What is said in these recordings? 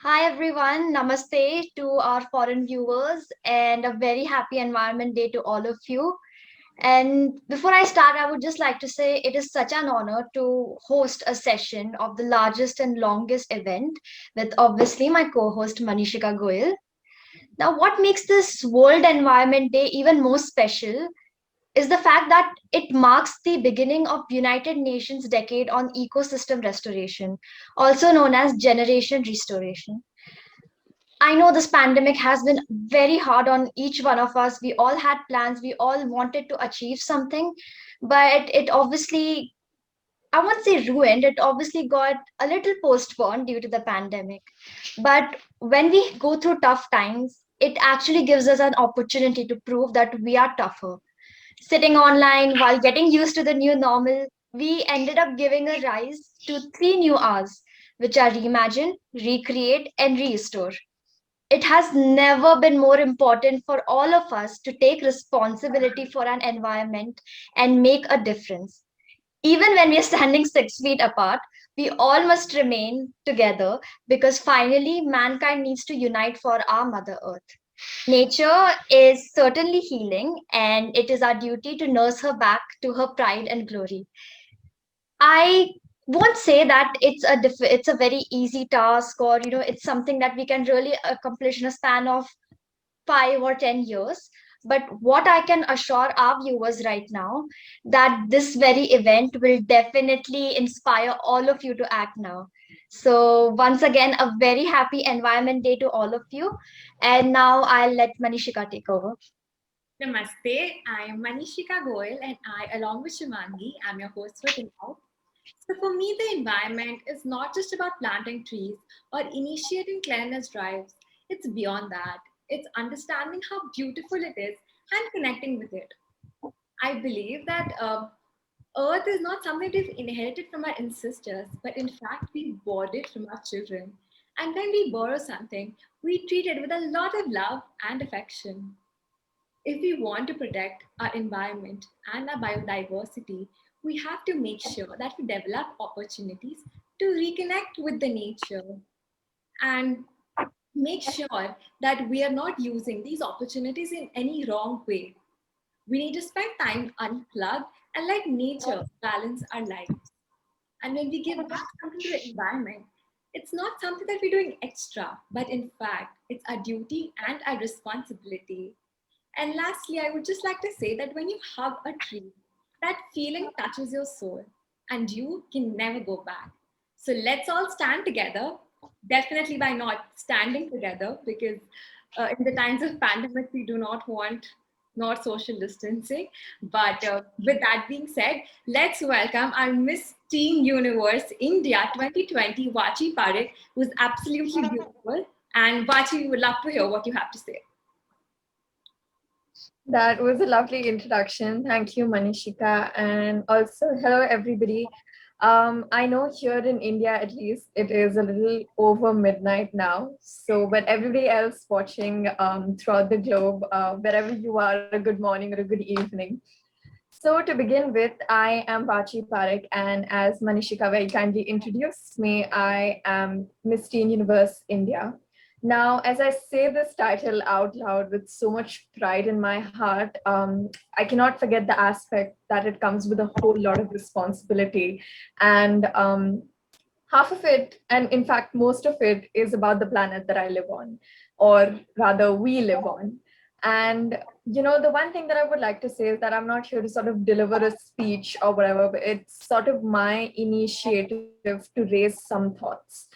Hi everyone, namaste to our foreign viewers and a very happy Environment Day to all of you. And before I start, I would just like to say it is such an honor to host a session of the largest and longest event with obviously my co-host Manishika Goyal. Now, what makes this World Environment Day even more special is the fact that it marks the beginning of United Nations decade on ecosystem restoration, also known as generation restoration. I know this pandemic has been very hard on each one of us. We all had plans, we all wanted to achieve something, but it obviously, I won't say ruined, it obviously got a little postponed due to the pandemic. But when we go through tough times, it actually gives us an opportunity to prove that we are tougher. Sitting online while getting used to the new normal, we ended up giving a rise to three new R's, which are reimagine, recreate, and restore. It has never been more important for all of us to take responsibility for an environment and make a difference. Even when we are standing 6 feet apart, we all must remain together because finally mankind needs to unite for our Mother Earth. Nature is certainly healing, and it is our duty to nurse her back to her pride and glory. I won't say that it's a very easy task, or it's something that we can really accomplish in a span of 5 or 10 years. But what I can assure our viewers right now, that this very event will definitely inspire all of you to act now. So once again, a very happy Environment Day to all of you. And now I'll let Manishika take over. Namaste, I am Manishika Goyal and I, along with Shivangi, am your host for tonight. So, for me, the environment is not just about planting trees or initiating cleanliness drives, it's beyond that. It's understanding how beautiful it is and connecting with it. I believe that Earth is not something we've inherited from our ancestors, but in fact, we borrowed it from our children. And when we borrow something, we treat it with a lot of love and affection. If we want to protect our environment and our biodiversity, we have to make sure that we develop opportunities to reconnect with the nature and make sure that we are not using these opportunities in any wrong way. We need to spend time unplugged and let nature balance our lives. And when we give back something to the environment, it's not something that we're doing extra, but in fact, it's our duty and our responsibility. And lastly, I would just like to say that when you hug a tree, that feeling touches your soul and you can never go back. So let's all stand together, definitely by not standing together, because in the times of pandemic, we do not want not social distancing. But with that being said, let's welcome our Miss Teen Universe India 2020, Vachi Parekh, who's absolutely beautiful. And Vachi, we would love to hear what you have to say. That was a lovely introduction. Thank you, Manishika. And also, hello, everybody. I know here in India, at least, it is a little over midnight now. So, but everybody else watching throughout the globe, wherever you are, a good morning or a good evening. So, to begin with, I am Vachi Parekh, and as Manishika very kindly introduced me, I am Miss Teen Universe India. Now, as I say this title out loud with so much pride in my heart, I cannot forget the aspect that it comes with a whole lot of responsibility. And half of it, and in fact, most of it, is about the planet that I live on, or rather, we live on. And the one thing that I would like to say is that I'm not here to sort of deliver a speech or whatever, but it's sort of my initiative to raise some thoughts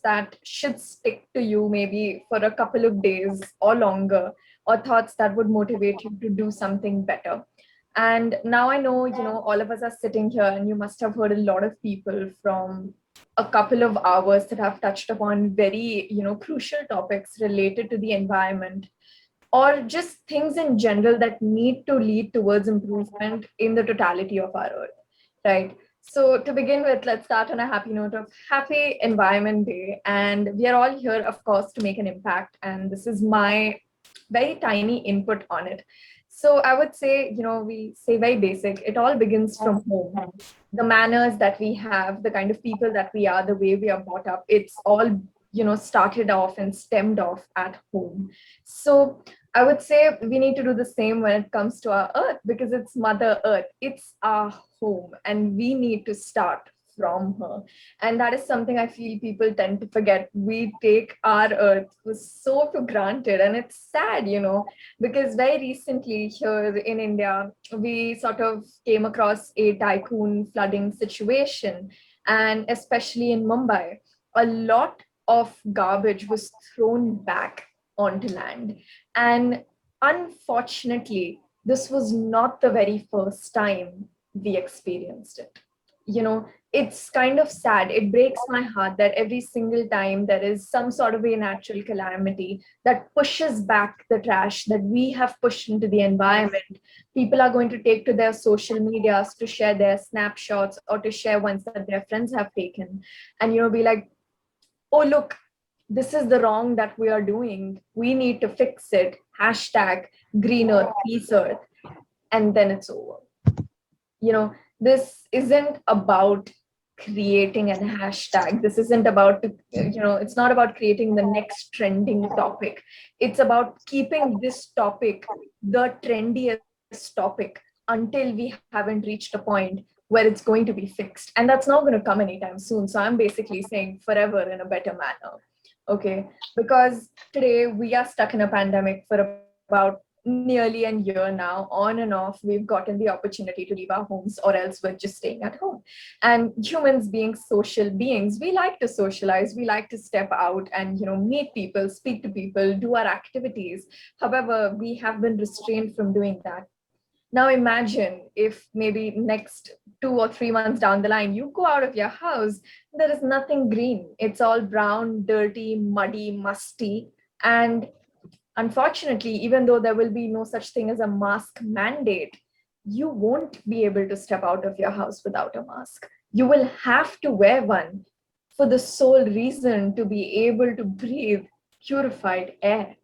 that should stick to you maybe for a couple of days or longer, or thoughts that would motivate you to do something better. And now I know, all of us are sitting here, and you must have heard a lot of people from a couple of hours that have touched upon very, crucial topics related to the environment, or just things in general that need to lead towards improvement in the totality of our earth, right? So to begin with, let's start on a happy note of Happy Environment Day. And we are all here, of course, to make an impact. And this is my very tiny input on it. So I would say, we say very basic. It all begins from home. The manners that we have, the kind of people that we are, the way we are brought up, it's all started off and stemmed off at home. So I would say we need to do the same when it comes to our earth, because it's Mother Earth, it's our home, and we need to start from her. And that is something I feel people tend to forget. We take our earth so for granted, and it's sad, because very recently here in India, we sort of came across a typhoon flooding situation, and especially in Mumbai, a lot of garbage was thrown back onto land. And unfortunately, this was not the very first time we experienced it. It's kind of sad. It breaks my heart that every single time there is some sort of a natural calamity that pushes back the trash that we have pushed into the environment, people are going to take to their social medias to share their snapshots or to share ones that their friends have taken, and be like, oh, look, this is the wrong that we are doing. We need to fix it. Hashtag green earth, peace earth. And then it's over. This isn't about creating a hashtag. This isn't about, it's not about creating the next trending topic. It's about keeping this topic the trendiest topic until we haven't reached a point where it's going to be fixed. And that's not going to come anytime soon. So I'm basically saying forever in a better manner. Okay. Because today we are stuck in a pandemic for about nearly a year now. On and off, we've gotten the opportunity to leave our homes, or else we're just staying at home. And humans being social beings, we like to socialize, we like to step out and meet people, speak to people, do our activities. However, we have been restrained from doing that. Now imagine if maybe next 2 or 3 months down the line, you go out of your house, there is nothing green. It's all brown, dirty, muddy, musty. And unfortunately, even though there will be no such thing as a mask mandate, you won't be able to step out of your house without a mask. You will have to wear one for the sole reason to be able to breathe purified air.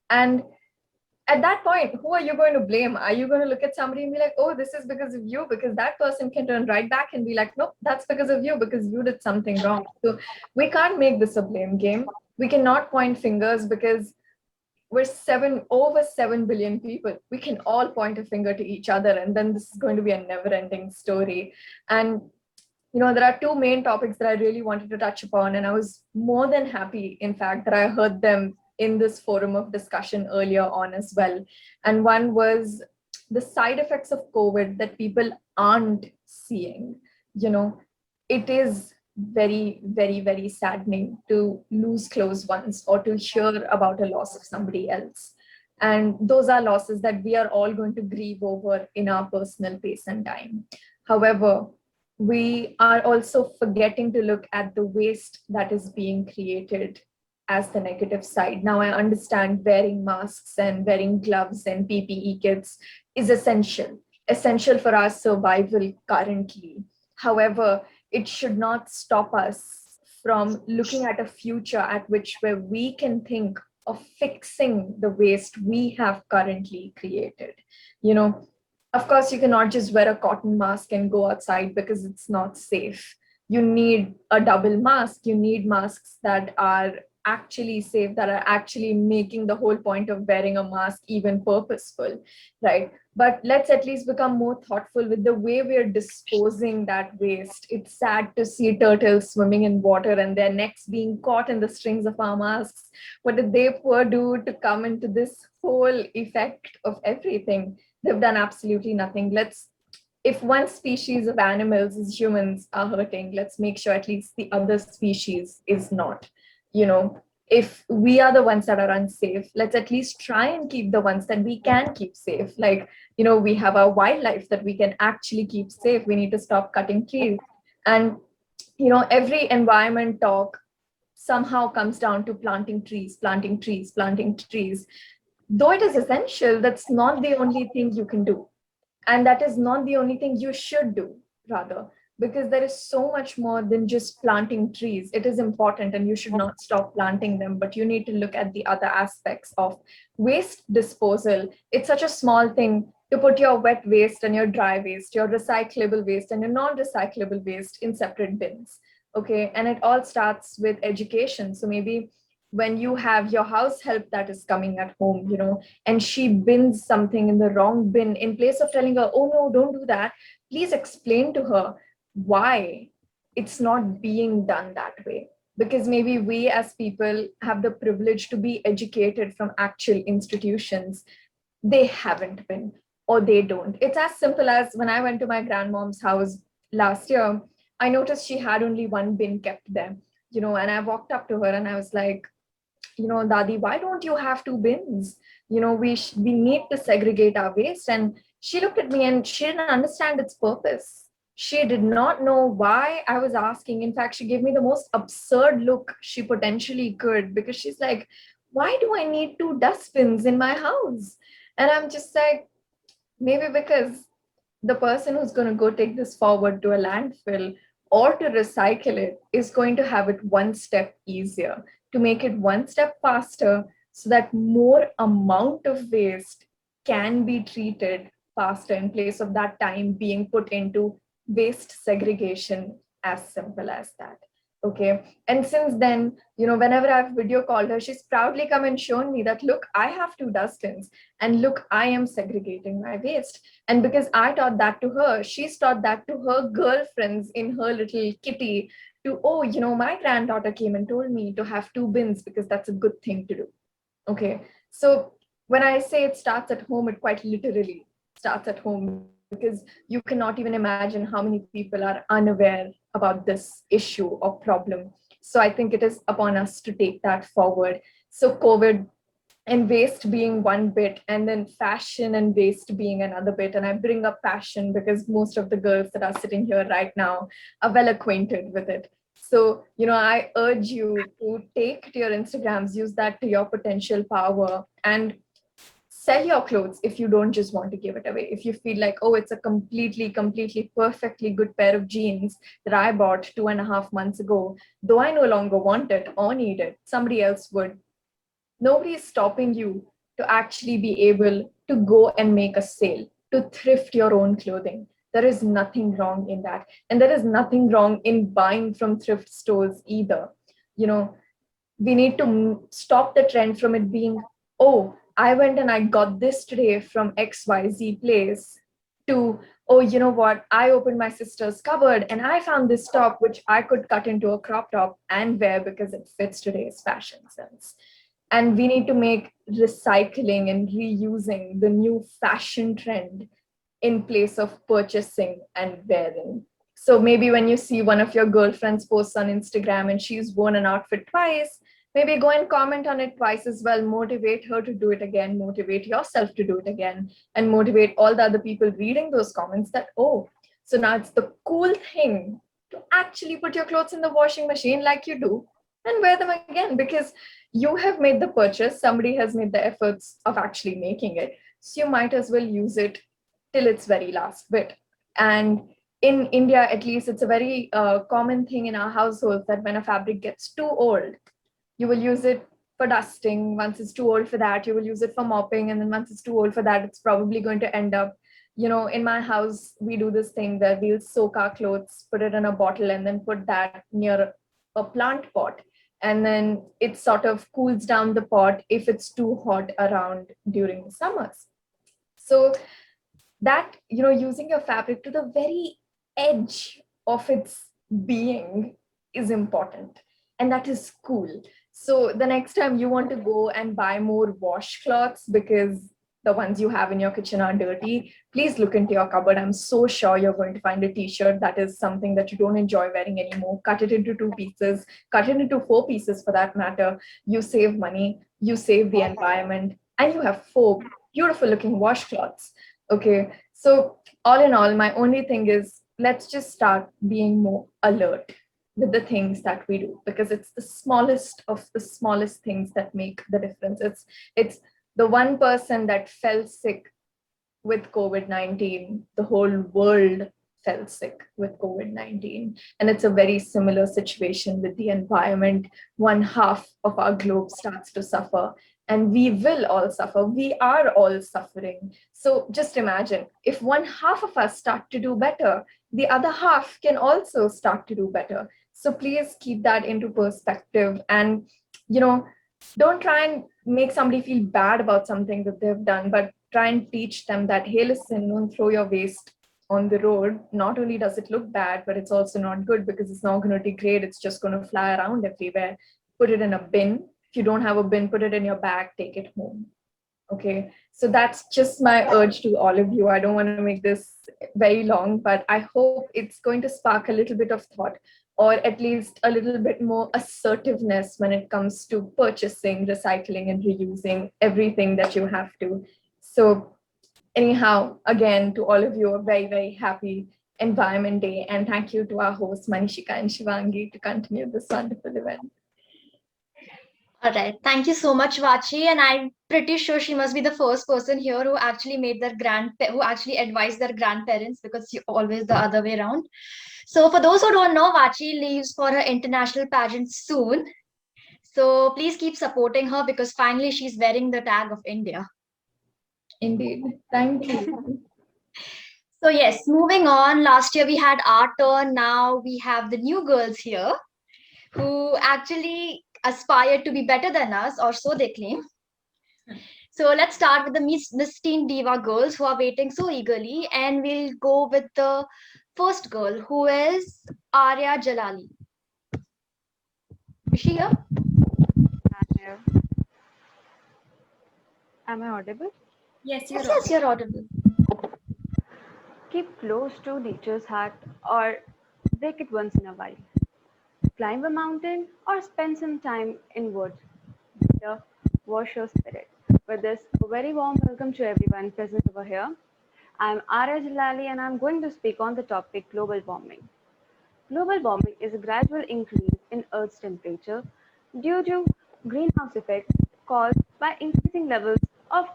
And at that point, who are you going to blame? Are you going to look at somebody and be like, oh, this is because of you? Because that person can turn right back and be like, nope, that's because of you, because you did something wrong. So we can't make this a blame game. We cannot point fingers, because we're over 7 billion people. We can all point a finger to each other, and then this is going to be a never ending story. And there are two main topics that I really wanted to touch upon, and I was more than happy, in fact, that I heard them in this forum of discussion earlier on as well. And one was the side effects of COVID that people aren't seeing. It is very, very, very saddening to lose close ones or to hear about a loss of somebody else. And those are losses that we are all going to grieve over in our personal pace and time. However, we are also forgetting to look at the waste that is being created as the negative side. Now, I understand wearing masks and wearing gloves and PPE kits is essential for our survival currently. However, it should not stop us from looking at a future at which where we can think of fixing the waste we have currently created. Of course, you cannot just wear a cotton mask and go outside because it's not safe. You need a double mask. You need masks that are actually safe, that are actually making the whole point of wearing a mask even purposeful, right? But let's at least become more thoughtful with the way we're disposing that waste. It's sad to see turtles swimming in water and their necks being caught in the strings of our masks. What did they poor do to come into this whole effect of everything? They've done absolutely nothing. If one species of animals as humans are hurting, let's make sure at least the other species is not. If we are the ones that are unsafe, let's at least try and keep the ones that we can keep safe. Like, we have our wildlife that we can actually keep safe. We need to stop cutting trees. And, every environment talk somehow comes down to planting trees, planting trees, planting trees. Though it is essential, that's not the only thing you can do. And that is not the only thing you should do, rather, because there is so much more than just planting trees. It is important and you should not stop planting them, but you need to look at the other aspects of waste disposal. It's such a small thing to put your wet waste and your dry waste, your recyclable waste and your non-recyclable waste in separate bins. Okay, and it all starts with education. So maybe when you have your house help that is coming at home, and she bins something in the wrong bin, in place of telling her, oh no, don't do that, please explain to her why it's not being done that way. Because maybe we as people have the privilege to be educated from actual institutions. They haven't been, or they don't. It's as simple as when I went to my grandmom's house last year, I noticed she had only one bin kept there, and I walked up to her and I was like, Dadi, why don't you have two bins? We need to segregate our waste. And she looked at me and she didn't understand its purpose. She did not know why I was asking. In fact, she gave me the most absurd look she potentially could, because she's like, why do I need two dustbins in my house? And I'm just like, maybe because the person who's going to go take this forward to a landfill or to recycle it is going to have it one step easier, to make it one step faster, so that more amount of waste can be treated faster, in place of that time being put into waste segregation. As simple as that. Okay. And since then, whenever I've video called her, she's proudly come and shown me that, look, I have two dustbins, and look, I am segregating my waste. And because I taught that to her, she's taught that to her girlfriends in her little kitty, to, oh, my granddaughter came and told me to have two bins because that's a good thing to do. Okay. So when I say it starts at home, it quite literally starts at home, because you cannot even imagine how many people are unaware about this issue or problem. So I think it is upon us to take that forward. So COVID and waste being one bit, and then fashion and waste being another bit. And I bring up fashion because most of the girls that are sitting here right now are well acquainted with it. So, I urge you to take to your Instagrams, use that to your potential power, and sell your clothes if you don't just want to give it away. If you feel like, oh, it's a completely perfectly good pair of jeans that I bought 2.5 months ago, though I no longer want it or need it, somebody else would. Nobody is stopping you to actually be able to go and make a sale, to thrift your own clothing. There is nothing wrong in that. And there is nothing wrong in buying from thrift stores either. You know, we need to stop the trend from it being, oh, I went and I got this today from XYZ place, to, oh, you know what, I opened my sister's cupboard and I found this top which I could cut into a crop top and wear because it fits today's fashion sense. And we need to make recycling and reusing the new fashion trend in place of purchasing and wearing. So maybe when you see one of your girlfriends posts on Instagram and she's worn an outfit twice, maybe go and comment on it twice as well. Motivate her to do it again, motivate yourself to do it again, and motivate all the other people reading those comments that, oh, so now it's the cool thing to actually put your clothes in the washing machine like you do and wear them again, because you have made the purchase, somebody has made the efforts of actually making it. So you might as well use it till its very last bit. And in India, at least, it's a very common thing in our households that when a fabric gets too old, you will use it for dusting. Once it's too old for that, you will use it for mopping. And then once it's too old for that, it's probably going to end up, in my house, we do this thing that we'll soak our clothes, put it in a bottle, and then put that near a plant pot. And then it sort of cools down the pot if it's too hot around during the summers. So that, using your fabric to the very edge of its being is important, and that is cool. So the next time you want to go and buy more washcloths because the ones you have in your kitchen are dirty, please look into your cupboard. I'm so sure you're going to find a t-shirt that is something that you don't enjoy wearing anymore. Cut it into 2 pieces, cut it into 4 pieces for that matter. You save money, you save the environment, and you have 4 beautiful looking washcloths. Okay, so all in all, my only thing is, let's just start being more alert with the things that we do, because it's the smallest of the smallest things that make the difference. It's the one person that fell sick with COVID-19, the whole world fell sick with COVID-19. And it's a very similar situation with the environment. One half of our globe starts to suffer, and we will all suffer. We are all suffering. So just imagine, if one half of us start to do better, the other half can also start to do better. So please keep that into perspective, and you know, don't try and make somebody feel bad about something that they've done, but try and teach them that, hey, listen, don't throw your waste on the road. Not only does it look bad, but it's also not good because it's not going to degrade. It's just going to fly around everywhere. Put it in a bin. If you don't have a bin, put it in your bag, take it home. Okay, so that's just my urge to all of you. I don't want to make this very long, but I hope it's going to spark a little bit of thought, or at least a little bit more assertiveness when it comes to purchasing, recycling, and reusing everything that you have to. So, anyhow, again, to all of you, a very, very happy Environment Day. And thank you to our hosts, Manishika and Shivangi, to continue this wonderful event. All right. Thank you so much, Vachi. And I'm pretty sure she must be the first person here who actually who actually advised their grandparents, because you always the other way around. So for those who don't know, Vachi leaves for her international pageant soon. So please keep supporting her because finally she's wearing the tag of India. Indeed. Thank you. So yes, moving on. Last year we had our turn. Now we have the new girls here who actually aspire to be better than us, or so they claim. So let's start with the Miss Teen Diva girls who are waiting so eagerly, and we'll go with the first girl who is Arya Jalali. Is she here? Am am I audible? Yes, you're Yes, on. yes, you're audible. Keep close to nature's heart or break it once in a while. Climb a mountain or spend some time in woods. Better wash your spirit. With this, a very warm welcome to everyone present over here. I'm Arya Jalali and I'm going to speak on the topic global warming. Global warming is a gradual increase in Earth's temperature due to greenhouse effects caused by increasing levels of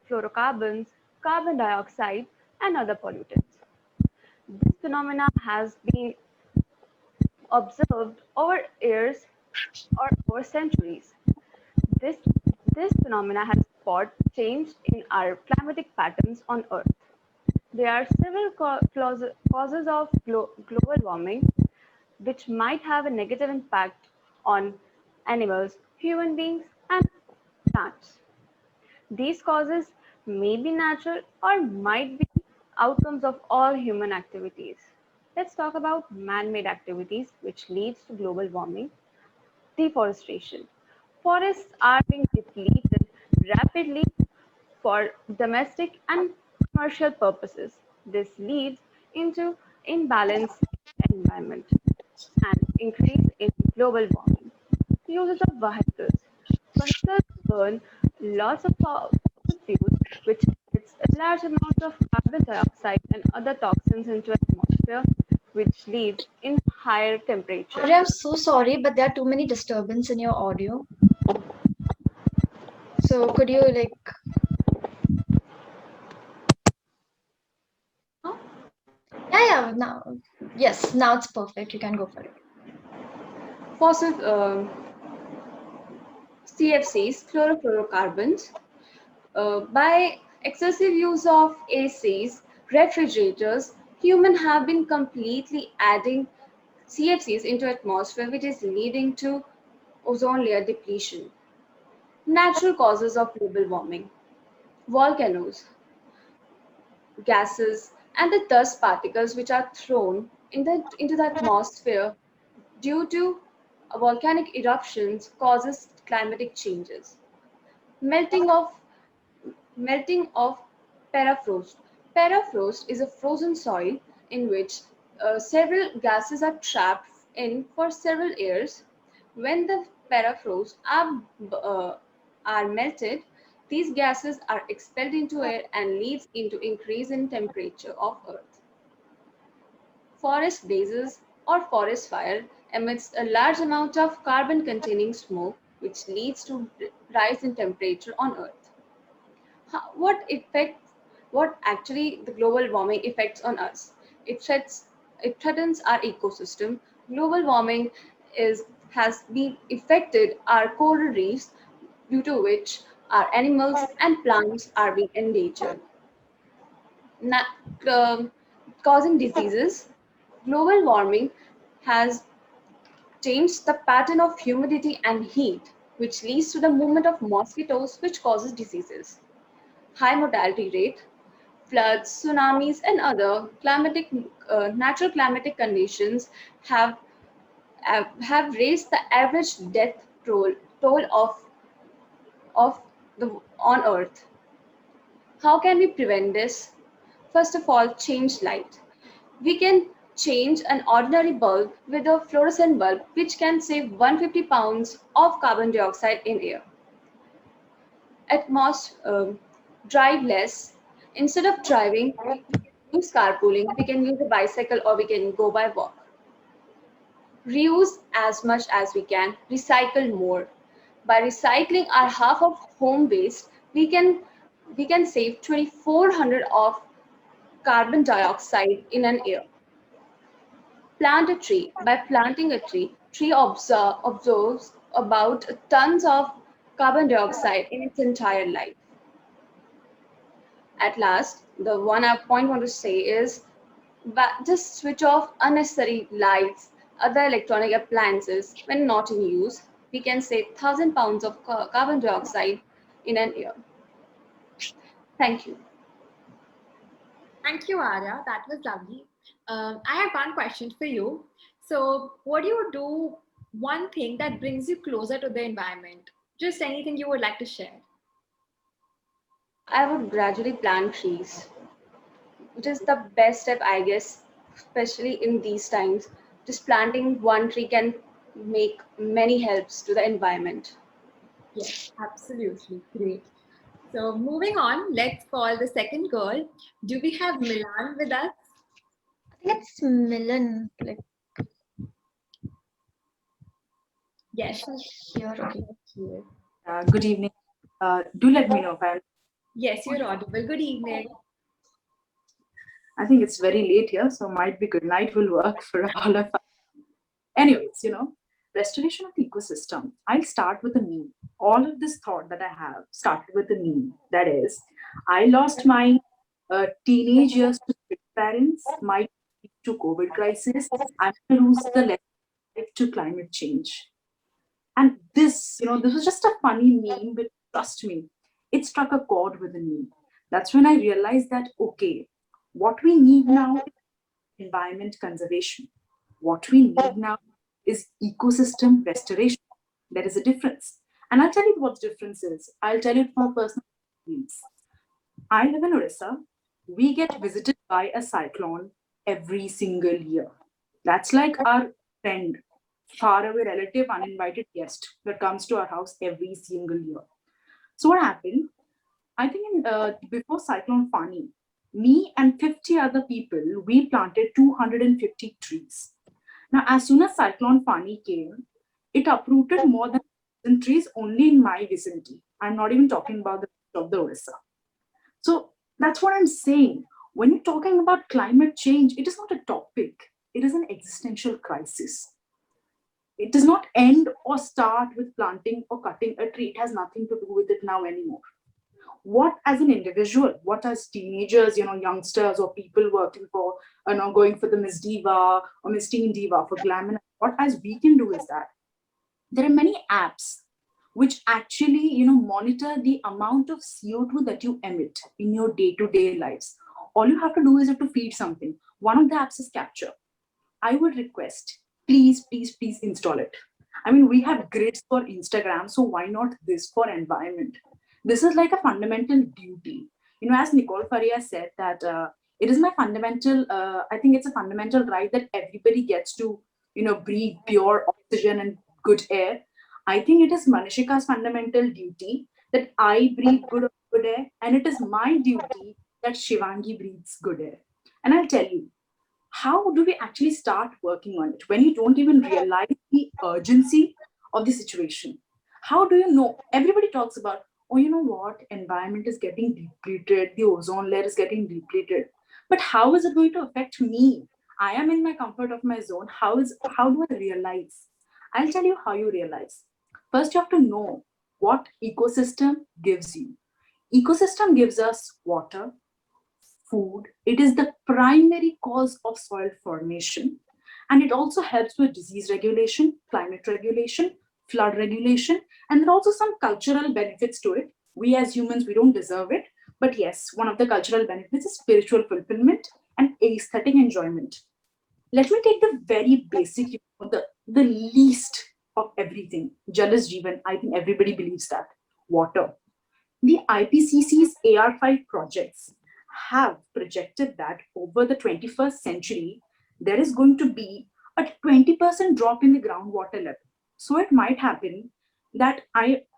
fluorocarbons, carbon dioxide, and other pollutants. This phenomena has been observed over years or over centuries. This, this phenomena has spot change in our climatic patterns on Earth. There are several causes of global warming which might have a negative impact on animals, human beings, and plants. These causes may be natural or might be outcomes of all human activities. Let's talk about man-made activities which leads to global warming. Deforestation. Forests are being depleted rapidly for domestic and commercial purposes. This leads into imbalance in environment and increase in global warming. Uses of vehicles. Vehicles burn lots of fossil fuels, which emits a large amount of carbon dioxide and other toxins into the atmosphere, which leads in higher temperature. Arya, I'm so sorry, but there are too many disturbance in your audio. So could you like? Huh? Yeah, yeah. Now, yes. Now it's perfect. You can go for it. Fossil CFCs, chlorofluorocarbons, by excessive use of ACs, refrigerators, humans have been completely adding CFCs into atmosphere, which is leading to ozone layer depletion. Natural causes of global warming: volcanoes, gases, and the dust particles which are thrown into the atmosphere due to volcanic eruptions causes climatic changes. Melting of melting of permafrost. Permafrost is a frozen soil in which several gases are trapped in for several years. When the permafrost are melted, these gases are expelled into air and leads into increase in temperature of Earth. Forest blazes or forest fire emits a large amount of carbon containing smoke, which leads to rise in temperature on Earth. What actually the global warming affects on us? It threatens our ecosystem. Global warming is has been affected our coral reefs, due to which our animals and plants are being endangered. Na- um, Causing diseases. Global warming has change the pattern of humidity and heat, which leads to the movement of mosquitoes, which causes diseases. High mortality rate, floods, tsunamis, and other natural climatic conditions have have raised the average death toll of the on Earth. How can we prevent this? First of all, change light. We can change an ordinary bulb with a fluorescent bulb, which can save 150 pounds of carbon dioxide in air. At most, drive less. Instead of driving, we can use carpooling. We can use a bicycle or we can go by walk. Reuse as much as we can. Recycle more. By recycling our half of home waste, we can save 2,400 of carbon dioxide in an air. Plant a tree. By planting a tree absorbs about tons of carbon dioxide in its entire life. At last, the one point I want to say is just switch off unnecessary lights, other electronic appliances when not in use. We can save 1,000 pounds of carbon dioxide in an year. Thank you. Thank you, Arya. That was lovely. I have one question for you. So, what do you do? One thing that brings you closer to the environment? Just anything you would like to share. I would gradually plant trees. It is the best step, I guess, especially in these times. Just planting one tree can make many helps to the environment. Yes, absolutely. Great. So, moving on, let's call the second girl. Do we have Milan with us? I think it's Milan. Like, is Yes, she here? Okay. she is. Good evening. Do let me know if I'm. Yes, you're audible. Good evening. I think it's very late here, so might be good night will work for all of us. Anyways, restoration of the ecosystem. I'll start with a meme. All of this thought that I have started with a meme. That is, I lost my teenage years to strict parents, my to COVID crisis, and I lose the life to climate change. And this was just a funny meme, but trust me, it struck a chord within me. That's when I realized that, okay, what we need now is environment conservation. What we need now is ecosystem restoration. There is a difference. And I'll tell you what the difference is. I'll tell you it from a personal experience. I live in Orissa. We get visited by a cyclone every single year. That's like our friend, faraway relative, uninvited guest that comes to our house every single year. So what happened? I think before Cyclone Fani, me and 50 other people, we planted 250 trees. Now, as soon as Cyclone Fani came, it uprooted more than 1,000 trees only in my vicinity. I'm not even talking about the rest of the Orissa. So that's what I'm saying. When you're talking about climate change, it is not a topic, it is an existential crisis. It does not end or start with planting or cutting a tree. It has nothing to do with it now anymore. What as an individual, what as teenagers, youngsters or people working for, going for the Miss Diva or Miss Teen Diva for glam, what as we can do is that there are many apps which actually, monitor the amount of CO2 that you emit in your day-to-day lives. All you have to do is you have to feed something. One of the apps is Capture. I would request, please, please, please install it. I mean, we have grids for Instagram, so why not this for environment? This is like a fundamental duty. As Nicole Faria said, that it is my fundamental, I think it's a fundamental right that everybody gets to, breathe pure oxygen and good air. I think it is Manishika's fundamental duty that I breathe good air, and it is my duty that Shivangi breathes good air. And I'll tell you, how do we actually start working on it when you don't even realize the urgency of the situation? How do you know? Everybody talks about, oh, you know what, environment is getting depleted, the ozone layer is getting depleted. But how is it going to affect me? I am in my comfort of my zone. How do I realize? I'll tell you how you realize. First, you have to know what ecosystem gives you. Ecosystem gives us water, food. It is the primary cause of soil formation. And it also helps with disease regulation, climate regulation, flood regulation, and there are also some cultural benefits to it. We as humans, we don't deserve it. But yes, one of the cultural benefits is spiritual fulfillment and aesthetic enjoyment. Let me take the very basic, the least of everything. Jealous Jeevan, I think everybody believes that. Water. The IPCC's AR5 projects have projected that over the 21st century, there is going to be a 20% drop in the groundwater level. So it might happen that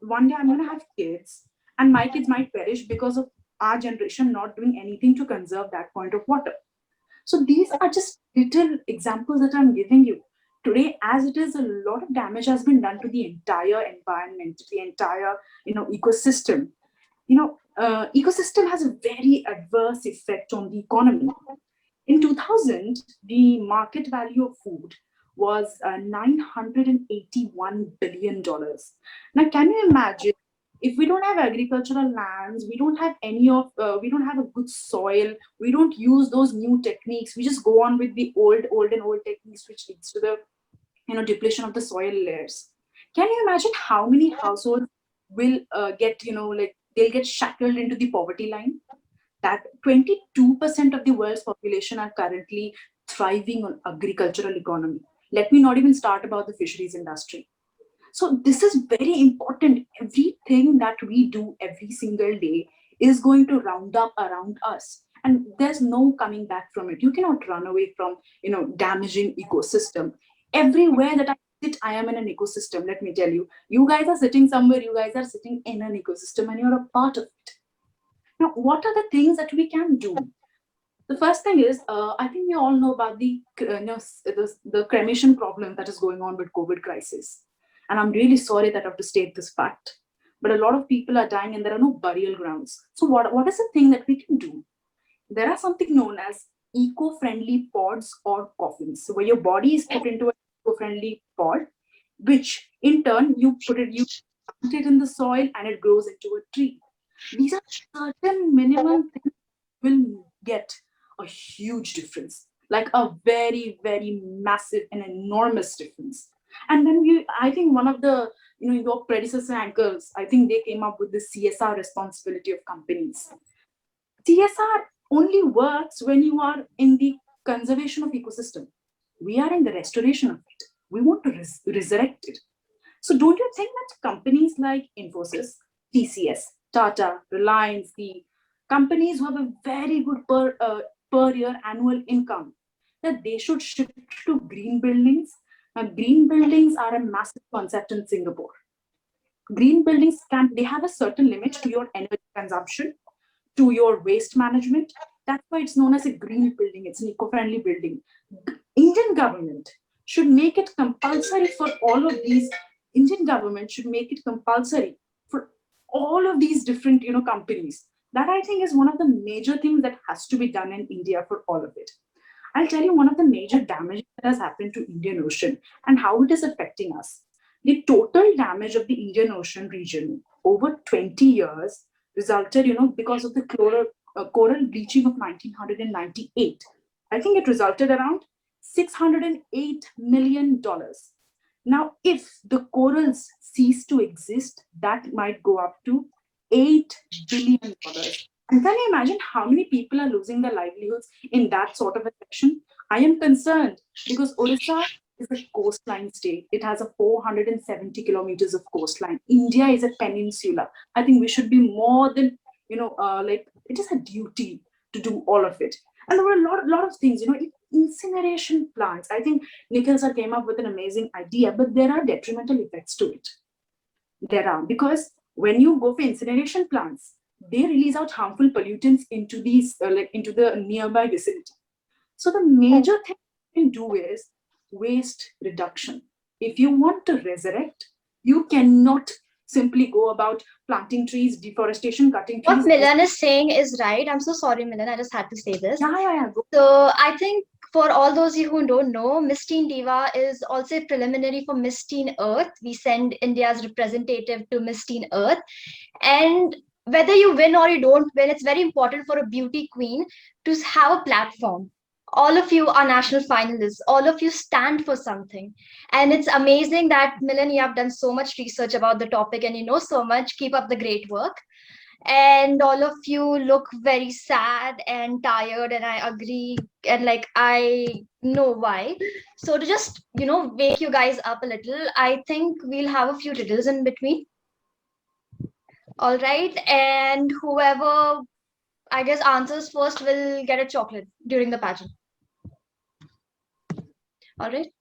one day I'm going to have kids and my kids might perish because of our generation not doing anything to conserve that point of water. So these are just little examples that I'm giving you. Today, as it is, a lot of damage has been done to the entire environment, the entire ecosystem. Ecosystem has a very adverse effect on the economy. In 2000, the market value of food was $981 billion. Now, can you imagine if we don't have agricultural lands, we don't have we don't have a good soil, we don't use those new techniques, we just go on with the old techniques, which leads to the depletion of the soil layers. Can you imagine how many households will get they'll get shackled into the poverty line? That 22% of the world's population are currently thriving on agricultural economy. Let me not even start about the fisheries industry. So this is very important. Everything that we do every single day is going to round up around us. And there's no coming back from it. You cannot run away from, damaging ecosystem. Everywhere that I sit, I am in an ecosystem. Let me tell you, you guys are sitting somewhere, you guys are sitting in an ecosystem and you're a part of it. Now, what are the things that we can do? The first thing is, I think we all know about the cremation problem that is going on with COVID crisis. And I'm really sorry that I have to state this fact. But a lot of people are dying and there are no burial grounds. So what is the thing that we can do? There are something known as eco-friendly pods or coffins. So where your body is put into an eco-friendly pod, which in turn you put it in the soil and it grows into a tree. These are certain minimum things will get a huge difference, like a very, very massive and enormous difference. And then I think one of the, your predecessor anchors, I think they came up with the CSR responsibility of companies. CSR only works when you are in the conservation of ecosystem. We are in the restoration of it. We want to resurrect it. So don't you think that companies like Infosys, TCS, Tata, Reliance, the companies who have a very good per year annual income, that they should shift to green buildings? Now, green buildings are a massive concept in Singapore. Green buildings they have a certain limit to your energy consumption, to your waste management. That's why it's known as a green building. It's an eco-friendly building. Indian government should make it compulsory for all of these. Indian government should make it compulsory for all of these different, companies. That I think is one of the major things that has to be done in India for all of it. I'll tell you one of the major damage that has happened to Indian Ocean and how it is affecting us. The total damage of the Indian Ocean region over 20 years resulted, because of the coral bleaching of 1998. I think it resulted around $608 million. Now, if the corals cease to exist, that might go up to $8 billion. And can you imagine how many people are losing their livelihoods in that sort of a section? I am concerned because Odisha is a coastline state. It has a 470 kilometers of coastline. India is a peninsula. I think we should be more than, it is a duty to do all of it. And there were a lot of things, incineration plants. I think Nikhil sir came up with an amazing idea, but there are detrimental effects to it. There are, because when you go for incineration plants, they release out harmful pollutants into into the nearby vicinity. So the major thing you can do is waste reduction. If you want to resurrect, you cannot simply go about planting trees, deforestation, cutting trees. What Milan is saying is right. I'm so sorry, Milan. I just had to say this. Yeah. So I think for all those of you who don't know, Miss Teen Diva is also a preliminary for Miss Teen Earth. We send India's representative to Miss Teen Earth. And whether you win or you don't win, it's very important for a beauty queen to have a platform. All of you are national finalists. All of you stand for something. And it's amazing that, Milan, you have done so much research about the topic and you know so much. Keep up the great work. And all of you look very sad and tired, and I agree. And like, I know why. So, to just, wake you guys up a little, I think we'll have a few riddles in between. All right. And whoever, I guess, answers first will get a chocolate during the pageant. All right.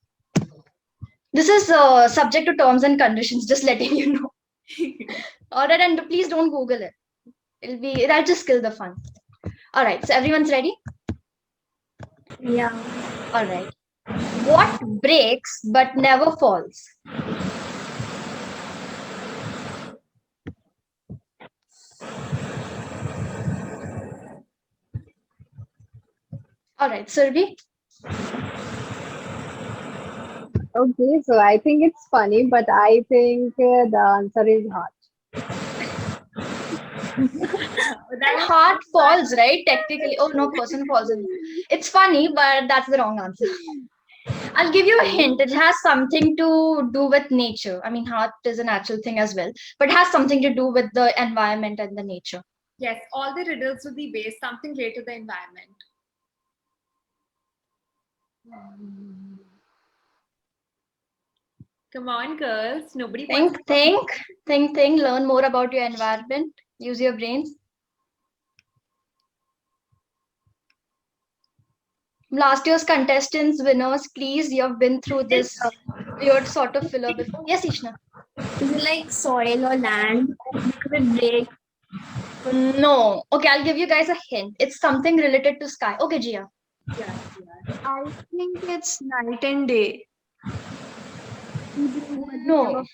This is subject to terms and conditions, just letting you know. All right, and please don't Google it. That'll just kill the fun. All right, so everyone's ready? Yeah. All right. What breaks but never falls? All right, Surbi. Okay, so I think it's funny, but I think the answer is heart. That heart falls, right? Technically. Oh, no, person falls in. It's funny, but that's the wrong answer. I'll give you a hint. It has something to do with nature. I mean, heart is a natural thing as well, but it has something to do with the environment and the nature. Yes, all the riddles will be based something related to the environment. Come on, girls. Nobody wants Think. Learn more about your environment. Use your brains. Last year's contestants, winners, please, you have been through this weird sort of filler before. Yes, Ishna. Is it like soil or land? Will it break? No. Okay, I'll give you guys a hint. It's something related to sky. Okay, Jia. I think it's night and day. No.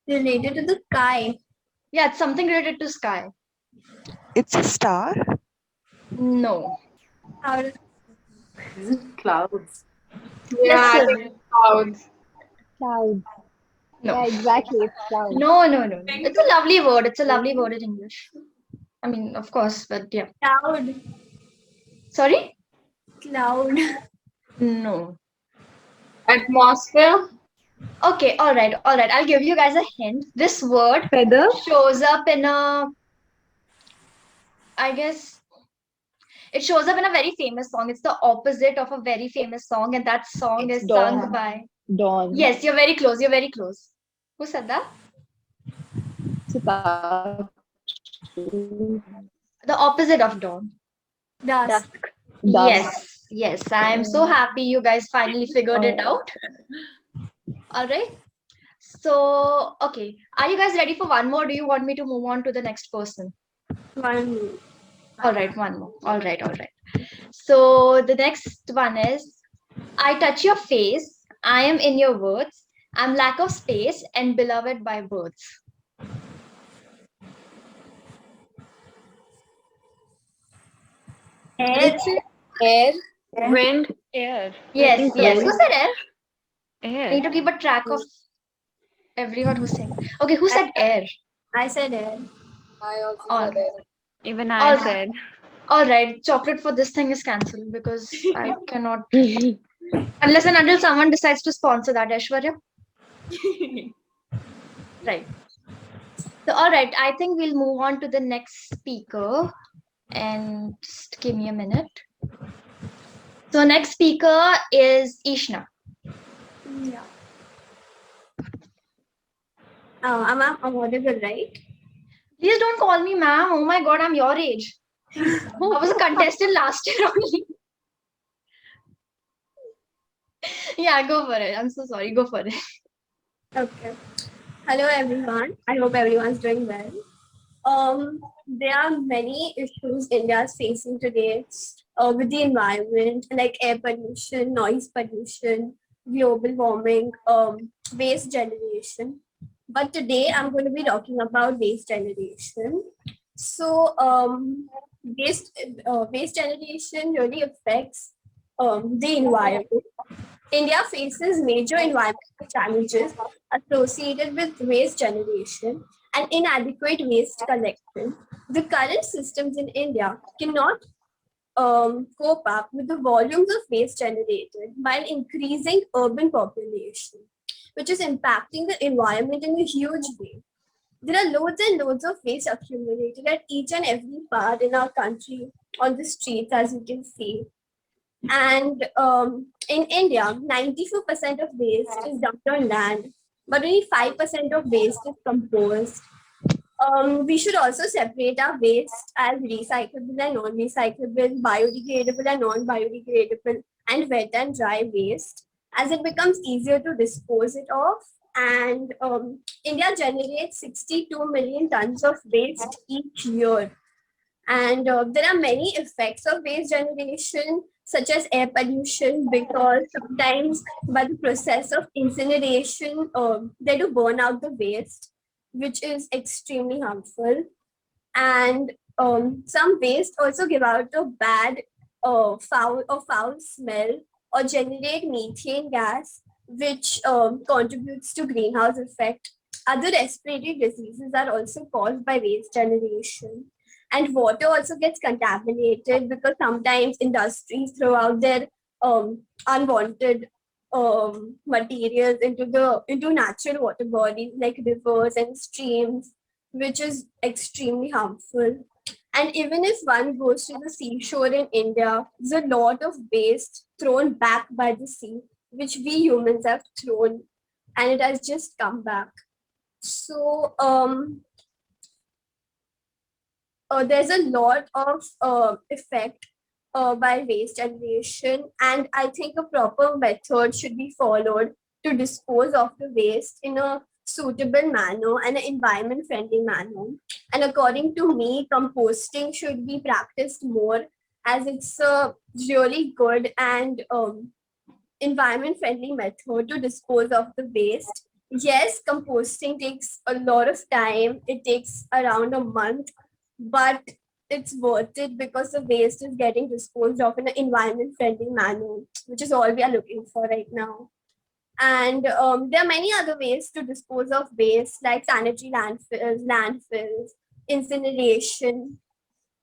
Related to the sky. Yeah, it's something related to sky. It's a star. No. How Is it clouds? Yeah, I Yes, think it's clouds. clouds? No. Yeah, exactly. It's clouds. No. It's a lovely word. It's a lovely word in English. I mean, of course, but yeah. Cloud. Sorry? Cloud. No. Atmosphere. Okay, all right. I'll give you guys a hint. This word Feather. shows up in I guess it shows up in a very famous song. It's the opposite of a very famous song, and that song It's is sung dawn. by. Dawn. Yes, you're very close. You're very close. Who said that? Dusk. The opposite of dawn. Dusk. Yes. I'm so happy you guys finally figured it out. All right. So, okay. Are you guys ready for one more? Do you want me to move on to the next person? One. All right, one more. All right. So, the next one is I touch your face, I am in your words, I'm lack of space and beloved by birds. Air. Air. Wind. Air. Yes. think so. Who said air? I Air. need to keep a track of everyone who's saying. Okay, who said air? I said air. I also All said it. Even All I right. said. All right, chocolate for this thing is cancelled because I cannot. Unless and until someone decides to sponsor that, Aishwarya. Right. So, all right, I think we'll move on to the next speaker. And just give me a minute. So, next speaker is Ishna. Yeah. I'm audible, right? Please don't call me ma'am. Oh my god, I'm your age. I was a contestant last year only. Yeah, go for it. I'm so sorry. Go for it. Okay. Hello, everyone. I hope everyone's doing well. There are many issues India is facing today with the environment, like air pollution, noise pollution, global warming, waste generation. But today I'm going to be talking about waste generation. So, waste generation really affects the environment. India faces major environmental challenges associated with waste generation and inadequate waste collection. The current systems in India cannot cope up with the volumes of waste generated while increasing urban population, which is impacting the environment in a huge way. There are loads and loads of waste accumulated at each and every part in our country on the streets, as you can see. And in India, 94% of waste is dumped on land, but only 5% of waste is composed. We should also separate our waste as recyclable and non-recyclable, biodegradable and non-biodegradable, and wet and dry waste, as it becomes easier to dispose it of. And India generates 62 million tons of waste each year. And there are many effects of waste generation, such as air pollution, because sometimes by the process of incineration, they do burn out the waste, which is extremely harmful. And some waste also give out a bad foul smell or generate methane gas, which contributes to greenhouse effect. Other respiratory diseases are also caused by waste generation. And water also gets contaminated because sometimes industries throw out their unwanted materials into natural water bodies like rivers and streams, which is extremely harmful. And even if one goes to the seashore in India, there's a lot of waste thrown back by the sea, which we humans have thrown, and it has just come back. So there's a lot of effect by waste generation, and I think a proper method should be followed to dispose of the waste in a suitable manner and an environment friendly manner. And according to me, composting should be practiced more, as it's a really good and environment friendly method to dispose of the waste. Yes, composting takes a lot of time, it takes around a month, but it's worth it because the waste is getting disposed of in an environment friendly manner, which is all we are looking for right now. And there are many other ways to dispose of waste, like sanitary landfills, incineration.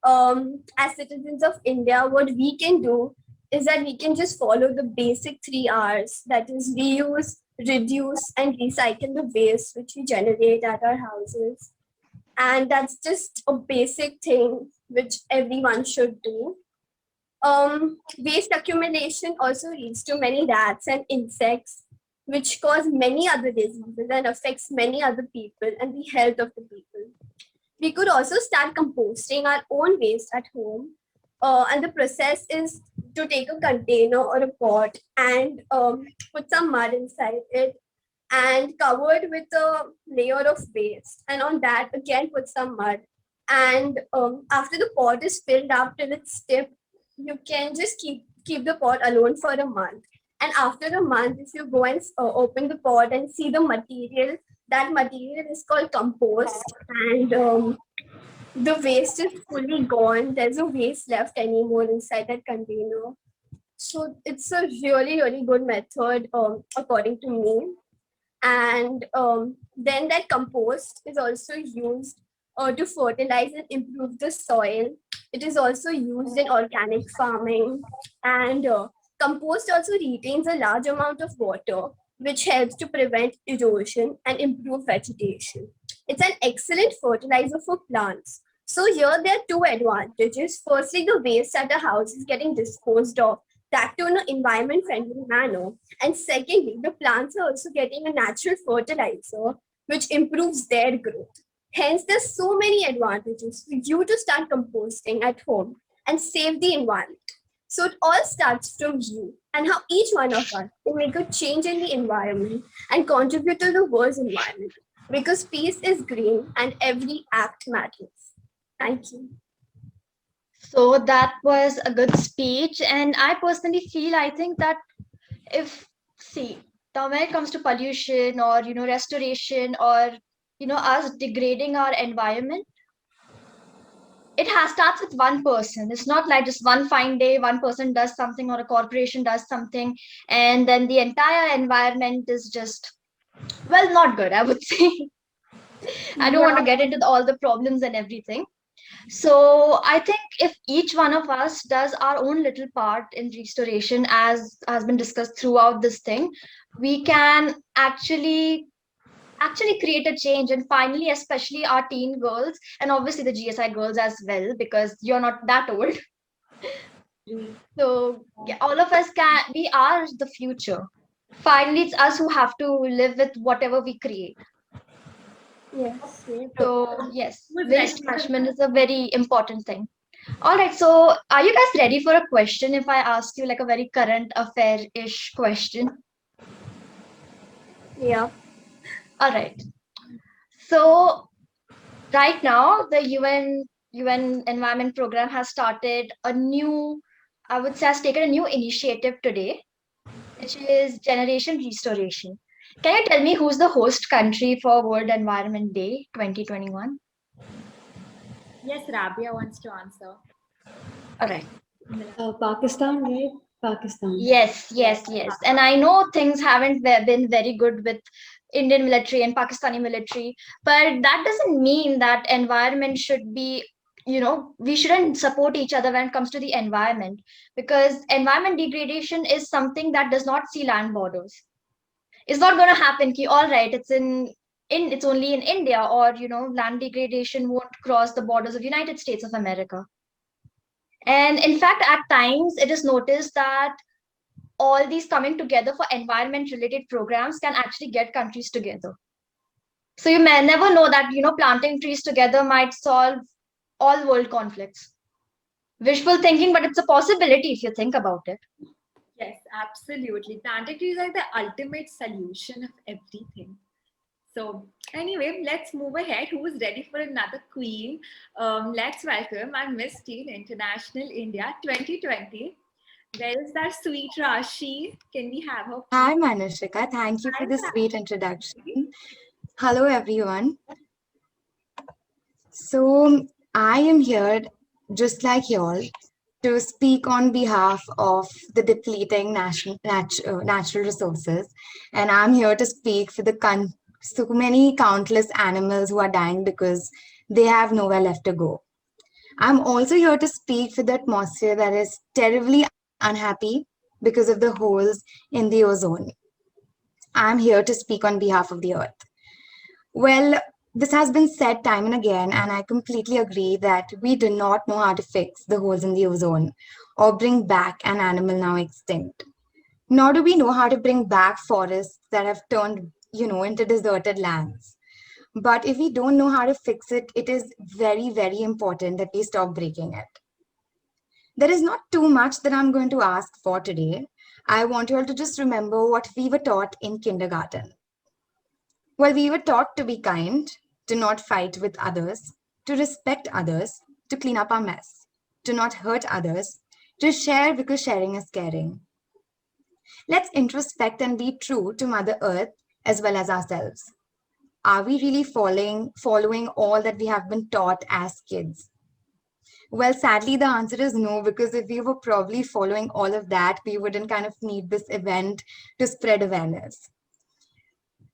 As citizens of India, what we can do is that we can just follow the basic 3 R's, that is, reuse, reduce, and recycle the waste which we generate at our houses. And that's just a basic thing which everyone should do. Waste accumulation also leads to many rats and insects, which cause many other diseases and affects many other people and the health of the people. We could also start composting our own waste at home. And the process is to take a container or a pot and put some mud inside it and cover it with a layer of waste. And on that, again, put some mud. And after the pot is filled up till its tip, you can just keep the pot alone for a month. And after a month, if you go and open the pot and see the material, that material is called compost. And the waste is fully gone. There's no waste left anymore inside that container. So it's a really, really good method, according to me. And then that compost is also used to fertilize and improve the soil. It is also used in organic farming. And compost also retains a large amount of water, which helps to prevent erosion and improve vegetation. It's an excellent fertilizer for plants. So here there are two advantages. Firstly, the waste at the house is getting disposed of, that to in an environment-friendly manner. And secondly, the plants are also getting a natural fertilizer, which improves their growth. Hence, there's so many advantages for you to start composting at home and save the environment. So it all starts from you and how each one of us will make a change in the environment and contribute to the world's environment, because peace is green and every act matters. Thank you. So that was a good speech. And I personally feel, I think that if, see, now when it comes to pollution or, restoration or, us degrading our environment, it has starts with one person. It's not like just one fine day, one person does something or a corporation does something, and then the entire environment is just, well, not good, I would say. I don't want to get into all the problems and everything. So I think if each one of us does our own little part in restoration, as has been discussed throughout this thing, we can actually create a change. And finally, especially our teen girls, and obviously the GSI girls as well, because you're not that old. So yeah, all of us can, we are the future. Finally, it's us who have to live with whatever we create. Yes. Okay, So yes, who's waste ready? management is a very important thing. All right, so are you guys ready for a question if I ask you like a very current affair-ish question? Yeah. All right. So right now, the UN Environment Program has started a new, I would say, has taken a new initiative today, which is Generation Restoration. Can you tell me who's the host country for World Environment Day 2021? Yes, Rabia wants to answer. All right. Pakistan, right? Pakistan. Yes. And I know things haven't been very good with Indian military and Pakistani military, but that doesn't mean that environment should be, we shouldn't support each other when it comes to the environment, because environment degradation is something that does not see land borders. It's not going to happen. Ki, all right, it's only in India, or land degradation won't cross the borders of United States of America. And in fact, at times it is noticed that all these coming together for environment related programs can actually get countries together. So you may never know that, planting trees together might solve all world conflicts. Wishful thinking, but it's a possibility if you think about it. Yes, absolutely. Planting trees are the ultimate solution of everything. So, anyway, let's move ahead. Who's ready for another queen? Let's welcome our Miss Teen International India 2020. Where is that sweet Rashi? Can we have her? Hi, Manashika. Thank you for the sweet introduction. Hello, everyone. So, I am here, just like y'all, to speak on behalf of the depleting natural resources. And I'm here to speak for the so many countless animals who are dying because they have nowhere left to go. I'm also here to speak for the atmosphere that is terribly unhappy because of the holes in the ozone. I'm here to speak on behalf of the earth. Well, this has been said time and again, and I completely agree that we do not know how to fix the holes in the ozone or bring back an animal now extinct. Nor do we know how to bring back forests that have turned, into deserted lands. But if we don't know how to fix it, it is very, very important that we stop breaking it. There is not too much that I'm going to ask for today. I want you all to just remember what we were taught in kindergarten. Well, we were taught to be kind, to not fight with others, to respect others, to clean up our mess, to not hurt others, to share because sharing is caring. Let's introspect and be true to Mother Earth as well as ourselves. Are we really following all that we have been taught as kids? Well, sadly, the answer is no, because if we were probably following all of that, we wouldn't kind of need this event to spread awareness.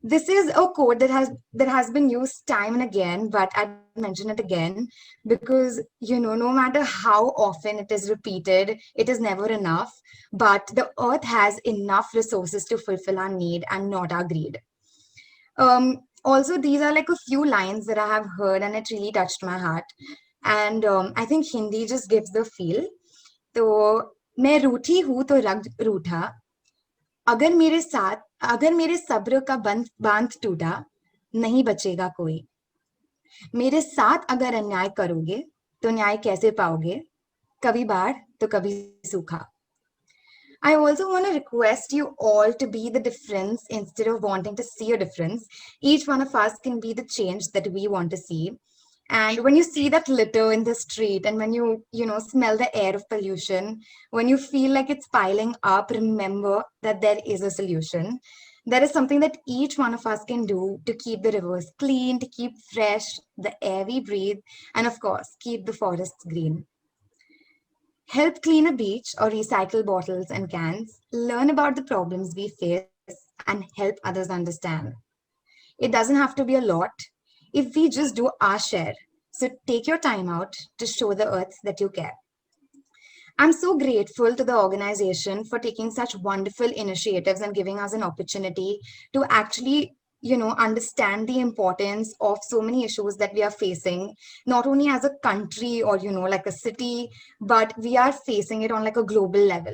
This is a quote that has been used time and again, but I'd mention it again because no matter how often it is repeated, it is never enough. But the earth has enough resources to fulfill our need and not our greed. Also, these are like a few lines that I have heard, and it really touched my heart. And I think Hindi just gives the feel. तो मैं रूठी हूँ तो रग रूठा, अगर मेरे सब्र का बांध टूटा, नहीं बचेगा कोई। मेरे साथ अगर अन्याय करोगे तो न्याय कैसे पाओगे, कभी बाढ़ तो कभी सूखा। I also want to request you all to be the difference instead of wanting to see a difference. Each one of us can be the change that we want to see. And when you see that litter in the street, and when you smell the air of pollution, when you feel like it's piling up, remember that there is a solution. There is something that each one of us can do to keep the rivers clean, to keep fresh the air we breathe, and of course, keep the forests green. Help clean a beach or recycle bottles and cans. Learn about the problems we face and help others understand. It doesn't have to be a lot if we just do our share. So take your time out to show the earth that you care. I'm so grateful to the organization for taking such wonderful initiatives and giving us an opportunity to actually, understand the importance of so many issues that we are facing, not only as a country or, like a city, but we are facing it on like a global level.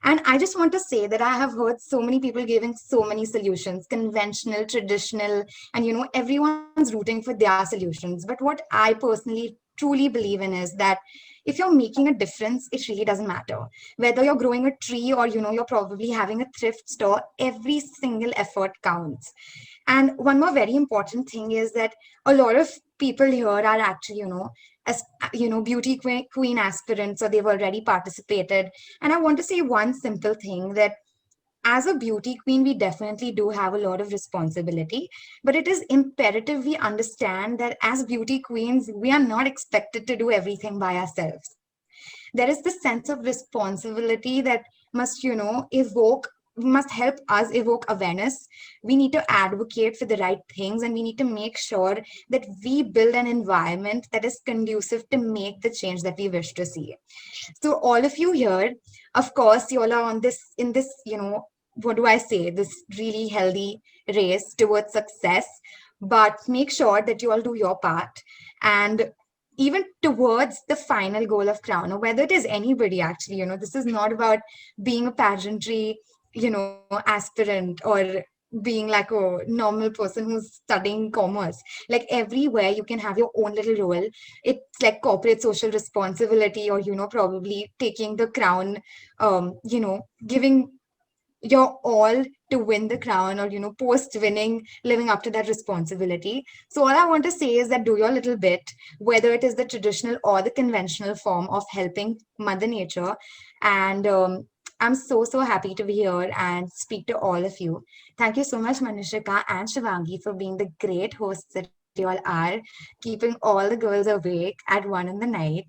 And I just want to say that I have heard so many people giving so many solutions, conventional, traditional, and everyone's rooting for their solutions. But what I personally truly believe in is that if you're making a difference, it really doesn't matter. Whether you're growing a tree or you're probably having a thrift store, every single effort counts. And one more very important thing is that a lot of people here are actually, as beauty queen aspirants, or they've already participated. And I want to say one simple thing, that as a beauty queen, we definitely do have a lot of responsibility, but it is imperative we understand that as beauty queens, we are not expected to do everything by ourselves. There is this sense of responsibility that must, must help us evoke awareness. We need to advocate for the right things, and we need to make sure that we build an environment that is conducive to make the change that we wish to see. So all of you here, of course, you all are on this, in this, what do I say, this really healthy race towards success. But make sure that you all do your part. And even towards the final goal of crown, or whether it is anybody, actually, this is not about being a pageantry, aspirant, or being like a normal person who's studying commerce. Like everywhere you can have your own little role. It's like corporate social responsibility, or probably taking the crown, giving your all to win the crown, or post winning, living up to that responsibility. So all I want to say is that do your little bit, whether it is the traditional or the conventional form of helping mother nature. And I'm so happy to be here and speak to all of you. Thank you so much, Manishika and Shivangi, for being the great hosts that you all are, keeping all the girls awake at 1 in the night.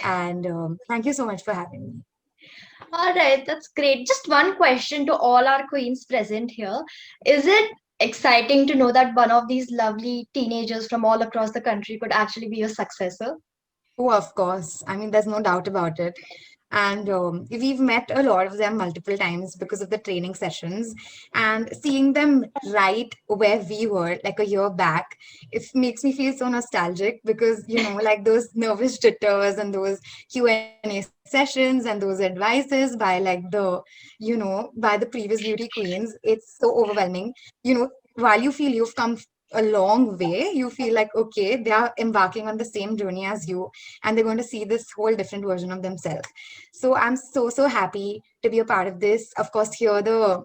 And thank you so much for having me. All right, that's great. Just one question to all our queens present here. Is it exciting to know that one of these lovely teenagers from all across the country could actually be your successor? Oh, of course. I mean, there's no doubt about it. And we've met a lot of them multiple times because of the training sessions, and seeing them right where we were like a year back, it makes me feel so nostalgic, because like those nervous jitters and those Q&A sessions and those advices by like by the previous beauty queens, it's so overwhelming. While you feel you've come a long way, you feel like, okay, they are embarking on the same journey as you, and they're going to see this whole different version of themselves. So I'm so happy to be a part of this. Of course, here the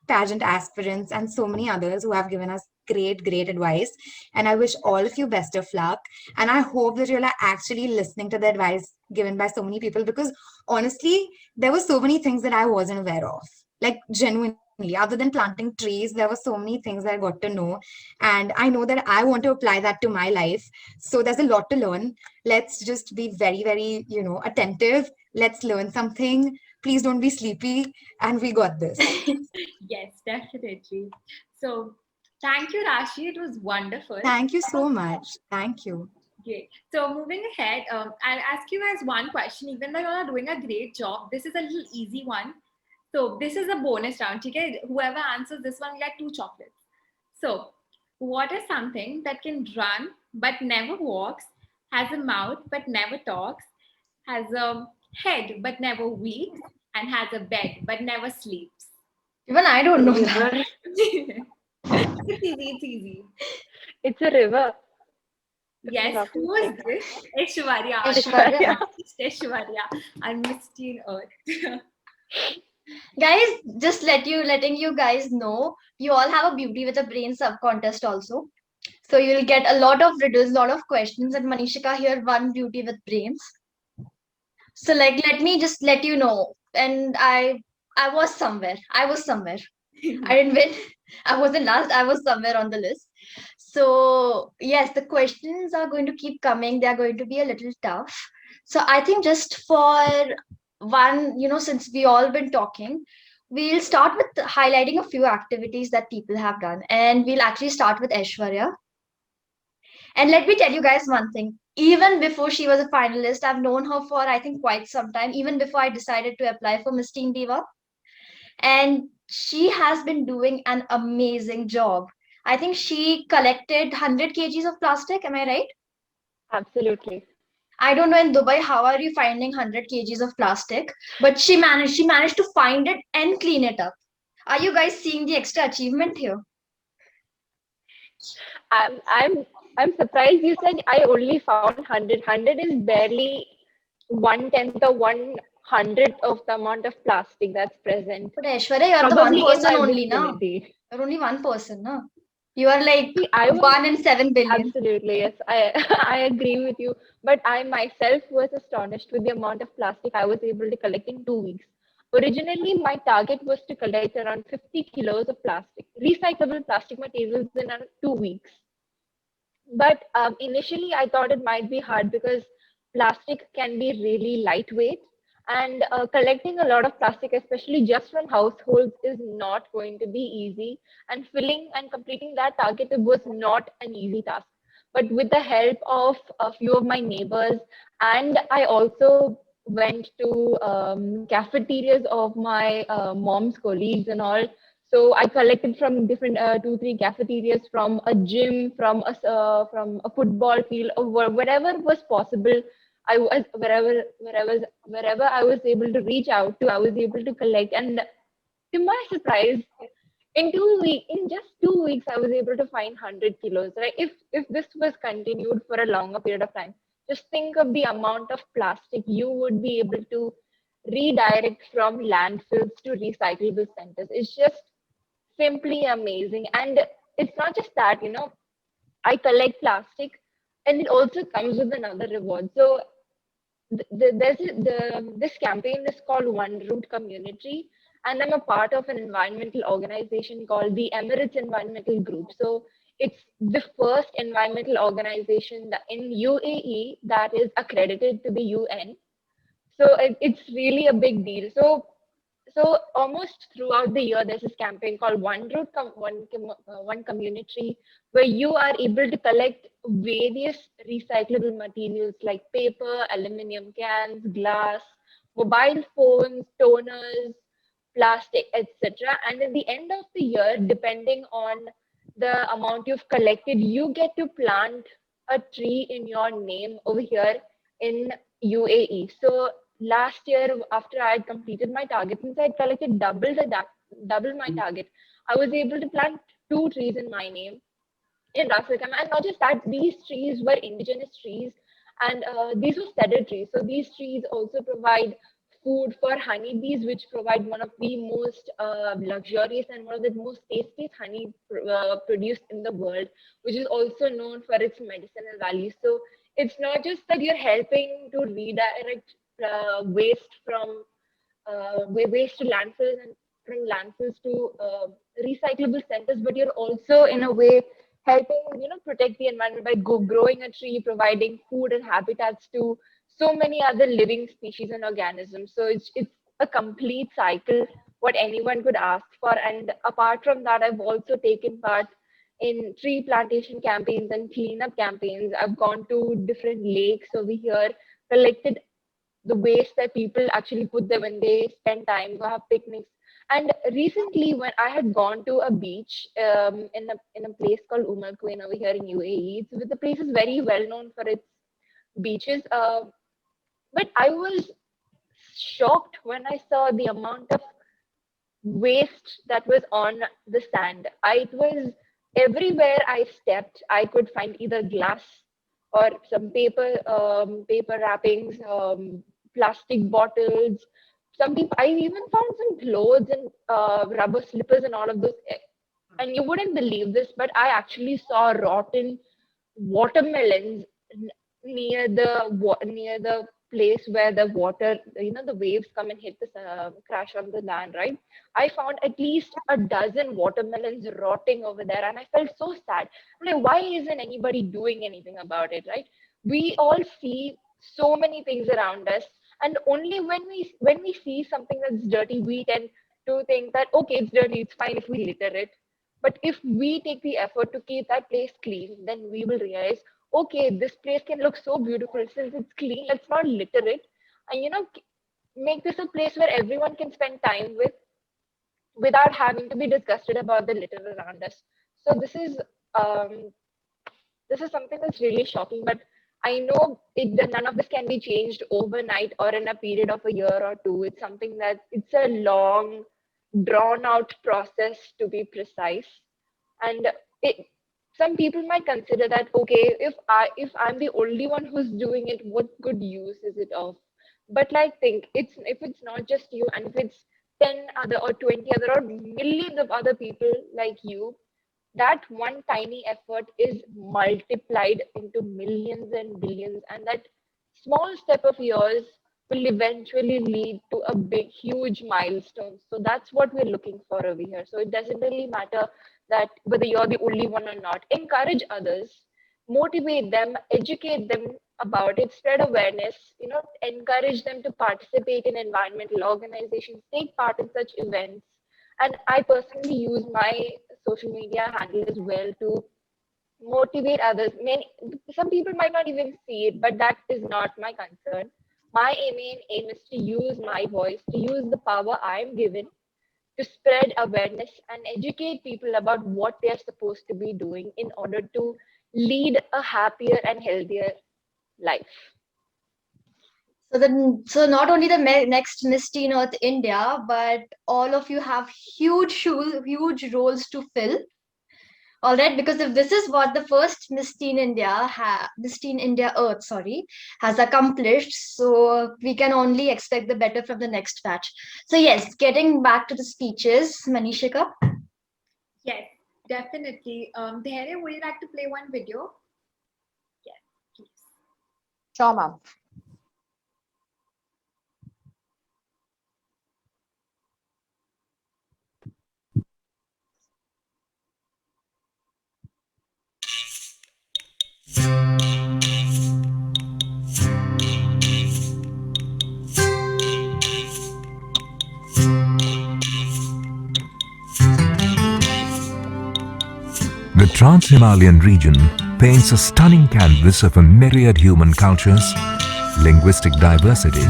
pageant aspirants and so many others who have given us great advice. And I wish all of you best of luck. And I hope that you're actually listening to the advice given by so many people, because honestly, there were so many things that I wasn't aware of. Like genuinely, other than planting trees, there were so many things that I got to know. And I know that I want to apply that to my life. So there's a lot to learn. Let's just be very, attentive. Let's learn something. Please don't be sleepy. And we got this. Yes, definitely. So thank you, Rashi. It was wonderful. Thank you so much. Thank you. Great. So moving ahead, I'll ask you guys one question. Even though you all are doing a great job, this is a little easy one. So this is a bonus round. Okay? Whoever answers this one will get 2 chocolates. So what is something that can run but never walks, has a mouth but never talks, has a head but never weeps, and has a bed but never sleeps? Even I don't know River. that. It's easy. It's easy. It's a river. Yes. Who was this? Aishwarya. Aishwarya. Aishwarya. Our Miss Teen Earth. Guys, just letting you guys know, you all have a beauty with a brain sub contest also. So you'll get a lot of riddles, lot of questions, and Manishika here won beauty with brains. So like, let me just let you know. And I was somewhere. I was somewhere. I didn't win. I wasn't last. I was somewhere on the list. So yes, the questions are going to keep coming. They are going to be a little tough. So I think just for one, since we all been talking, we'll start with highlighting a few activities that people have done. And we'll actually start with Aishwarya. And let me tell you guys one thing. even before she was a finalist. I've known her for, I think, quite some time, even before I decided to apply for Miss Teen Diva. And she has been doing an amazing job. I think she collected 100 kgs of plastic. Am I right? Absolutely. I don't know in Dubai how are you finding 100 kgs of plastic, but she managed to find it and clean it up. Are you guys seeing the extra achievement here? I'm I'm I'm surprised you said I only found 100. 100 is barely 1/10 or 1/100 of the amount of plastic that's present, But Aishwarya, you're the one probably in person my only, na? vicinity. You're only one person, na? You are like See, I was 1 in 7 billion. absolutely, yes, I I agree with you. But I myself was astonished with the amount of plastic I was able to collect in 2 weeks. Originally, my target was to collect around 50 kilos of plastic, recyclable plastic materials in around 2 weeks. But initially, I thought it might be hard because plastic can be really lightweight, and collecting a lot of plastic, especially just from households, is not going to be easy. And filling and completing that target was not an easy task. But with the help of a few of my neighbors, and I also went to cafeterias of my mom's colleagues and all. So I collected from different 2, 3 cafeterias, from a gym, from a football field, or wherever was possible. I was wherever I was able to reach out to, I was able to collect. And to my surprise, in just 2 weeks, I was able to find 100 kilos. Right? If this was continued for a longer period of time, just think of the amount of plastic you would be able to redirect from landfills to recyclable centers. It's just simply amazing. And it's not just that, I collect plastic, and it also comes with another reward. So this campaign is called One Root Community, and I'm a part of an environmental organization called the Emirates Environmental Group. So it's the first environmental organization in UAE that is accredited to the UN. So it's really a big deal. So almost throughout the year, there's this campaign called One Community, where you are able to collect various recyclable materials like paper, aluminum cans, glass, mobile phones, toners, plastic, etc. And at the end of the year, depending on the amount you've collected, you get to plant a tree in your name over here in UAE. So last year, after I had completed my target, since I had collected double my target, I was able to plant 2 trees in my name in Ras Al Khaimah. And not just that, these trees were indigenous trees, and these were cedar trees. So these trees also provide food for honeybees, which provide one of the most luxurious and one of the most tastiest honey produced in the world, which is also known for its medicinal value. So it's not just that you're helping to redirect waste from waste to landfills, and from landfills to recyclable centers, but you're also in a way helping protect the environment by growing a tree, providing food and habitats to so many other living species and organisms. So it's a complete cycle, what anyone could ask for. And apart from that, I've also taken part in tree plantation campaigns and cleanup campaigns. I've gone to different lakes over here, collected the waste that people actually put there when they spend time, go have picnics. And recently, when I had gone to a beach in a place called Quain over here in UAE, the place is very well known for its beaches. But I was shocked when I saw the amount of waste that was on the sand. It was everywhere I stepped, I could find either glass or some paper wrappings, plastic bottles. Some people, I even found some clothes and rubber slippers and all of those. And you wouldn't believe this, but I actually saw rotten watermelons near the place where the water, the waves come and hit the crash on the land, right? I found at least a dozen watermelons rotting over there, and I felt so sad. I'm like, why isn't anybody doing anything about it, right? We all see so many things around us, and only when we see something that's dirty, we tend to think that okay, it's dirty, it's fine if we litter it. But if we take the effort to keep that place clean, then we will realize, okay, this place can look so beautiful since it's clean, let's not litter it, and make this a place where everyone can spend time with without having to be disgusted about the litter around us. So um, this is something that's really shocking, but I know that none of this can be changed overnight or in a period of a year or two. It's something that it's a long, drawn out process, to be precise. And it, some people might consider that, okay, if I'm the only one who's doing it, what good use is it of? But like, think, it's if it's not just you, and if it's 10 other or 20 other or millions of other people like you, that one tiny effort is multiplied into millions and billions, and that small step of yours will eventually lead to a big huge milestone. So that's what we're looking for over here. So it doesn't really matter that whether you're the only one or not. Encourage others, motivate them, educate them about it, spread awareness, encourage them to participate in environmental organizations, take part in such events. And I personally use my social media handle as well to motivate others. Some people might not even see it, but that is not my concern. My main aim is to use my voice, to use the power I am given to spread awareness and educate people about what they are supposed to be doing in order to lead a happier and healthier life. So not only the next Miss Teen Earth India, but all of you have huge roles to fill. All right, because if this is what the first Miss Teen India Earth, sorry, has accomplished, so we can only expect the better from the next batch. So yes, getting back to the speeches, Manishika. Yes, definitely. Dhere, would you like to play one video? Yes, please. Sure, ma'am. The Trans-Himalayan region paints a stunning canvas of a myriad human cultures, linguistic diversity,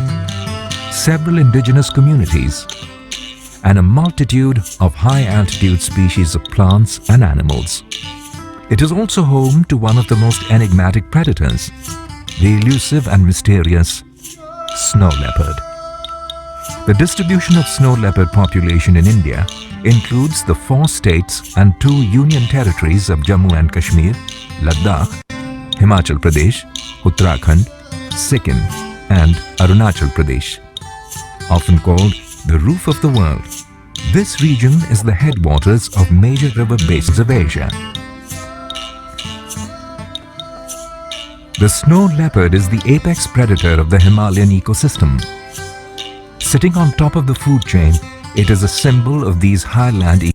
several indigenous communities, and a multitude of high-altitude species of plants and animals. It is also home to one of the most enigmatic predators, the elusive and mysterious snow leopard. The distribution of snow leopard population in India includes the 4 states and 2 union territories of Jammu and Kashmir, Ladakh, Himachal Pradesh, Uttarakhand, Sikkim, and Arunachal Pradesh. Often called the roof of the world, this region is the headwaters of major river basins of Asia. The snow leopard is the apex predator of the Himalayan ecosystem. Sitting on top of the food chain, it is a symbol of these highland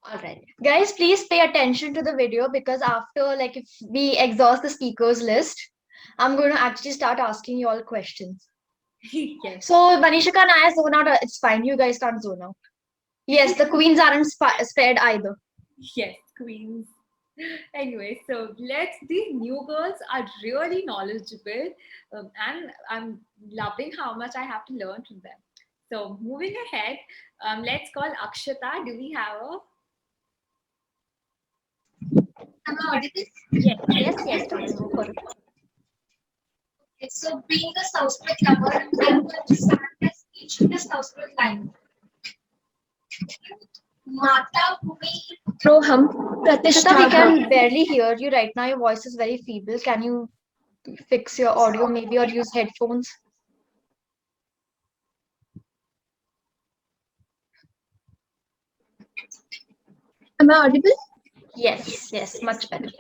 All right, guys, please pay attention to the video because after, like, if we exhaust the speakers list, I'm going to actually start asking you all questions. Yes. So Manishika and I zone out. It's fine. You guys can't zone out. Yes, the queens aren't spared either. Yes, queens. Anyway, so these new girls are really knowledgeable, and I'm loving how much I have to learn from them. So moving ahead, let's call Akshata. Do we have a? Am I audible? Yes. Yes. Go for it. Okay, so being a Sanskrit lover, I'm going to start my speech with a Sanskrit line. Mata Bhumi Proham Shita, we Pratishtha. can barely hear you right now. Your voice is very feeble. Can you fix your audio maybe or use headphones? Am I audible? Yes, much better.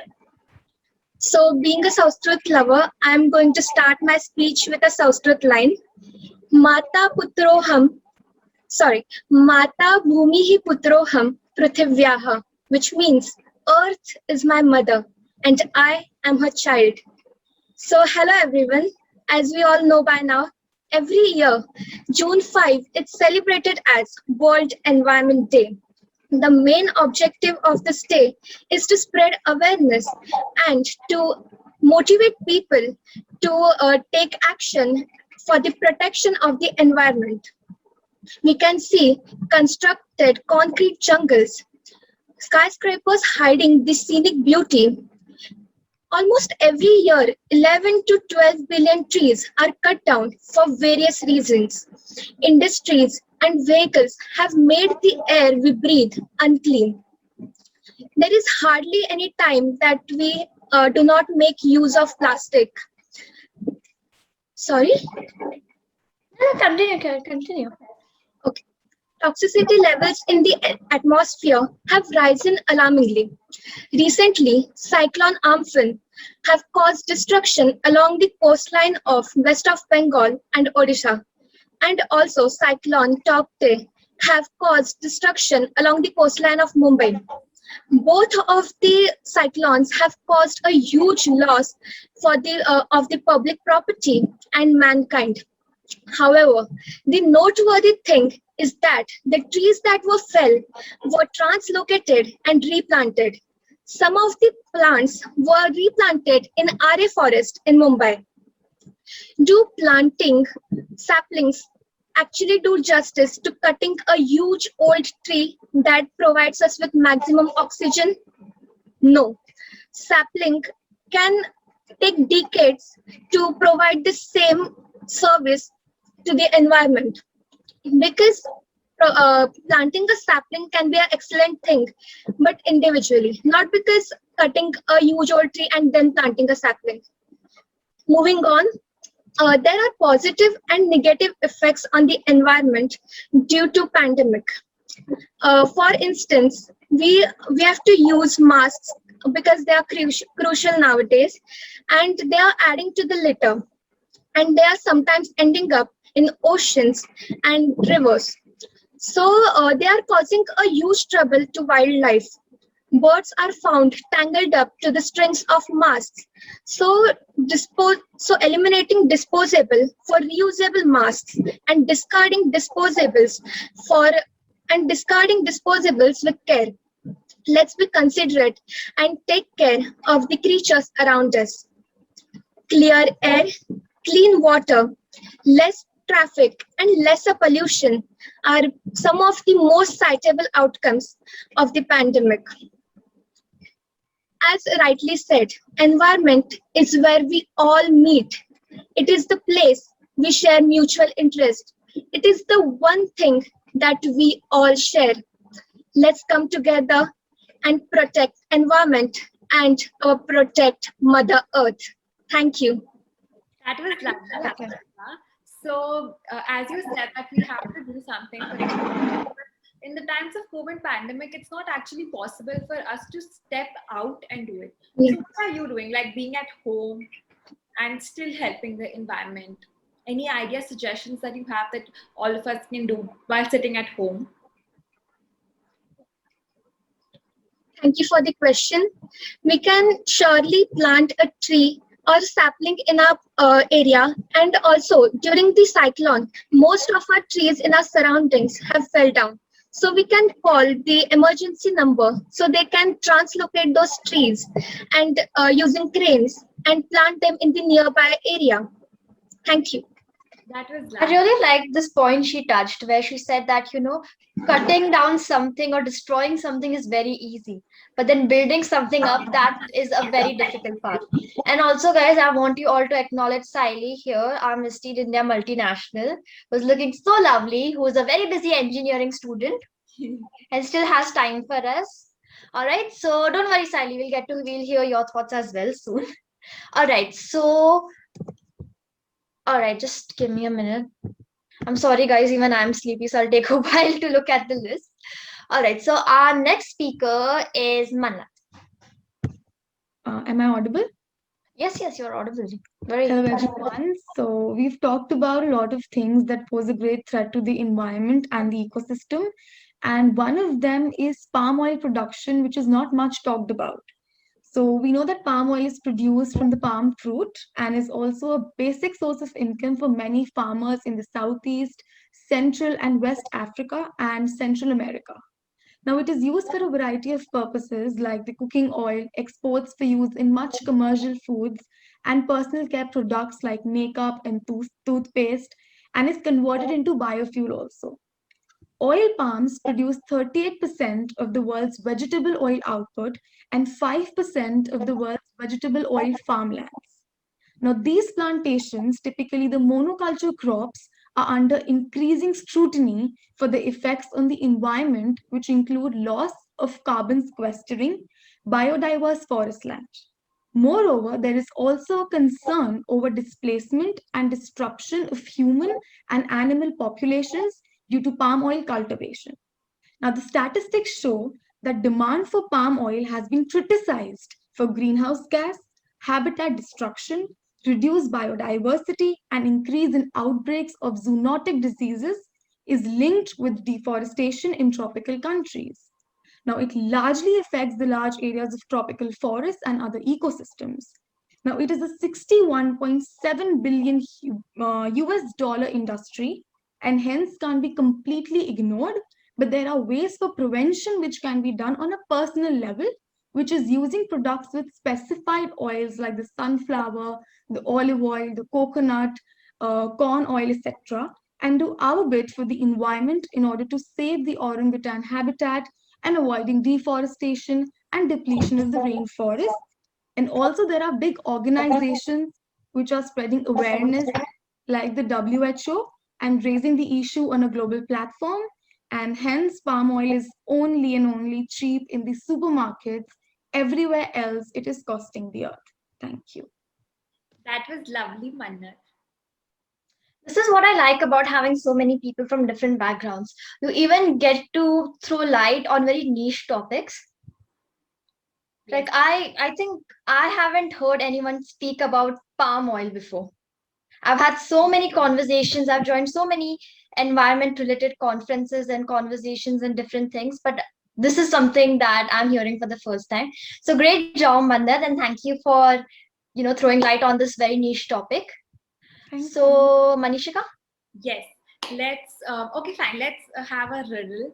So, being a Sanskrit lover, I'm going to start my speech with a Sanskrit line. Mata Putroham, Mata Bhumihi Putroham Prithivyaha, which means Earth is my mother and I am her child. So, hello everyone. As we all know by now, every year, June 5 is celebrated as World Environment Day. The main objective of this day is to spread awareness and to motivate people to take action for the protection of the environment. We can see constructed concrete jungles, skyscrapers hiding the scenic beauty. Almost every year, 11 to 12 billion trees are cut down for various reasons. Industries and vehicles have made the air we breathe unclean. There is hardly any time that we do not make use of plastic. Sorry? No, continue. Okay. Toxicity levels in the atmosphere have risen alarmingly. Recently, Cyclone Amphan have caused destruction along the coastline of West of Bengal and Odisha, and also Cyclone Taukte have caused destruction along the coastline of Mumbai. Both of the cyclones have caused a huge loss for of the public property and mankind. However, the noteworthy thing is that the trees that were felled were translocated and replanted. Some of the plants were replanted in RA forest in Mumbai. Do planting saplings actually do justice to cutting a huge old tree that provides us with maximum oxygen? No. Sapling can take decades to provide the same service to the environment, because planting a sapling can be an excellent thing, but individually, not because cutting a huge old tree and then planting a sapling. Moving on, there are positive and negative effects on the environment due to pandemic. For instance, we have to use masks because they are crucial nowadays, and they are adding to the litter, and they are sometimes ending up in oceans and rivers. So they are causing a huge trouble to wildlife. Birds are found tangled up to the strings of masks. So eliminating disposable for reusable masks and discarding disposables with care. Let's be considerate and take care of the creatures around us. Clear air, clean water, less traffic, and lesser pollution are some of the most citable outcomes of the pandemic. As rightly said, environment is where we all meet. It is the place we share mutual interest. It is the one thing that we all share. Let's come together and protect environment and protect Mother Earth. Thank you. That was lovely. Okay. So, as you said, that we have to do something for it. In the times of COVID pandemic, it's not actually possible for us to step out and do it. Yeah. So what are you doing? Like being at home and still helping the environment? Any ideas, suggestions that you have that all of us can do while sitting at home? Thank you for the question. We can surely plant a tree or sapling in our area, and also during the cyclone, most of our trees in our surroundings have fell down. So we can call the emergency number so they can translocate those trees and using cranes and plant them in the nearby area. Thank you. That was I really like this point she touched where she said that, cutting down something or destroying something is very easy, but then building something up, that is a very difficult part. And also, guys, I want you all to acknowledge Siley here, our Miss Teen India multinational, who's looking so lovely, who is a very busy engineering student and still has time for us. All right, so don't worry, Siley, we'll hear your thoughts as well soon. All right, so just give me a minute. I'm sorry, guys, even I'm sleepy, so I'll take a while to look at the list. All right, so our next speaker is Manat. Am I audible? Yes, you're audible. Very Hello, everyone. So we've talked about a lot of things that pose a great threat to the environment and the ecosystem. And one of them is palm oil production, which is not much talked about. So we know that palm oil is produced from the palm fruit and is also a basic source of income for many farmers in the Southeast, Central and West Africa and Central America. Now, it is used for a variety of purposes like the cooking oil, exports for use in much commercial foods and personal care products like makeup and toothpaste, and is converted into biofuel also. Oil palms produce 38% of the world's vegetable oil output and 5% of the world's vegetable oil farmlands. Now, these plantations, typically the monoculture crops, are under increasing scrutiny for the effects on the environment, which include loss of carbon sequestering, biodiverse forest land. Moreover, there is also a concern over displacement and disruption of human and animal populations due to palm oil cultivation. Now, the statistics show that demand for palm oil has been criticized for greenhouse gas, habitat destruction, reduced biodiversity, and increase in outbreaks of zoonotic diseases is linked with deforestation in tropical countries. Now, it largely affects the large areas of tropical forests and other ecosystems. Now, it is a 61.7 billion US dollar industry and hence can't be completely ignored. But there are ways for prevention which can be done on a personal level, which is using products with specified oils like the sunflower, the olive oil, the coconut, corn oil, etc., and do our bit for the environment in order to save the orangutan habitat and avoiding deforestation and depletion of the rainforest. And also, there are big organizations which are spreading awareness, like the WHO, and raising the issue on a global platform. And hence, palm oil is only and only cheap in the supermarkets. Everywhere else, it is costing the earth. Thank you. That was lovely, Mannat. This is what I like about having so many people from different backgrounds. You even get to throw light on very niche topics. Like I think I haven't heard anyone speak about palm oil before. I've had so many conversations, I've joined so many environment related conferences and conversations and different things, but this is something that I'm hearing for the first time. So great job, Mandar, and thank you for throwing light on this very niche topic. So Manishika? Yes, let's okay, fine, let's have a riddle.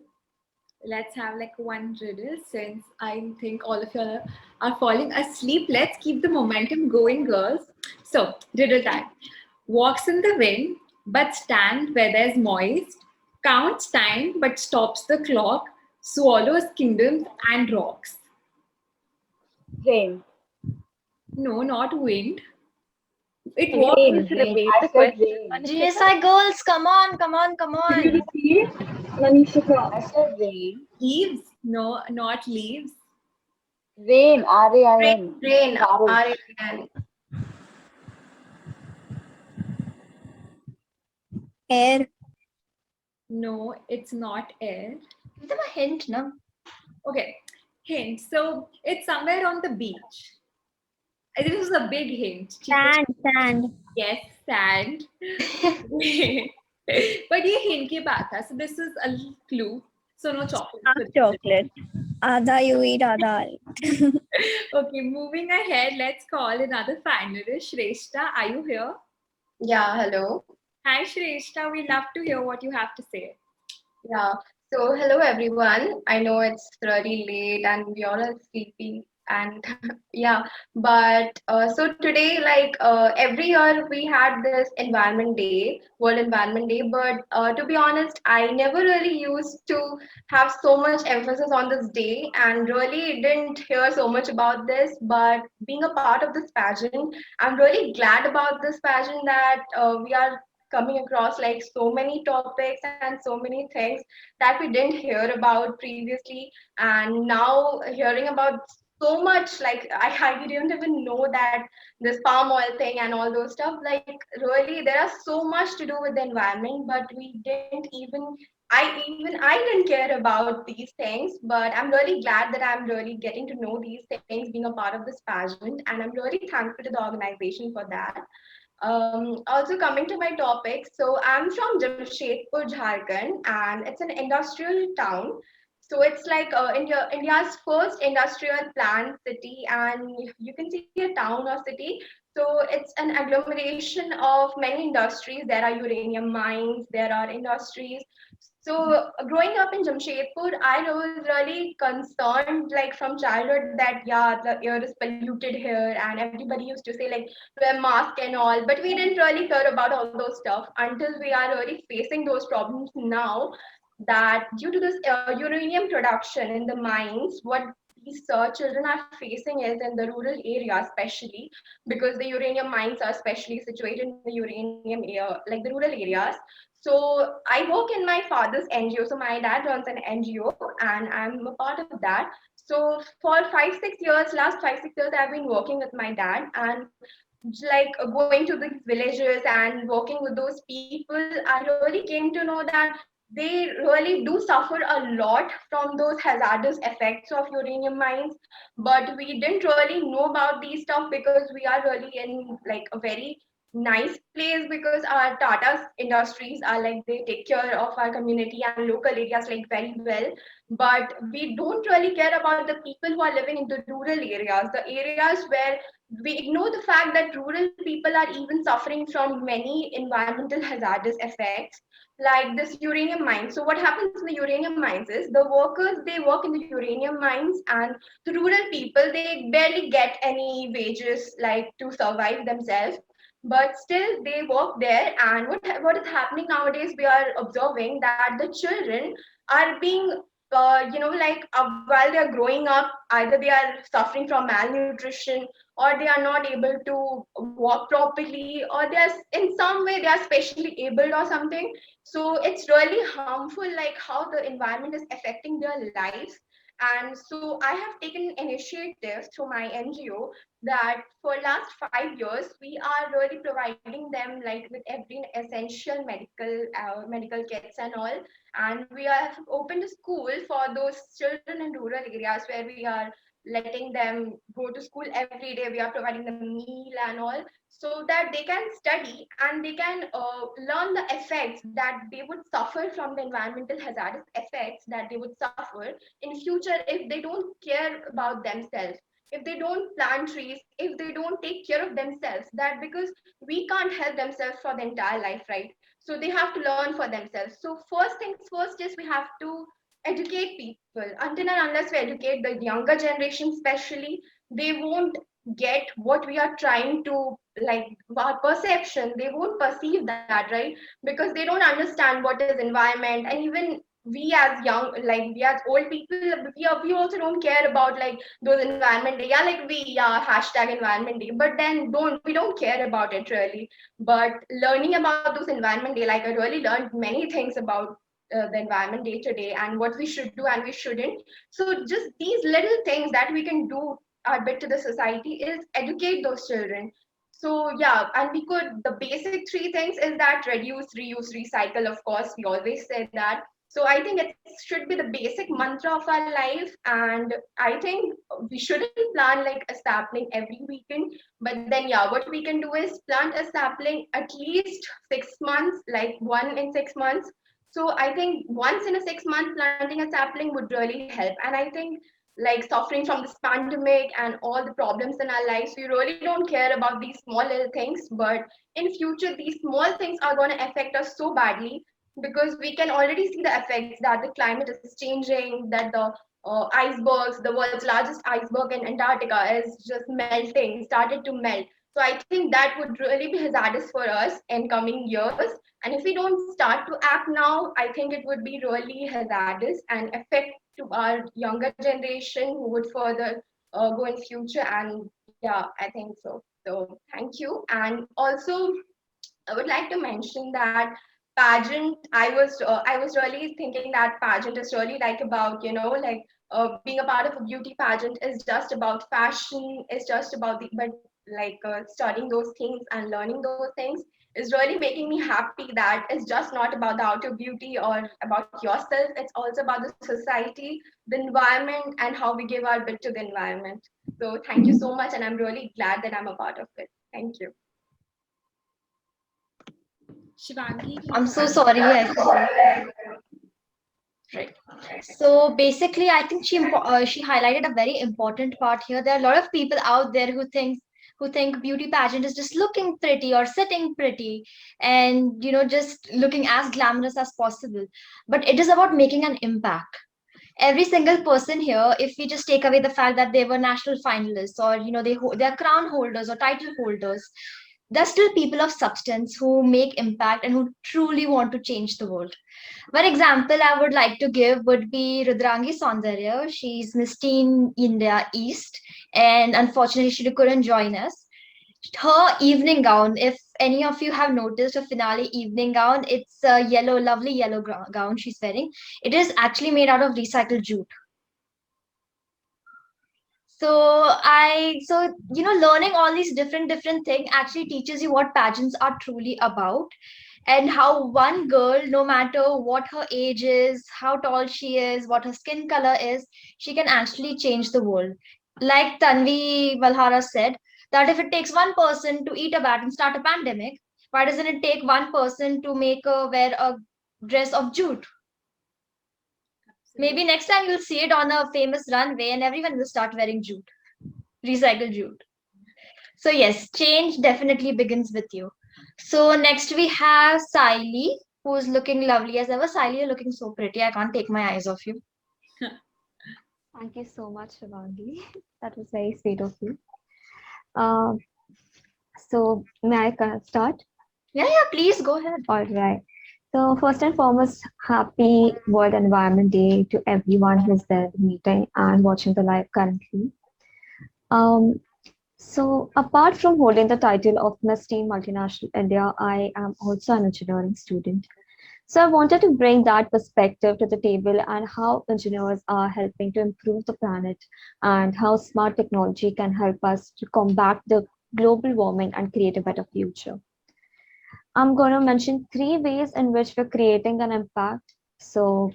Let's have like one riddle, since I think all of you are falling asleep. Let's keep the momentum going, girls. So, riddle time. Walks in the wind, but stand where there's moist, counts time, but stops the clock, swallows kingdoms and rocks. Rain. No, not wind. It Can walks. you please repeat the question? GSI girls, come on. Can you repeat? Manishika, I said rain. Leaves? No, not leaves. Rain, R-A-I-N. Rain, Rain. R-A-N. Air. No, it's not air. Give them a hint, no? Okay, hint. So it's somewhere on the beach. I think this was a big hint. Sand. Yes, sand. But ये hint के बाद था. So this is a little clue. So no chocolate. Half chocolate. Adha you eat, adha I eat. Okay, moving ahead, let's call another finalist. Shrestha, are you here? Yeah, hello. Hi, Shrestha. We love to hear what you have to say. Yeah. So hello everyone. I know it's really late and we all are sleepy and yeah, but so today, like every year we had this Environment Day, World Environment Day, but to be honest, I never really used to have so much emphasis on this day and really didn't hear so much about this. But being a part of this pageant, I'm really glad about this pageant that we are coming across like so many topics and so many things that we didn't hear about previously, and now hearing about so much, like I didn't even know that this palm oil thing and all those stuff, like really there are so much to do with the environment, but we didn't even I didn't care about these things. But I'm really glad that I'm really getting to know these things being a part of this pageant, and I'm really thankful to the organization for that. Also coming to my topic, so I'm from Jamshedpur, Jharkhand, and it's an industrial town. So it's like India's first industrial plant city, and you can see a town or city. So it's an agglomeration of many industries. There are uranium mines, there are industries. So growing up in Jamshedpur, I was really concerned, like from childhood, that yeah, the air is polluted here, and everybody used to say like wear mask and all. But we didn't really care about all those stuff until we are really facing those problems now, that due to this uranium production in the mines, what these children are facing is in the rural area, especially because the uranium mines are especially situated in the uranium area, like the rural areas. So I work in my father's NGO. So my dad runs an NGO, and I'm a part of that. So for 5 6 years, last 5 6 years, I've been working with my dad, and like going to these villages and working with those people, I really came to know that they really do suffer a lot from those hazardous effects of uranium mines. But we didn't really know about these stuff because we are really in like a very nice place, because our Tata Industries are like, they take care of our community and local areas like very well. But we don't really care about the people who are living in the rural areas, the areas where we ignore the fact that rural people are even suffering from many environmental hazardous effects like this uranium mine. So what happens in the uranium mines is the workers, they work in the uranium mines, and the rural people, they barely get any wages like to survive themselves, but still they work there. And what is happening nowadays, we are observing that the children are being like while they are growing up, either they are suffering from malnutrition, or they are not able to walk properly, or they are in some way they are specially abled or something. So it's really harmful, like how the environment is affecting their lives. And so I have taken initiative through my NGO that for last 5 years we are really providing them like with every essential medical kits and all. And we have opened a school for those children in rural areas, where we are letting them go to school every day. We are providing them meal and all, so that they can study and they can learn the effects that they would suffer from the environmental hazardous effects that they would suffer in future if they don't care about themselves, if they don't plant trees, if they don't take care of themselves. That because we can't help themselves for the entire life, right? So they have to learn for themselves. So first things first is we have to educate people. Until and unless we educate the younger generation especially, they won't get what we are trying to, like our perception, they won't perceive that, right? Because they don't understand what is environment. And even we as young, like we as old people, we also don't care about like those environment day. Yeah, like we, yeah, hashtag environment day, but then we don't care about it really. But learning about those environment day, like I really learned many things about the environment day to day, and what we should do and we shouldn't. So just these little things that we can do our bit to the society is educate those children. So yeah, and we could, the basic three things is that reduce, reuse, recycle. Of course, we always say that. So I think it should be the basic mantra of our life. And I think we shouldn't plant like a sapling every weekend, but then yeah, what we can do is plant a sapling at least 6 months, like one in 6 months. So I think once in a 6 month planting a sapling would really help. And I think like suffering from this pandemic and all the problems in our lives, we really don't care about these small little things. But in future, these small things are going to affect us so badly, because we can already see the effects that the climate is changing, that the icebergs, the world's largest iceberg in Antarctica is just melting, started to melt. So I think that would really be hazardous for us in coming years. And if we don't start to act now, I think it would be really hazardous and affect to our younger generation who would further go in future. And yeah, I think so. So thank you. And also, I would like to mention that pageant. I was really thinking that pageant is really like about, like being a part of a beauty pageant is just about fashion. Is just about the, but like studying those things and learning those things is really making me happy. That it's just not about the outer beauty or about yourself. It's also about the society, the environment, and how we give our bit to the environment. So thank you so much, and I'm really glad that I'm a part of it. Thank you. Shivangi, I'm so sorry. Right. So basically, I think she highlighted a very important part here. There are a lot of people out there who think beauty pageant is just looking pretty or sitting pretty, and just looking as glamorous as possible. But it is about making an impact. Every single person here, if we just take away the fact that they were national finalists, or they're crown holders or title holders, they're still people of substance who make impact and who truly want to change the world. One example I would like to give would be Rudrangi Saundarya. She's Miss Teen India East, and unfortunately, she couldn't join us. Her evening gown, if any of you have noticed her finale evening gown, it's a yellow, lovely yellow gown she's wearing. It is actually made out of recycled jute. So learning all these different things actually teaches you what pageants are truly about, and how one girl, no matter what her age is, how tall she is, what her skin color is, she can actually change the world. Like Tanvi Valhara said, that if it takes one person to eat a bat and start a pandemic, why doesn't it take one person to make her wear a dress of jute? Maybe next time you'll see it on a famous runway and everyone will start wearing jute, recycled jute. So yes, change definitely begins with you. So next we have Siley, who's looking lovely as ever. Siley, you're looking so pretty. I can't take my eyes off you. Thank you so much, Shivangi. That was very sweet of you. Um, so may I start? Yeah, please go ahead. All right. So first and foremost, happy World Environment Day to everyone who's there at the meeting and watching the live currently. So apart from holding the title of Miss Teen Multinational India, I am also an engineering student. So I wanted to bring that perspective to the table and how engineers are helping to improve the planet and how smart technology can help us to combat the global warming and create a better future. I'm going to mention 3 ways in which we're creating an impact. So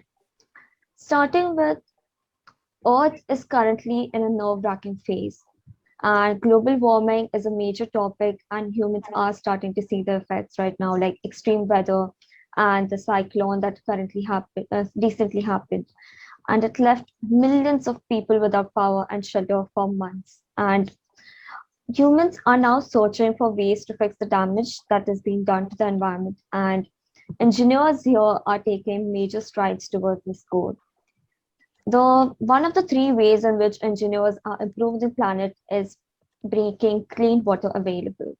starting with, Earth is currently in a nerve-wracking phase. And global warming is a major topic, and humans are starting to see the effects right now, like extreme weather and the cyclone that recently happened. And it left millions of people without power and shelter for months. And humans are now searching for ways to fix the damage that is being done to the environment. And engineers here are taking major strides towards this goal. One of the 3 ways in which engineers are improving the planet is making clean water available.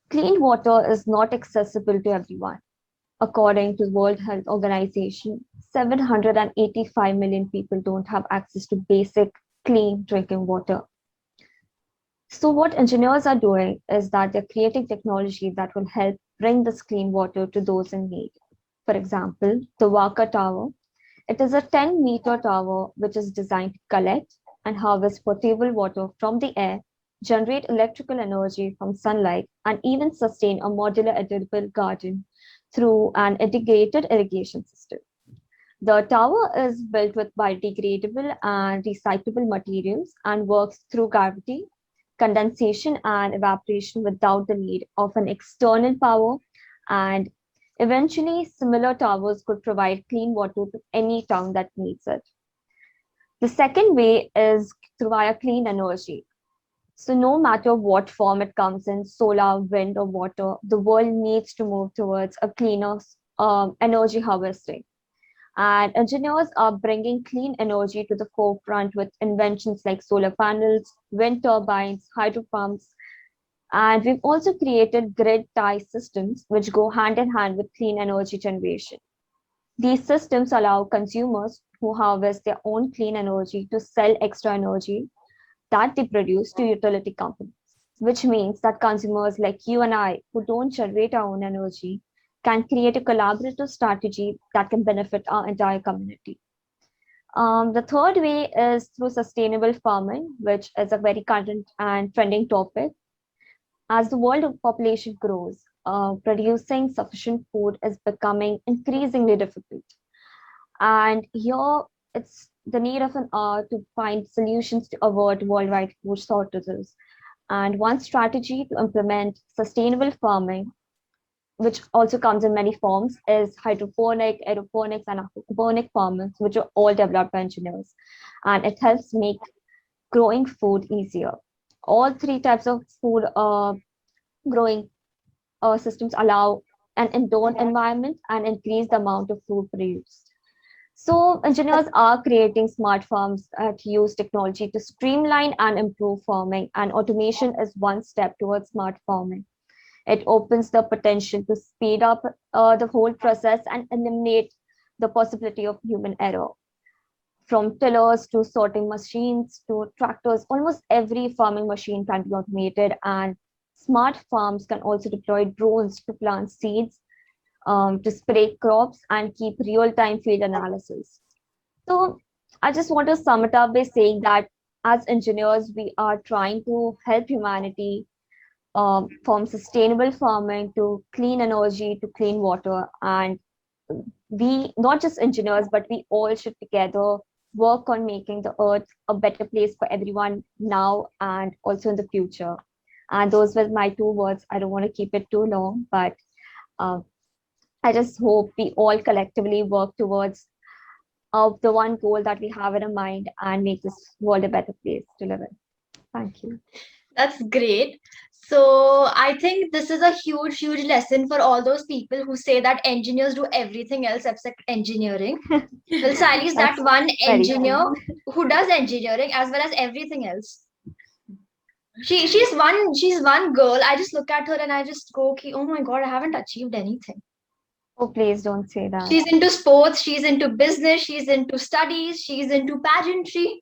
Clean water is not accessible to everyone. According to the World Health Organization, 785 million people don't have access to basic clean drinking water. So what engineers are doing is that they're creating technology that will help bring this clean water to those in need. For example, the Waka Tower. It is a 10-meter tower which is designed to collect and harvest potable water from the air, generate electrical energy from sunlight, and even sustain a modular edible garden through an integrated irrigation system. The tower is built with biodegradable and recyclable materials and works through gravity, condensation, and evaporation without the need of an external power, and eventually, similar towers could provide clean water to any town that needs it. The second way is through via clean energy. So no matter what form it comes in, solar, wind, or water, the world needs to move towards a cleaner energy harvesting. And engineers are bringing clean energy to the forefront with inventions like solar panels, wind turbines, hydro pumps, and we've also created grid tie systems which go hand in hand with clean energy generation. These systems allow consumers who harvest their own clean energy to sell extra energy that they produce to utility companies, which means that consumers like you and I, who don't generate our own energy, can create a collaborative strategy that can benefit our entire community. The third way is through sustainable farming, which is a very current and trending topic. As the world population grows, producing sufficient food is becoming increasingly difficult. And here it's the need of an hour to find solutions to avoid worldwide food shortages. And one strategy to implement sustainable farming which also comes in many forms, is hydroponic, aeroponics, and aquaponic farming, which are all developed by engineers. And it helps make growing food easier. All three types of food growing systems allow an indoor environment and increase the amount of food produced. So engineers are creating smart farms that use technology to streamline and improve farming, and automation is one step towards smart farming. It opens the potential to speed up the whole process and eliminate the possibility of human error. From tillers to sorting machines to tractors, almost every farming machine can be automated, and smart farms can also deploy drones to plant seeds, to spray crops, and keep real-time field analysis. So I just want to sum it up by saying that as engineers, we are trying to help humanity from sustainable farming to clean energy to clean water. And we, not just engineers, but we all should together work on making the earth a better place for everyone now and also in the future. And those were my two words. I don't want to keep it too long, but I just hope we all collectively work towards the one goal that we have in our mind and make this world a better place to live in. Thank you. That's great. So I think this is a huge, huge lesson for all those people who say that engineers do everything else except engineering. Well, Sally is that That's one very engineer true. who does engineering as well as everything else. She's one girl. I just look at her and I just go, okay, oh my God, I haven't achieved anything. Oh, please don't say that. She's into sports, she's into business, she's into studies, she's into pageantry.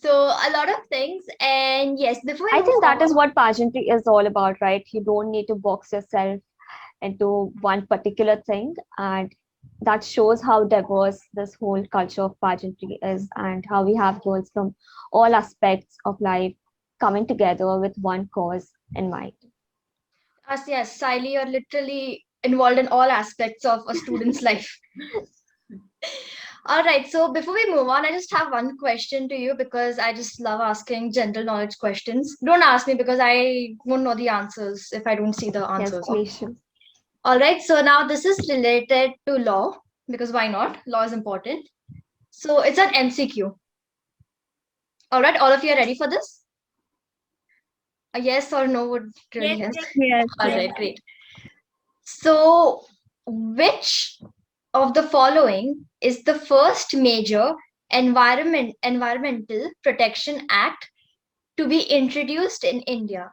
So a lot of things. And yes, before we I move think that is on, what pageantry is all about, right? You don't need to box yourself into one particular thing. And that shows how diverse this whole culture of pageantry is, and how we have girls from all aspects of life coming together with one cause in mind. yes, Siley, you're literally involved in all aspects of a student's life. All right, so before we move on, I just have one question to you because I just love asking general knowledge questions. Don't ask me because I won't know the answers if I don't see the Yes, answers. please. Should. All right, so now this is related to law because why not? Law is important. So it's an MCQ. All right, all of you are ready for this? A yes or no would really help. Yes. All right, great. So, which of the following is the first major environmental protection act to be introduced in India?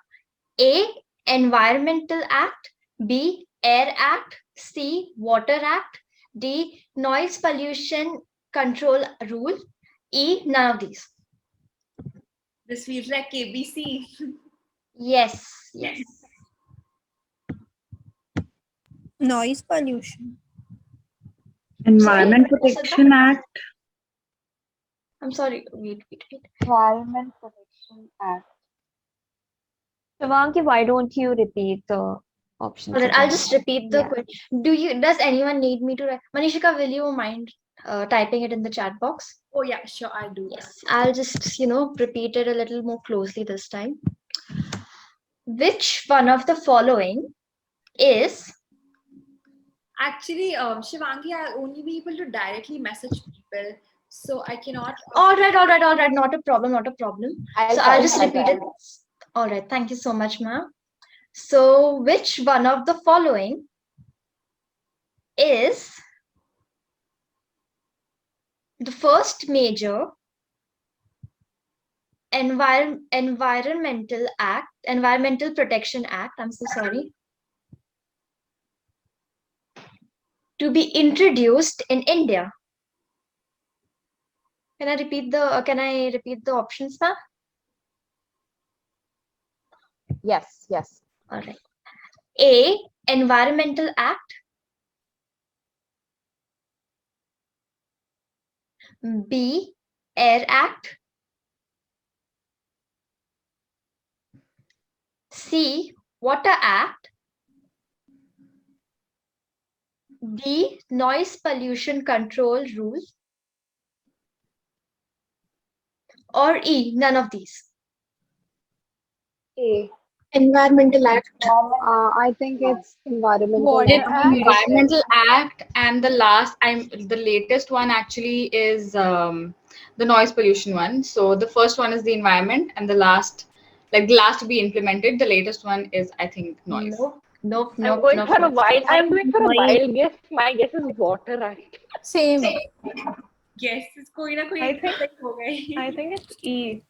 A. Environmental Act. B. Air Act. C. Water Act. D. Noise Pollution Control Rule. E. None of these. This feels like KBC. Yes, yes. Noise pollution. Environment Sorry, what was Protection Act. I'm sorry. Wait. Environment Protection Act. Shivangi, why don't you repeat the options All right, I'll again? just repeat the Yeah. question. Does anyone need me to write? Manishika, will you mind typing it in the chat box? Oh yeah, sure, I'll do that. Yes, I'll just, repeat it a little more closely this time. Which one of the following is... Actually, Shivangi, I'll only be able to directly message people, so I cannot. All right. Not a problem. I'll just repeat it. All right. Thank you so much, ma'am. So, which one of the following is the first major environmental protection act, I'm so sorry, to be introduced in India? Can I repeat the options, ma'am? Yes. All right. A. Environmental Act. B. Air Act. C. Water Act. D. Noise Pollution Control Rule. Or E. None of these. A. Environmental Act. I think it's environmental Water act. It's Act. environmental act, and the latest one actually is the noise pollution one. So the first one is the environment, and the last to be implemented, the latest one is, I think, noise. Nope, nope, I'm nope, going nope, for a nope. wild. I'm going for a Noise. wild guess. My guess is water act. Same. Yes, कोई ना कोई I एक think हो गई. I think it's E.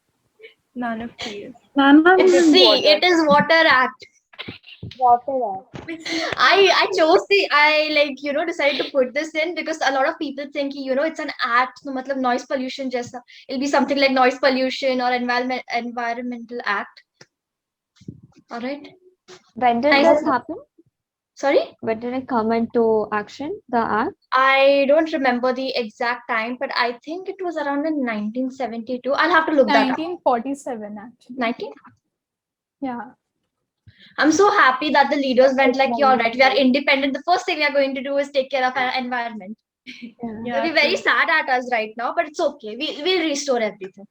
None of these. None of It's It is them. C. water. It is Water Act. Water act. I chose the I like decided to put this in because a lot of people think it's an act so matlab noise pollution jaisa it'll be something like noise pollution or environmental act. All right. When did Nice. this happen? Sorry, When did it come into action, the act? I don't remember the exact time, but I think it was around in 1972. I'll have to look that up. 1947 actually. 19. Yeah. I'm so happy that the leaders went like, "You're right. We are independent. The first thing we are going to do is take care of our environment." Yeah. They'll be very sad at us right now, but it's okay. We'll restore everything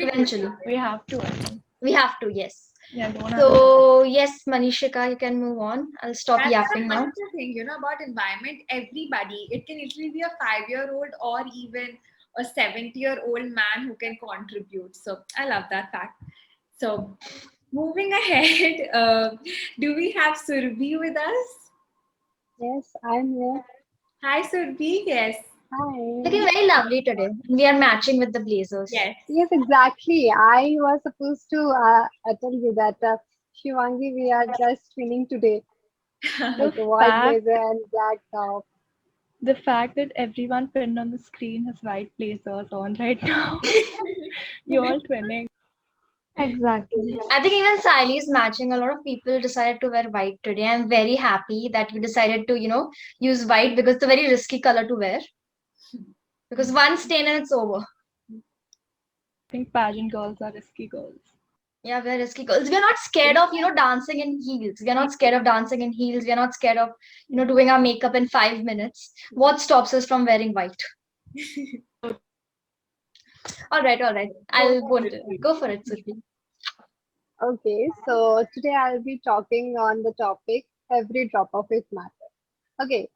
eventually. We have to. I think. We have to, yes. Yeah, don't have So yes, Manishika, you can move on. I'll stop That's yapping now. another thing, about environment. Everybody, it can literally be a 5-year-old or even a 70-year-old man who can contribute. So I love that fact. So moving ahead, do we have Surbhi with us? Yes, I'm here. Hi, Surbhi. Yes. Hi. Looking very lovely today. We are matching with the blazers. Yes. Yes, exactly. I was supposed to tell you that Shivangi, we are just twinning today. Like a white fact- blazer and black top. The fact that everyone pinned on the screen has white blazers on right now. You're all twinning. Exactly. I think even Siley is matching. A lot of people decided to wear white today. I'm very happy that we decided to, use white because it's a very risky color to wear. Because one stain and it's over. I think pageant girls are risky girls. Yeah, we're risky girls. We're not scared of, dancing in heels. We're not scared of dancing in heels. We're not scared of, doing our makeup in 5 minutes. What stops us from wearing white? All right. I'll go for it, Surfi. Okay, so today I'll be talking on the topic every drop of it matters. Okay,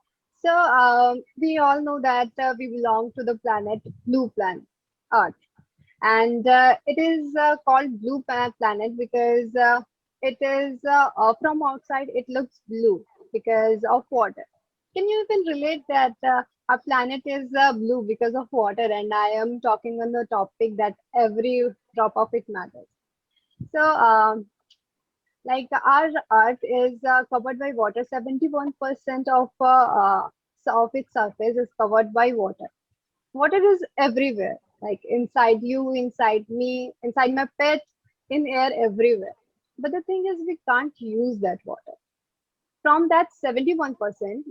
so we all know that we belong to the planet Blue Planet Earth, and it is called Planet because it is from outside it looks blue because of water. Can you even relate that our planet is blue because of water? And I am talking on the topic that every drop of it matters. So, like our Earth is covered by water. 71% of its surface is covered by water. Water is everywhere, like inside you, inside me, inside my pet, in air, everywhere. But the thing is, we can't use that water. From that 71%,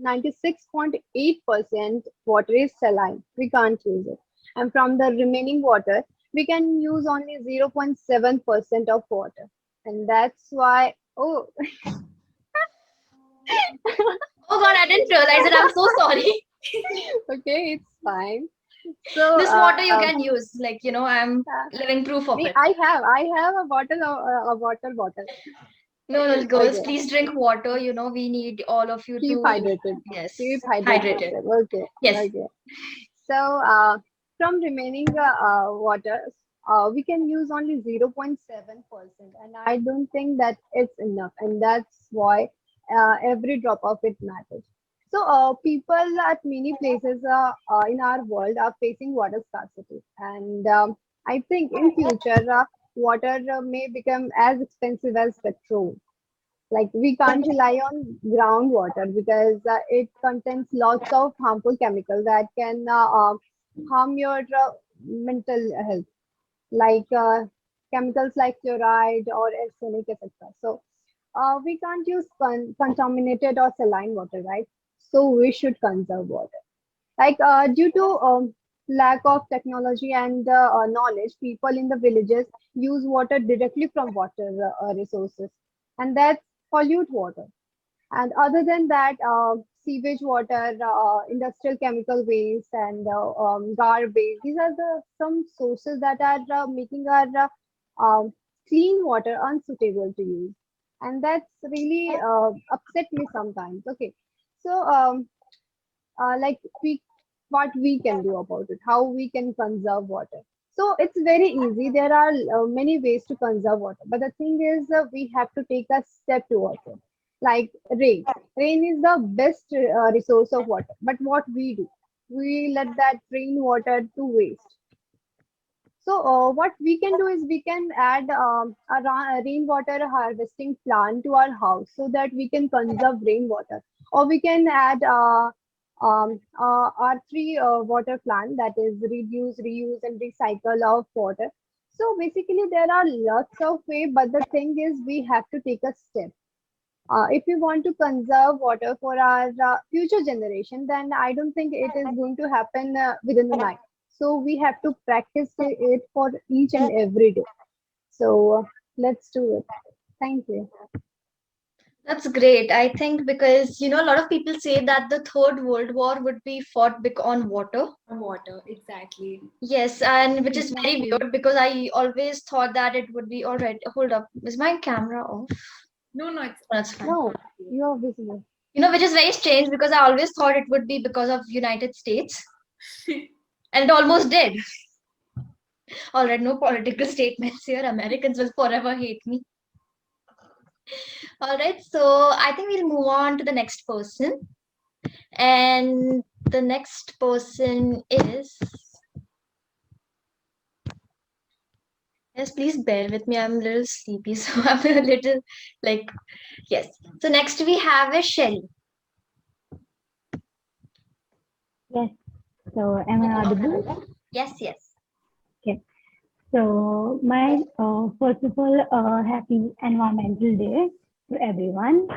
96.8% water is saline. We can't use it. And from the remaining water, we can use only 0.7% of water. And that's why, oh, Oh God, I didn't realize it. I'm so sorry. okay, it's fine. So This water you can use. Like, I'm living proof of it. I have a bottle of a water bottle. No, girls, Okay. please drink water. We need all of you Keep to hydrated. yes, Keep hydrated. hydrated. Okay. Yes. Okay. So from remaining water, we can use only 0.7%, and I don't think that it's enough, and that's why every drop of it matters. So people at many places in our world are facing water scarcity, and I think in future water may become as expensive as petrol. Like we can't rely on groundwater because it contains lots of harmful chemicals that can harm your mental health, like chemicals like fluoride or arsenic, etc. So we can't use contaminated or saline water, right? So we should conserve water. Like due to lack of technology and knowledge, people in the villages use water directly from water resources, and that pollute water. And other than that, sewage water, industrial chemical waste, and garbage. These are the some sources that are making our clean water unsuitable to use. and that's really upset me sometimes. Okay, so like what we can do about it, how we can conserve water. So it's very easy. There are many ways to conserve water, but the thing is, we have to take a step towards it. Like rain. Rain is the best resource of water, but what we do, we let that rainwater to waste. So what we can do is we can add a rainwater harvesting plant to our house so that we can conserve rainwater, or we can add our three water plant, that is reduce, reuse, and recycle of water. So basically, there are lots of way, but the thing is, we have to take a step. If we want to conserve water for our future generation, then I don't think it is going to happen within the night. So we have to practice it for each and every day. So let's do it. Thank you. That's great. I think because a lot of people say that the Third World War would be fought on water. Water, exactly. Yes, and which is very Exactly. weird because I always thought that it would be all right. Hold up, is my camera off? No, no, it's Oh, that's fine. No, you're visible. Which is very strange because I always thought it would be because of United States, and it almost did. All right, no political statements here. Americans will forever hate me. All right, so I think we'll move on to the next person. And the next person is. Yes, please bear with me. I'm a little sleepy, so I'm a little like, yes. So next we have is Shelly. Yes. So am I audible? Yes, yes. Okay. So my first of all, happy Environmental Day to everyone.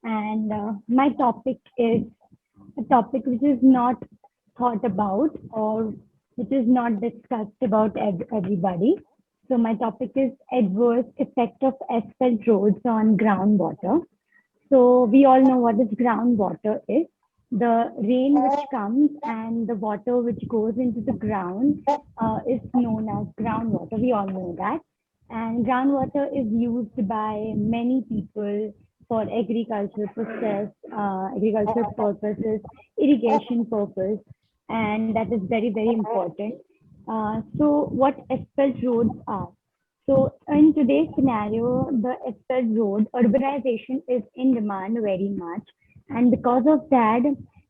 And my topic is a topic which is not thought about or which is not discussed about everybody. So my topic is adverse effect of asphalt roads on groundwater. So we all know what is groundwater is. The rain which comes and the water which goes into the ground is known as groundwater. We all know that. And groundwater is used by many people for agricultural purposes, irrigation purpose, and that is very, very important. So what asphalt roads are? So in today's scenario, the asphalt road urbanization is in demand very much. And because of that,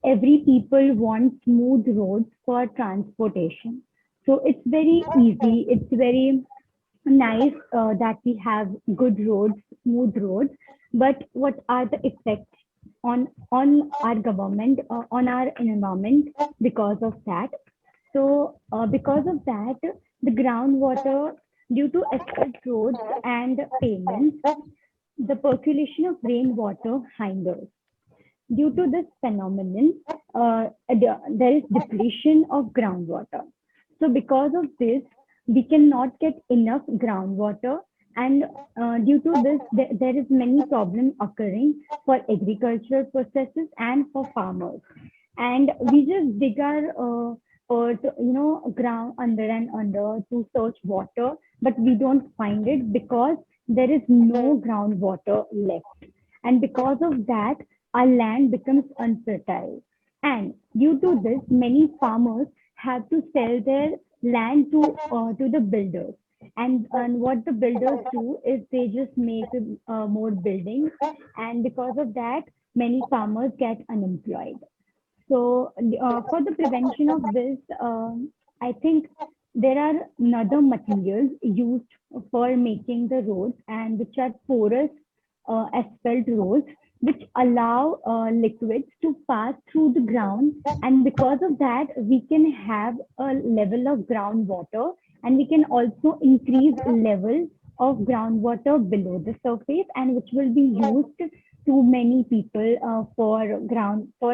every people want smooth roads for transportation. So it's very easy. It's very nice that we have good roads, smooth roads. But what are the effects on our government, on our environment because of that? So because of that, the groundwater, due to asphalt roads and pavements, the percolation of rainwater hinders. Due to this phenomenon, there is depletion of groundwater. So because of this, we cannot get enough groundwater, and due to this, there is many problems occurring for agricultural processes and for farmers. And we just dig our earth, ground under and under to search water, but we don't find it because there is no groundwater left. And because of that, our land becomes unfertile. And due to this, many farmers have to sell their land to the builders. And what the builders do is they just make more buildings. And because of that, many farmers get unemployed. So for the prevention of this, I think there are other materials used for making the roads and which are porous asphalt roads which allow liquids to pass through the ground, and because of that we can have a level of groundwater, and we can also increase level of groundwater below the surface, and which will be used to many people for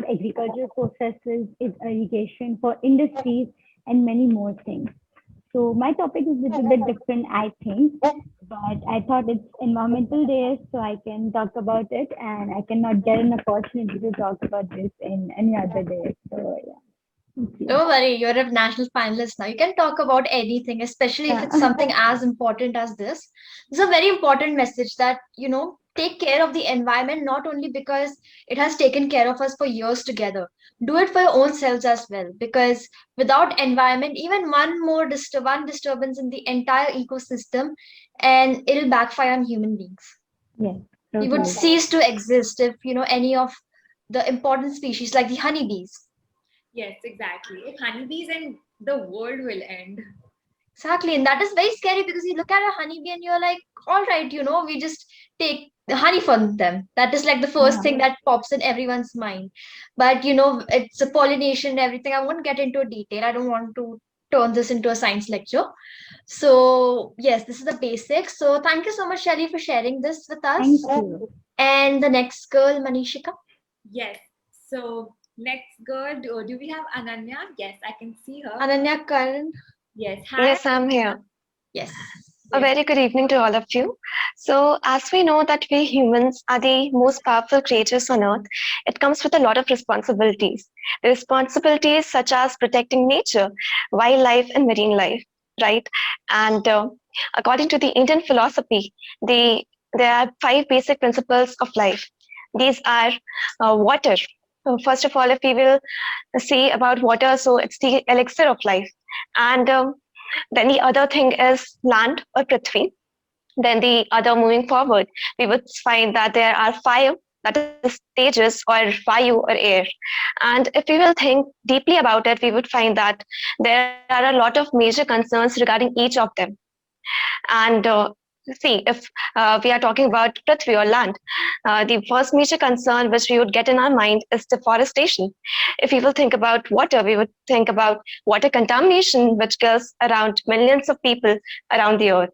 agricultural processes, irrigation, for industries, and many more things. So my topic is a little bit different, I think, but I thought it's Environmental Day, so I can talk about it, and I cannot get an opportunity to talk about this in any other day. So yeah. Don't worry, you're a national finalist now. You can talk about anything, especially if it's something as important as this. This is a very important message that, take care of the environment, not only because it has taken care of us for years together. Do it for your own selves as well, because without environment, even one disturbance in the entire ecosystem, and it'll backfire on human beings. Yes, We would totally. cease to exist if any of the important species like the honeybees. Yes, exactly. If honeybees end, the world will end. Exactly, and that is very scary because you look at a honeybee and you're like, all right, we just take the honey from them. That is like the first thing that pops in everyone's mind. But it's a pollination and everything. I won't get into detail. I don't want to turn this into a science lecture. So yes, this is the basics. So thank you so much, Shelly, for sharing this with us. Thank you. And the next girl, Manishika. Yes. So next girl, do we have Ananya? Yes, I can see her. Ananya Karan. Yes. Hi. Yes, I'm here. Yes. A very good evening to all of you. So, as we know that we humans are the most powerful creatures on earth, it comes with a lot of responsibilities. The responsibilities such as protecting nature, wildlife, and marine life, right? And according to the Indian philosophy, there are 5 basic principles of life. These are water. So first of all, if we will see about water, so it's the elixir of life. And then the other thing is land or Prithvi. Then the other moving forward, we would find that there are 5, that is stages or vayu or air. And if we will think deeply about it, we would find that there are a lot of major concerns regarding each of them. And see, if we are talking about Prithvi or land, the first major concern which we would get in our mind is deforestation. If we will think about water, we would think about water contamination, which kills around millions of people around the earth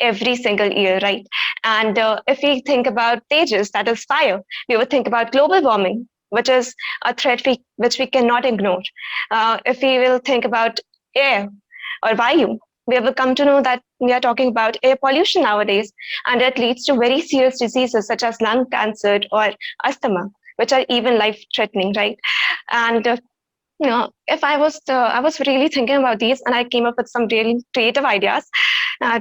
every single year, right? And if we think about tejas, that is fire, we would think about global warming, which is a threat which we cannot ignore. If we will think about air or vayu, we will come to know that we are talking about air pollution nowadays, and it leads to very serious diseases such as lung cancer or asthma, which are even life-threatening, right? And if I was really thinking about these, and I came up with some really creative ideas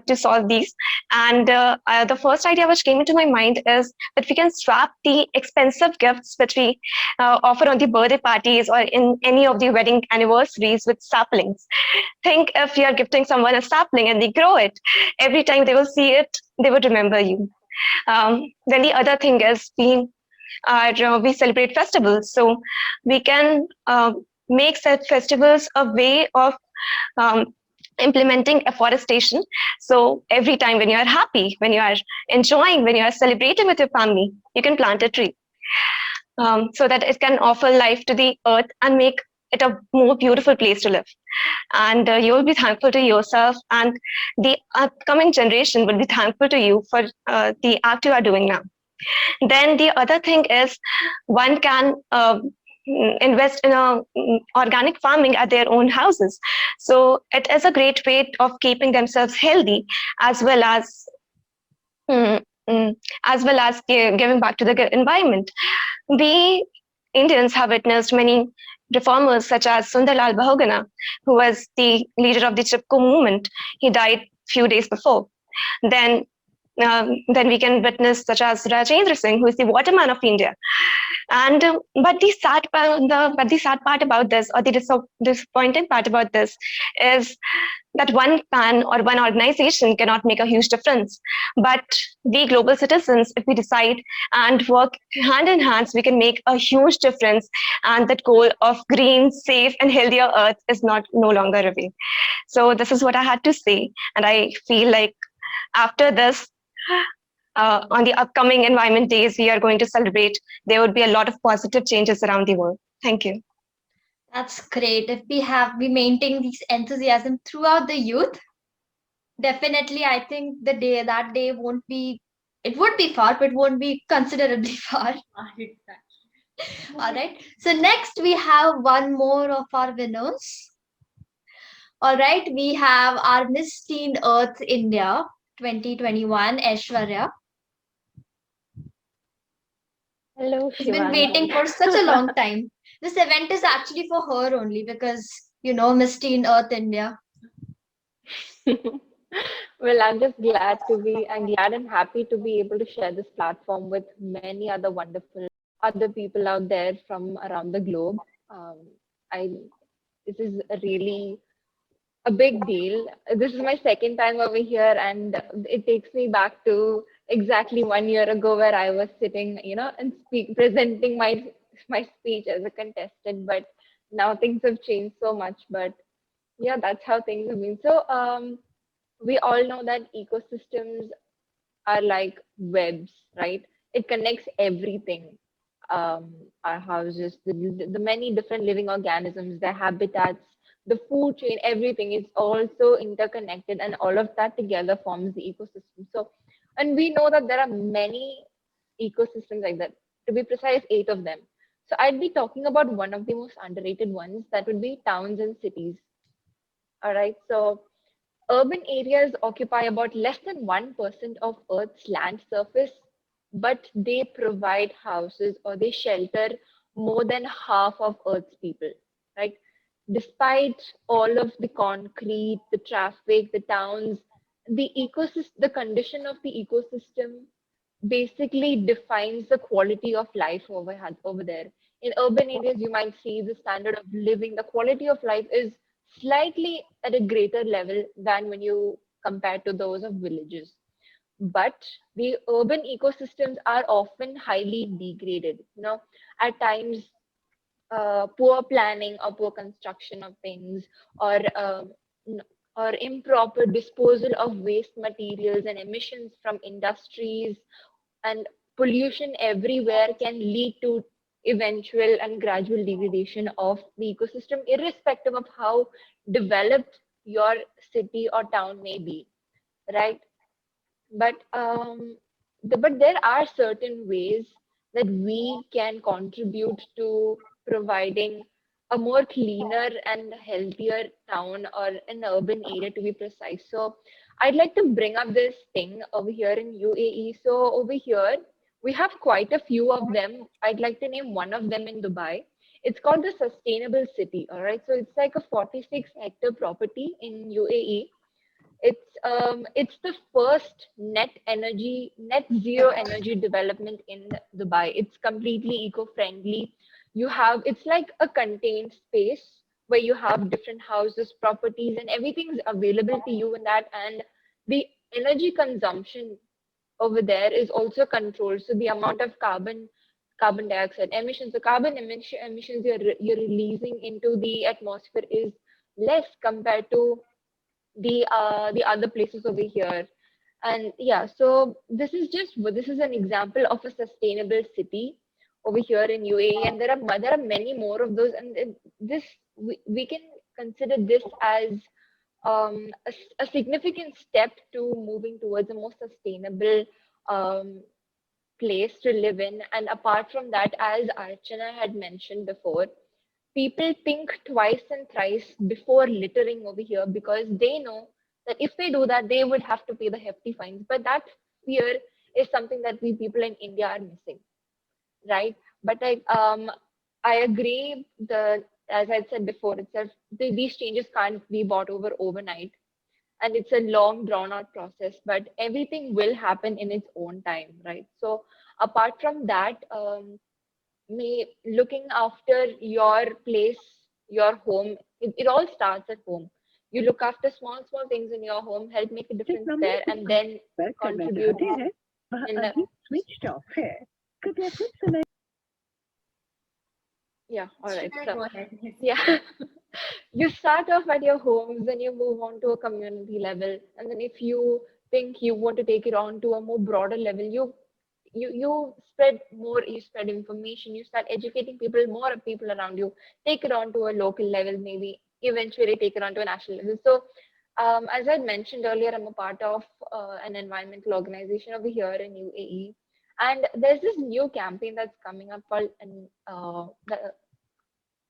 to solve these. And the first idea which came into my mind is that we can swap the expensive gifts which we offer on the birthday parties or in any of the wedding anniversaries with saplings. Think if you are gifting someone a sapling and they grow it, every time they will see it, they would remember you. Then the other thing is we celebrate festivals, so we can make such festivals a way of implementing afforestation. So every time when you are happy, when you are enjoying, when you are celebrating with your family, you can plant a tree so that it can offer life to the earth and make it a more beautiful place to live. And you will be thankful to yourself, and the upcoming generation will be thankful to you for the act you are doing now. Then the other thing is one can invest in organic farming at their own houses. So it is a great way of keeping themselves healthy, as well as giving back to the environment. We Indians have witnessed many reformers such as Sundarlal Bahuguna, who was the leader of the Chipko movement. He died few days before. Then we can witness such as Rajendra Singh, who is the waterman of India. And but the sad part about this, or the disappointing part about this, is that one man or one organization cannot make a huge difference. But we global citizens, if we decide and work hand in hand, we can make a huge difference. And that goal of green, safe, and healthier Earth is no longer away. So this is what I had to say, and I feel like after this, on the upcoming environment days we are going to celebrate, there would be a lot of positive changes around the world. Thank you. That's great. If we maintain this enthusiasm throughout the youth, definitely I think that day won't be, it would be far, but it won't be considerably far. All right. So next we have one more of our winners. All right, we have our Miss Teen Earth India 2021, Aishwarya. Hello, She's been Shivani. waiting for such a long time. This event is actually for her only because, Miss Teen Earth India. Well, I'm glad and happy to be able to share this platform with many other wonderful other people out there from around the globe. Um, I This is a really a big deal. This is my second time over here, and it takes me back to exactly 1 year ago where I was sitting, and presenting my speech as a contestant. But now things have changed so much. But yeah, that's how things have been. So we all know that ecosystems are like webs, right? It connects everything. Our houses, the many different living organisms, their habitats, the food chain, everything is also interconnected, and all of that together forms the ecosystem. So, and we know that there are many ecosystems like that. To be precise, 8 of them. So I'd be talking about one of the most underrated ones, that would be towns and cities. All right. So urban areas occupy about less than 1% of Earth's land surface, but they provide houses or they shelter more than half of Earth's people, right? Despite all of the concrete, the traffic, the towns, the condition of the ecosystem basically defines the quality of life over there. In urban areas, you might see the standard of living, the quality of life is slightly at a greater level than when you compare to those of villages. But the urban ecosystems are often highly degraded. At times, poor planning or poor construction of things, or n- or improper disposal of waste materials and emissions from industries and pollution everywhere can lead to eventual and gradual degradation of the ecosystem, irrespective of how developed your city or town may be, right? But there are certain ways that we can contribute to providing a more cleaner and healthier town, or an urban area to be precise. So I'd like to bring up this thing over here in UAE. So over here, we have quite a few of them. I'd like to name one of them in Dubai. It's called the Sustainable City. All right. So it's like a 46-hectare property in UAE. It's the first net zero energy development in Dubai. It's completely eco-friendly. It's like a contained space where you have different houses, properties, and everything's available to you in that. And the energy consumption over there is also controlled. So the amount of carbon dioxide emissions, the emissions you're releasing into the atmosphere is less compared to the other places over here. And yeah, so this is an example of a sustainable city over here in UAE, and there are many more of those. And we can consider this as a significant step to moving towards a more sustainable um, place to live in. And apart from that, as Archana had mentioned before, people think twice and thrice before littering over here, because they know that if they do that, they would have to pay the hefty fines. But that fear is something that we people in India are missing, right? But I agree. As I said before itself, these changes can't be brought over overnight, and it's a long, drawn out process. But everything will happen in its own time, right? So apart from that, looking after your place, your home, it all starts at home. You look after small things in your home, help make a difference there, and then contribute in the, switched off है कृपया कुछ समय yeah, all right. Shika, So go ahead. yeah, you start off at your homes, then you move on to a community level, and then if you think you want to take it on to a more broader level, you spread more, you spread information, you start educating people, more people around you, take it on to a local level, maybe eventually take it on to a national level. So as I mentioned earlier, I'm a part of an environmental organization over here in UAE, and there's this new campaign that's coming up called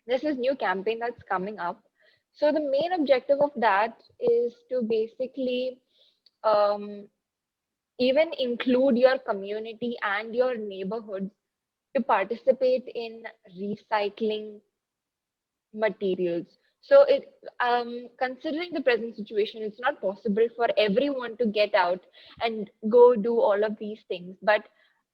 there's this new campaign that's coming up. So the main objective of that is to basically um, even include your community and your neighborhoods to participate in recycling materials. So considering the present situation, it's not possible for everyone to get out and go do all of these things. But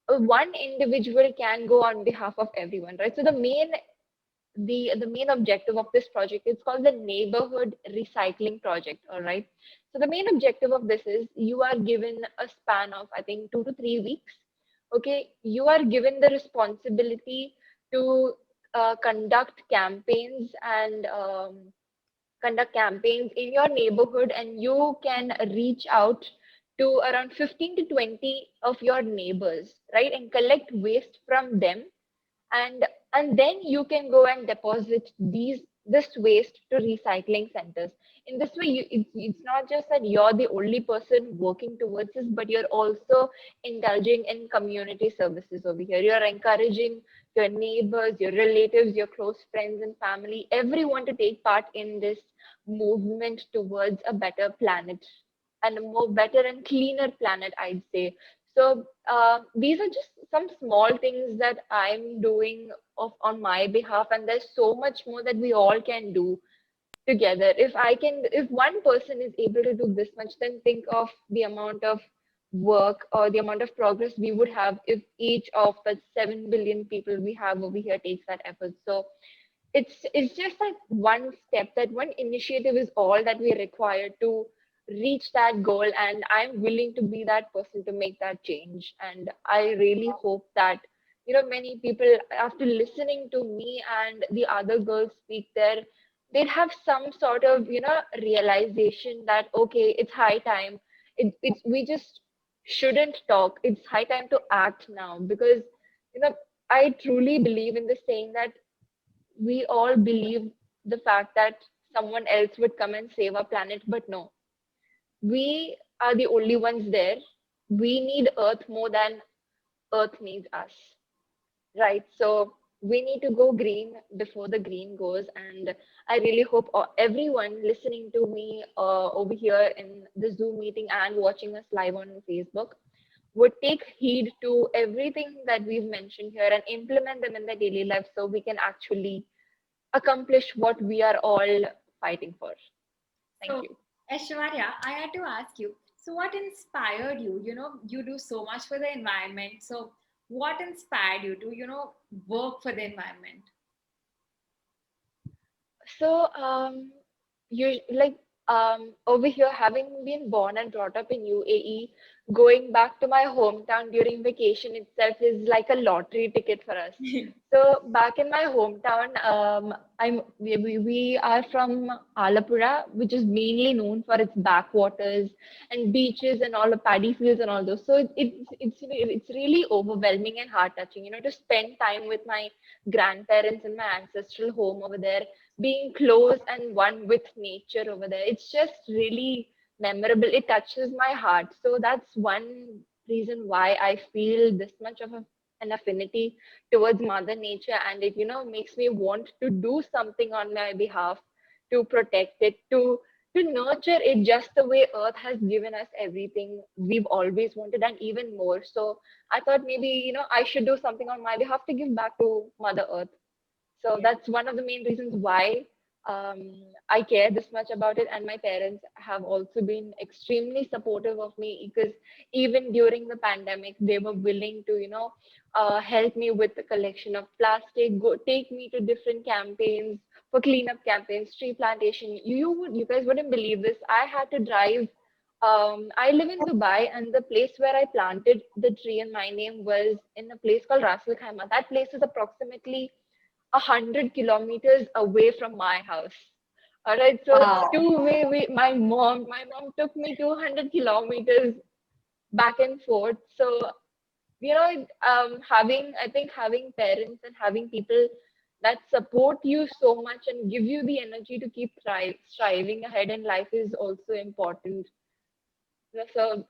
one individual can go on behalf of everyone, right? So the main objective of this project is called the neighborhood recycling project. All right. So the main objective of this is you are given a span of, I think, 2 to 3 weeks. Okay, you are given the responsibility to conduct campaigns and conduct campaigns in your neighborhood, and you can reach out to around 15 to 20 of your neighbors, right, and collect waste from them, and then you can go and deposit this waste to recycling centers. In this way, it's not just that you're the only person working towards this, but you're also indulging in community services over here. You're encouraging your neighbors, your relatives, your close friends and family, everyone to take part in this movement towards a better planet, and a more better and cleaner planet, I'd say. So these are just some small things that I'm doing on my behalf, and there's so much more that we all can do together. If one person is able to do this much, then think of the amount of work or the amount of progress we would have if each of the 7 billion people we have over here takes that effort. So it's just like one step, that one initiative is all that we require to reach that goal, and I'm willing to be that person to make that change. And I really hope that many people, after listening to me and the other girls speak there, they'd have some sort of realization that okay, it's high time. We just shouldn't talk, it's high time to act now, because I truly believe in the saying that we all believe the fact that someone else would come and save our planet, but no, we are the only ones there. We need Earth more than Earth needs us, right? So we need to go green before the green goes. And I really hope everyone listening to me over here in the Zoom meeting and watching us live on Facebook would take heed to everything that we've mentioned here and implement them in their daily life, so we can actually accomplish what we are all fighting for. Thank you. Aishwarya, I had to ask you, so what inspired you? You do so much for the environment. So what inspired you to, work for the environment? So, you like over here, having been born and brought up in UAE, going back to my hometown during vacation itself is like a lottery ticket for us. So back in my hometown, we are from Alapura, which is mainly known for its backwaters and beaches and all the paddy fields and all those. So it's really overwhelming and heart touching, to spend time with my grandparents in my ancestral home over there, being close and one with nature over there. It's just really memorable. It touches my heart. So that's one reason why I feel this much of an affinity towards Mother Nature, and it makes me want to do something on my behalf to protect it, to nurture it just the way Earth has given us everything we've always wanted and even more. So I thought maybe I should do something on my behalf to give back to Mother Earth. So that's one of the main reasons why I care this much about it. And my parents have also been extremely supportive of me, because even during the pandemic, they were willing to, help me with the collection of plastic, take me to different campaigns for cleanup campaigns, tree plantation. You guys wouldn't believe this. I had to drive. I live in Dubai, and the place where I planted the tree in my name was in a place called Ras Al Khaimah. That place is approximately 100 kilometers away from my house. All right, so Wow. my mom took me 200 kilometers back and forth. So having parents and having people that support you so much and give you the energy to keep striving ahead in life is also important. So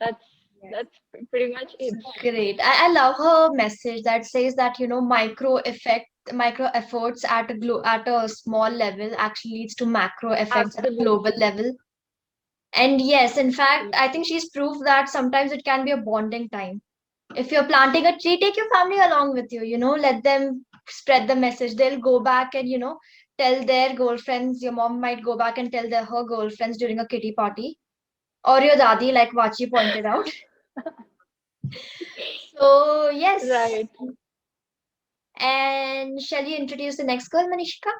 that's pretty much it. Great. I love her message that says that, micro efforts at a small level actually leads to macro effects at a global level. And yes, in fact, I think she's proved that sometimes it can be a bonding time. If you're planting a tree, take your family along with you, let them spread the message. They'll go back and, tell their girlfriends. Your mom might go back and tell her girlfriends during a kitty party, or your dadi, like Vachi pointed out. So, yes. Right. And shall you introduce the next girl, Manishika?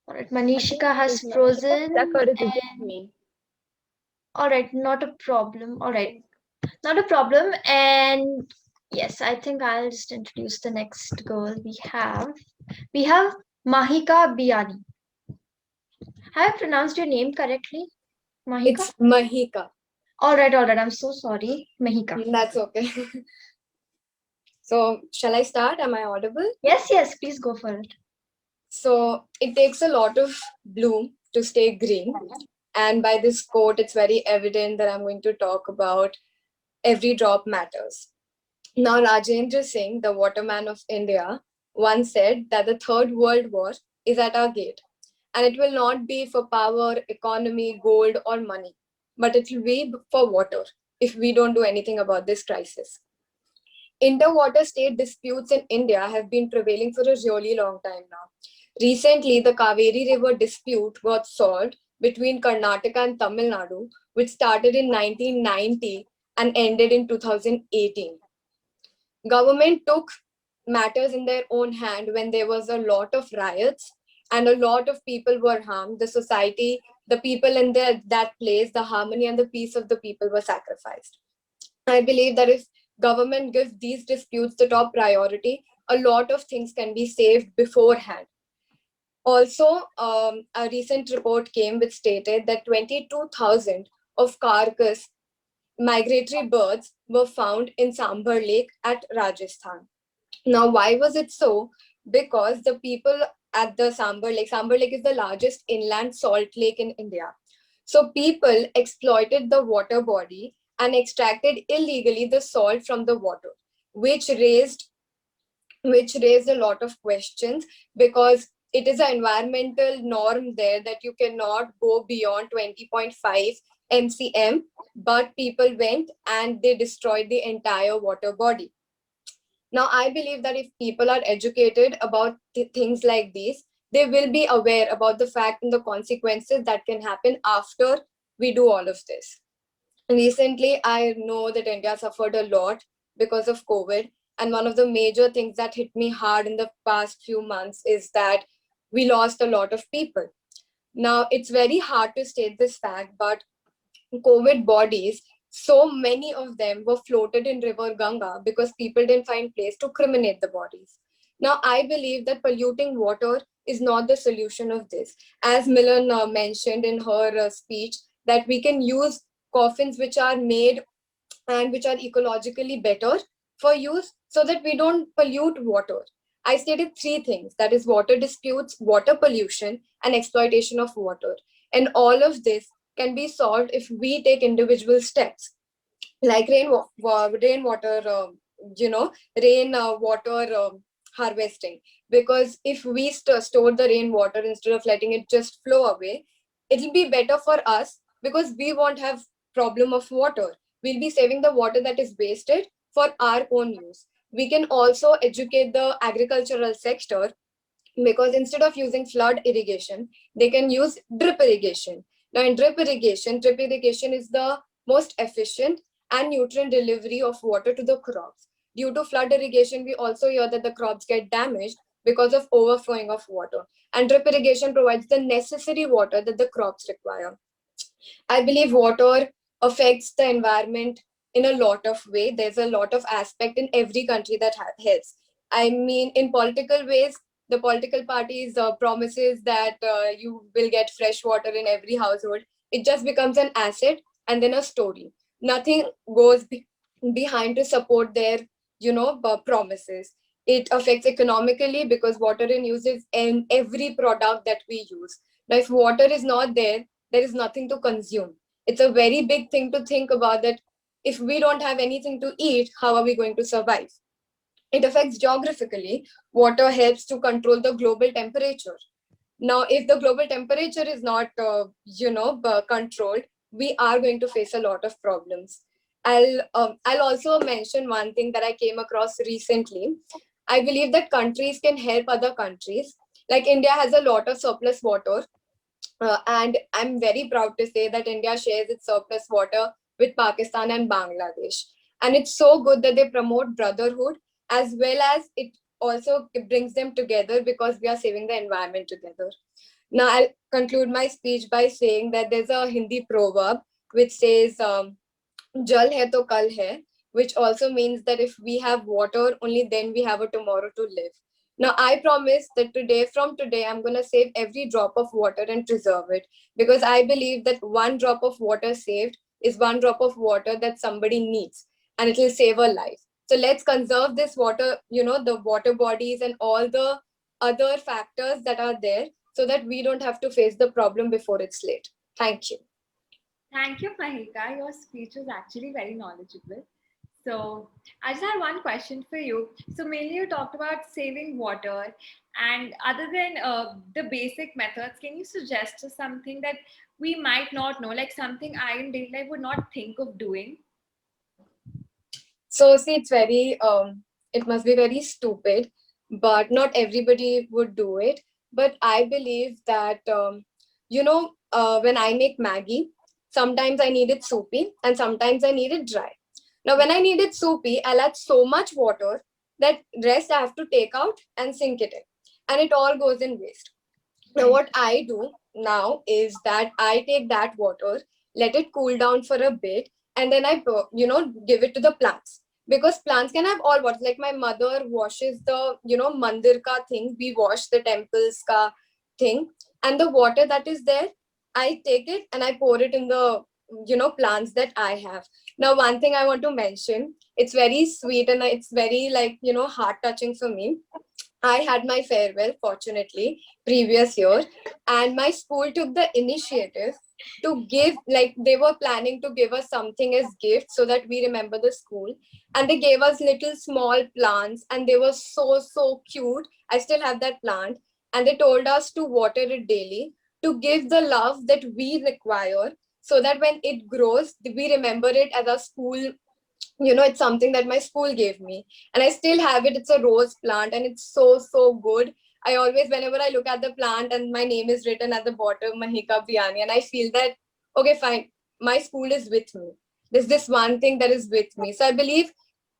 All right, Manishika has frozen. Me. All right, not a problem. All right, not a problem. And yes, I think I'll just introduce the next girl we have. We have Mahika Biani. Have I pronounced your name correctly, Mahika? It's Mahika. All right, all right. I'm so sorry, Mahika. That's okay. So, shall I start? Am I audible? Yes, yes, please go for it. So, it takes a lot of bloom to stay green. And by this quote, it's very evident that I'm going to talk about every drop matters. Now, Rajendra Singh, the waterman of India, once said that the Third World War is at our gate. And it will not be for power, economy, gold, or money, but it will be for water if we don't do anything about this crisis. Interwater state disputes in India have been prevailing for a really long time now. Recently, the Kaveri River dispute got solved between Karnataka and Tamil Nadu, which started in 1990 and ended in 2018. Government took matters in their own hand when there was a lot of riots and a lot of people were harmed. The society, the people in that place, the harmony and the peace of the people were sacrificed. I believe that if government gives these disputes the top priority, a lot of things can be saved beforehand. Also, a recent report came which stated that 22,000 of carcass migratory birds were found in Sambar Lake at Rajasthan. Now, why was it so? Because the people at the Sambar Lake is the largest inland salt lake in India. So people exploited the water body and extracted illegally the salt from the water, which raised a lot of questions because it is an environmental norm there that you cannot go beyond 20.5 mcm, but people went and they destroyed the entire water body. Now, I believe that if people are educated about things like these, they will be aware about the fact and the consequences that can happen after we do all of this. Recently, I know that India suffered a lot because of COVID. And one of the major things that hit me hard in the past few months is that we lost a lot of people. Now, it's very hard to state this fact, but COVID bodies, so many of them were floated in River Ganga because people didn't find place to cremate the bodies. Now, I believe that polluting water is not the solution of this. As Milan mentioned in her speech, that we can use coffins which are made and which are ecologically better for use so that we don't pollute water. I stated three things, that is water disputes, water pollution, and exploitation of water. And all of this can be solved if we take individual steps like rainwater harvesting. Because if we store the rainwater instead of letting it just flow away, it'll be better for us because we won't have problem of water. We'll be saving the water that is wasted for our own use. We can also educate the agricultural sector because instead of using flood irrigation, they can use drip irrigation. Now, in drip irrigation is the most efficient and nutrient delivery of water to the crops. Due to flood irrigation, we also hear that the crops get damaged because of overflowing of water. And drip irrigation provides the necessary water that the crops require. I believe water affects the environment in a lot of ways. There's a lot of aspect in every country that helps. I mean, in political ways, the political parties promises that you will get fresh water in every household. It just becomes an asset and then a story. Nothing goes behind to support their, promises. It affects economically because water in use is in every product that we use. Now, if water is not there, there is nothing to consume. It's a very big thing to think about that if we don't have anything to eat, how are we going to survive? It affects geographically. Water helps to control the global temperature. Now, if the global temperature is not, controlled, we are going to face a lot of problems. I'll also mention one thing that I came across recently. I believe that countries can help other countries. Like India has a lot of surplus water, and I'm very proud to say that India shares its surplus water with Pakistan and Bangladesh. And it's so good that they promote brotherhood, as well as it also brings them together because we are saving the environment together. Now, I'll conclude my speech by saying that there's a Hindi proverb which says, Jal hai to kal hai, which also means that if we have water, only then we have a tomorrow to live. Now, I promise that from today, I'm going to save every drop of water and preserve it because I believe that one drop of water saved is one drop of water that somebody needs and it will save a life. So let's conserve this water, the water bodies and all the other factors that are there so that we don't have to face the problem before it's late. Thank you. Thank you, Mahika. Your speech was actually very knowledgeable. So, I just had one question for you. So, mainly you talked about saving water, and other than the basic methods, can you suggest us something that we might not know, like something I in daily life would not think of doing? So, see, it must be very stupid, but not everybody would do it. But I believe that, when I make Maggie, sometimes I need it soupy and sometimes I need it dry. Now, when I need it soupy, I'll add so much water that rest I have to take out and sink it in. And it all goes in waste. Now, what I do now is that I take that water, let it cool down for a bit, and then give it to the plants. Because plants can have all water. Like my mother washes the, mandir ka thing. We wash the temples ka thing. And the water that is there, I take it and I pour it in the, plants that I have. Now, one thing I want to mention, it's very sweet and it's very heart touching for me. I had my farewell, fortunately, previous year, and my school took the initiative to give, like, they were planning to give us something as gift so that we remember the school. And they gave us little small plants, and they were so cute. I still have that plant, and they told us to water it daily to give the love that we require so that when it grows, we remember it as a school. It's something that my school gave me and I still have it. It's a rose plant and it's so good. I always, whenever I look at the plant and my name is written at the bottom, Mahika Biani, and I feel that, okay, fine, my school is with me. There's this one thing that is with me. So I believe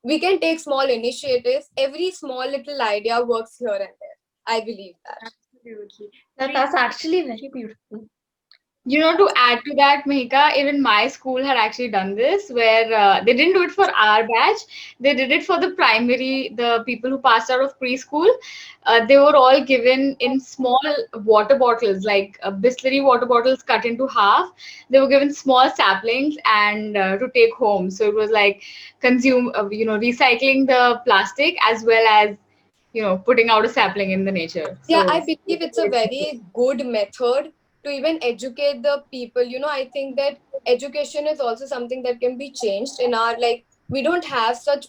we can take small initiatives. Every small little idea works here and there. I believe that. Absolutely. That's actually very beautiful. To add to that, Mahika, even my school had actually done this where they didn't do it for our batch. They did it for the people who passed out of preschool. They were all given in small water bottles, like Bisleri water bottles cut into half. They were given small saplings and to take home. So it was like recycling the plastic as well as, putting out a sapling in the nature. Yeah, So I believe it's a very good method to even educate the people. I think that education is also something that can be changed in our, like, we don't have such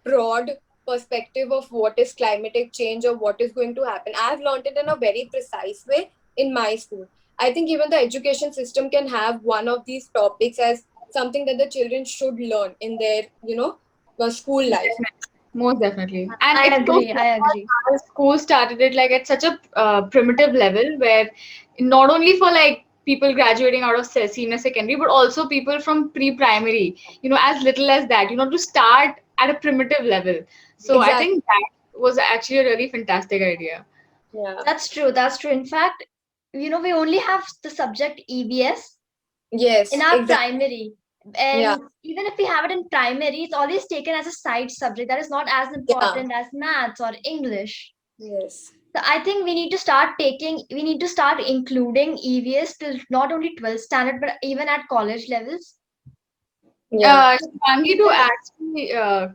broad perspective of what is climatic change or what is going to happen. I've learned it in a very precise way in my school. I think even the education system can have one of these topics as something that the children should learn in their, school life. most definitely. And I it's so agree. I agree. our school started it like at such a primitive level where not only for like people graduating out of senior secondary, but also people from pre-primary, as little as that, to start at a primitive level. So I Exactly. think that was actually a really fantastic idea. Yeah. That's true. That's true. In fact, we only have the subject EVS Yes, in our exactly. primary. Yeah. And even if we have it in primary, it's always taken as a side subject that is not as Yeah. important as maths or English. Yes. So I think we need to start including EVS till not only 12th standard, but even at college levels. Yeah. Shangi, to actually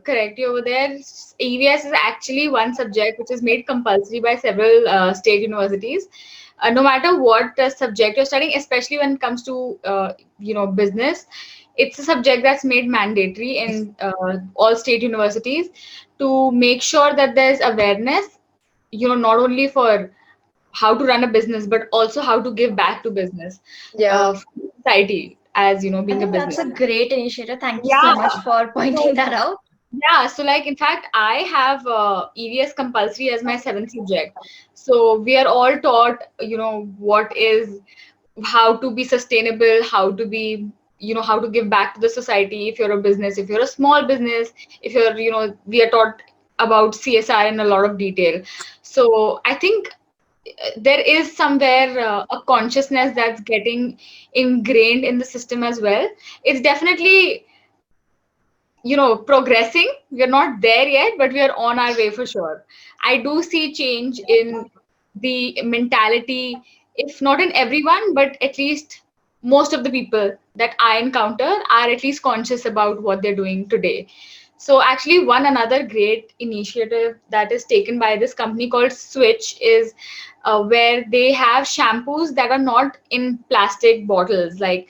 correct you over there, EVS is actually one subject which is made compulsory by several state universities. No matter what subject you're studying, especially when it comes to business, it's a subject that's made mandatory in all state universities to make sure that there's awareness, not only for how to run a business, but also how to give back to business, Yeah. for society. as I being a think that's business. a great initiative. Thank you so Yeah. much for pointing that out. Yeah, so like in fact, I have EVS compulsory as my seventh subject. So we are all taught, what is how to be sustainable, how to be, how to give back to the society if you're a business, if you're a small business, if you're, we are taught about CSR in a lot of detail. So I think there is somewhere a consciousness that's getting ingrained in the system as well. It's definitely progressing. We're not there yet, but we are on our way for sure. I do see change in the mentality, if not in everyone, but at least most of the people that I encounter are at least conscious about what they're doing today. So actually one another great initiative that is taken by this company called Switch is where they have shampoos that are not in plastic bottles. Like,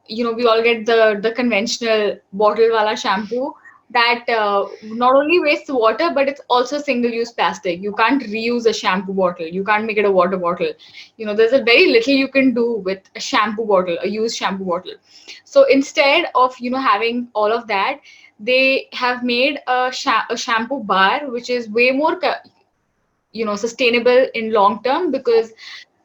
we all get the conventional bottle wala shampoo that not only wastes water, but it's also single use plastic. You can't reuse a shampoo bottle, you can't make it a water bottle. There's a very little you can do with a shampoo bottle, a used shampoo bottle. So instead of having all of that, they have made a shampoo bar which is way more sustainable in long term, because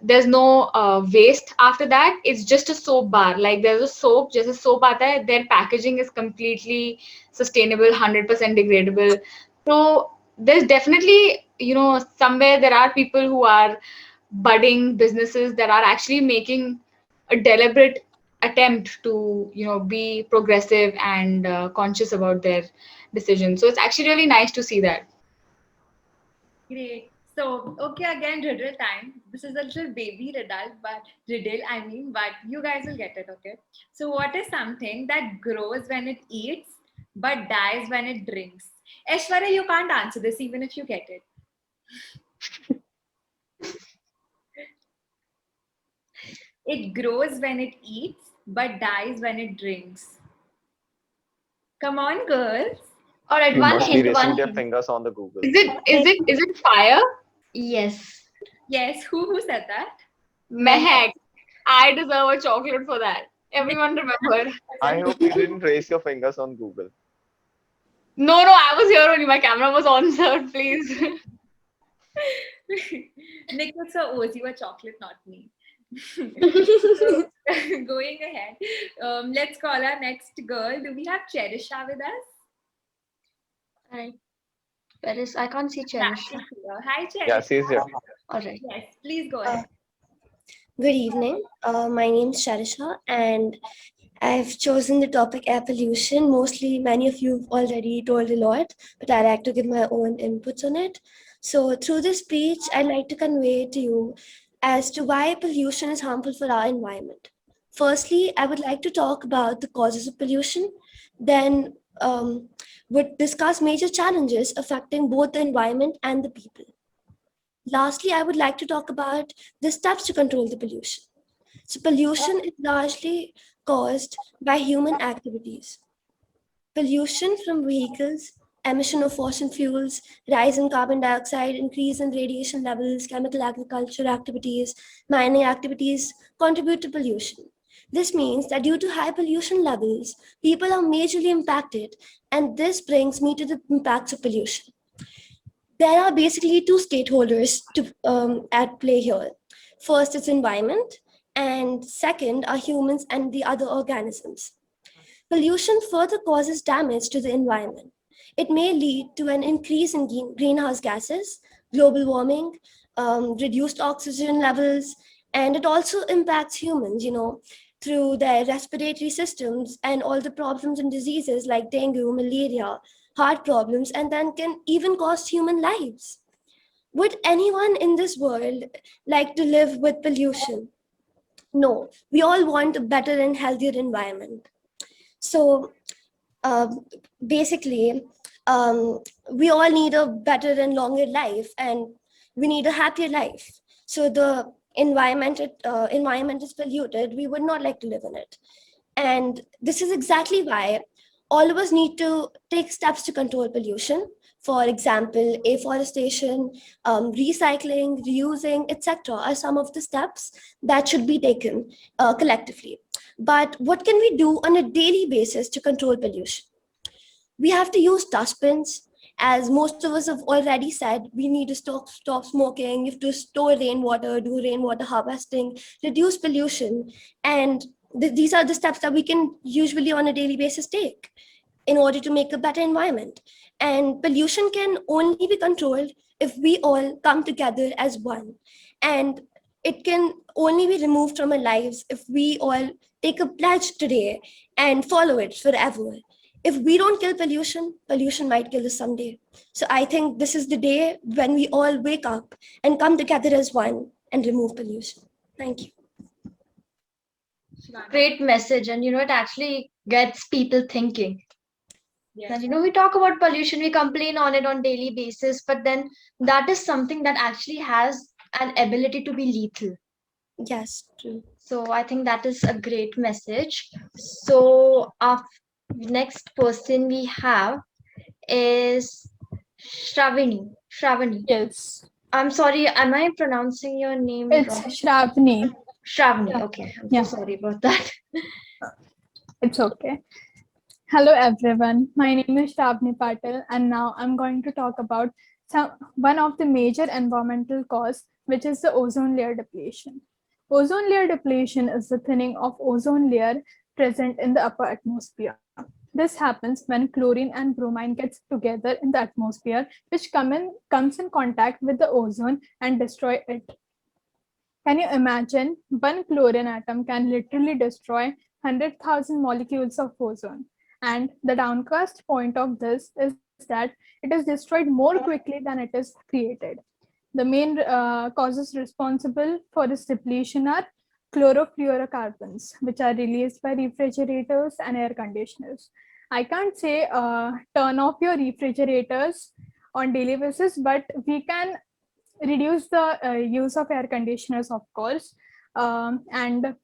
there's no waste after that. It's just a soap bar. Like there's a soap, just a soap aata hai. Their packaging is completely sustainable, 100% degradable. So there's definitely, somewhere there are people who are budding businesses that are actually making a deliberate attempt to, be progressive and conscious about their decisions. So it's actually really nice to see that. Great. So, okay, again, riddle time. This is a little baby riddle, but you guys will get it, okay? So, what is something that grows when it eats but dies when it drinks? Aishwarya, you can't answer this even if you get it. It grows when it eats but dies when it drinks. Come on, girls. All right, You one must be hint, resting one their hint. fingers on the Google. Is it fire? Yes. Yes, who said that? Mehak. I deserve a chocolate for that. Everyone remember. I hope you didn't raise your fingers on Google. No, I was here only. My camera was on, sir. Please. Nicholas owes you a chocolate, not me. So, going ahead, let's call our next girl. Do we have Cherisha with us? Hi. Where is? I can't see Cherish. Hi, Cherisha. Yeah, she's here. All right. Yes, please go ahead. Good evening. My name is Sharisha, and I've chosen the topic air pollution. Mostly, many of you have already told a lot, but I like to give my own inputs on it. So, through this speech, I'd like to convey to you as to why pollution is harmful for our environment. Firstly, I would like to talk about the causes of pollution, then would discuss major challenges affecting both the environment and the people. Lastly, I would like to talk about the steps to control the pollution. So, pollution is largely caused by human activities. Pollution from vehicles, emission of fossil fuels, rise in carbon dioxide, increase in radiation levels, chemical agriculture activities, mining activities contribute to pollution. This means that due to high pollution levels, people are majorly impacted, and this brings me to the impacts of pollution. There are basically two stakeholders at play here. First is environment, and second are humans and the other organisms. Pollution further causes damage to the environment. It may lead to an increase in greenhouse gases, global warming, reduced oxygen levels, and it also impacts humans, through their respiratory systems and all the problems and diseases like dengue, malaria, heart problems, and then can even cost human lives. Would anyone in this world like to live with pollution? No, we all want a better and healthier environment. So uh, basically, we all need a better and longer life, and we need a happier life. So the environment is polluted. We would not like to live in it, and this is exactly why all of us need to take steps to control pollution. For example, afforestation, recycling, reusing, etc., are some of the steps that should be taken collectively. But what can we do on a daily basis to control pollution? We have to use dustbins. As most of us have already said, we need to stop smoking, you have to store rainwater, do rainwater harvesting, reduce pollution. And these are the steps that we can usually on a daily basis take in order to make a better environment. And pollution can only be controlled if we all come together as one. And it can only be removed from our lives if we all take a pledge today and follow it forever. If we don't kill pollution, pollution might kill us someday. So I think this is the day when we all wake up and come together as one and remove pollution. Thank you. Great message. And it actually gets people thinking. Yes. That we talk about pollution, we complain on it on daily basis, but then that is something that actually has an ability to be lethal. Yes, true. So I think that is a great message. So our next person we have is Shravani. Yes. I'm sorry, am I pronouncing your name It's wrong? Shravani. Shravani, okay. I'm Yeah. so sorry about that. It's okay. Hello everyone. My name is Shravani Patil, and now I'm going to talk about one of the major environmental causes, which is the ozone layer depletion. Ozone layer depletion is the thinning of ozone layer present in the upper atmosphere. This happens when chlorine and bromine gets together in the atmosphere, which comes in contact with the ozone and destroy it. Can you imagine? One chlorine atom can literally destroy 100,000 molecules of ozone. And the downcast point of this is that it is destroyed more quickly than it is created. The main causes responsible for this depletion are chlorofluorocarbons, which are released by refrigerators and air conditioners. I can't say turn off your refrigerators on daily basis, but we can reduce the use of air conditioners, of course, and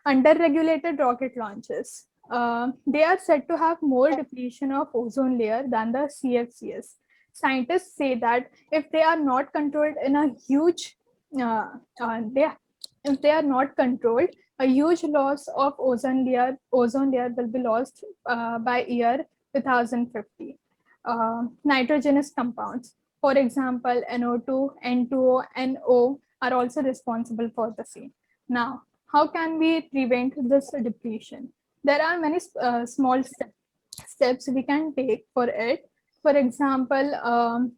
under-regulated rocket launches. They are said to have more depletion of ozone layer than the CFCs. Scientists say that if they are not controlled in a huge, if they are not controlled, a huge loss of ozone layer will be lost by year 2050. Nitrogenous compounds, for example, NO2, N2O, NO, are also responsible for the same. Now, how can we prevent this depletion? There are many small steps we can take for it. For example,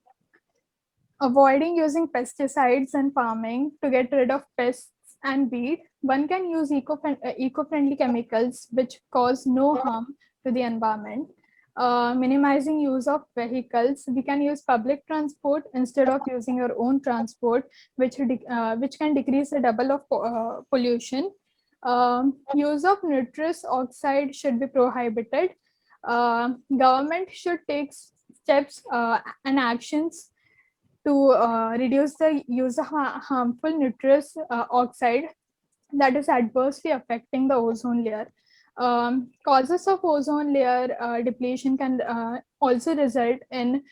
avoiding using pesticides and farming to get rid of pests and weed. One can use eco-friendly chemicals which cause no harm to the environment. Minimizing use of vehicles. We can use public transport instead of using your own transport, which can decrease the double of pollution. Use of nitrous oxide should be prohibited. Government should take steps and actions to reduce the use of harmful nitrous oxide that is adversely affecting the ozone layer. Causes of ozone layer depletion can also result in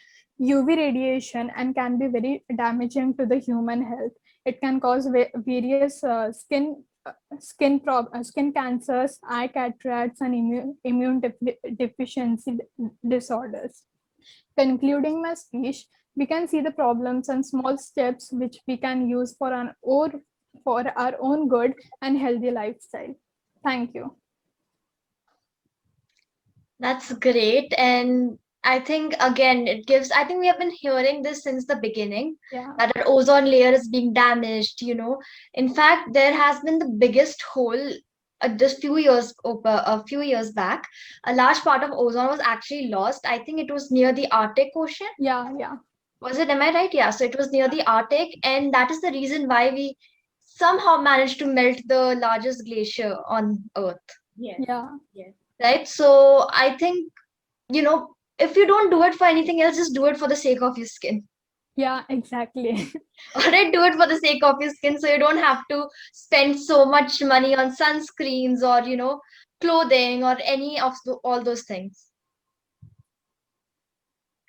UV radiation and can be very damaging to the human health. It can cause various skin cancers, eye cataracts, and immune deficiency disorders. Concluding my speech, we can see the problems and small steps which we can use for our own good and healthy lifestyle. Thank you. That's great. And I think, again, I think we have been hearing this since the beginning, Yeah. that our ozone layer is being damaged. In fact, there has been the biggest hole just a few years back. A large part of ozone was actually lost. I think it was near the Arctic Ocean. Yeah, yeah. Was it? Am I right? Yeah. So it was near the Arctic, and that is the reason why we somehow managed to melt the largest glacier on Earth. Yes. Yeah. Yes. Right? So I think, if you don't do it for anything else, just do it for the sake of your skin. Yeah, exactly. All right, do it for the sake of your skin, so you don't have to spend so much money on sunscreens or clothing or any of all those things.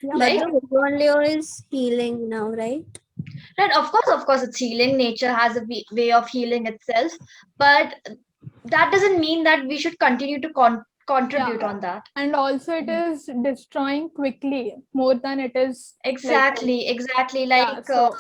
But Right? the ozone layer is healing now, right? Right, of course, it's healing. Nature has a way of healing itself, but that doesn't mean that we should continue to contribute Yeah. on that. And also it is destroying quickly more than it is Exactly. yeah, so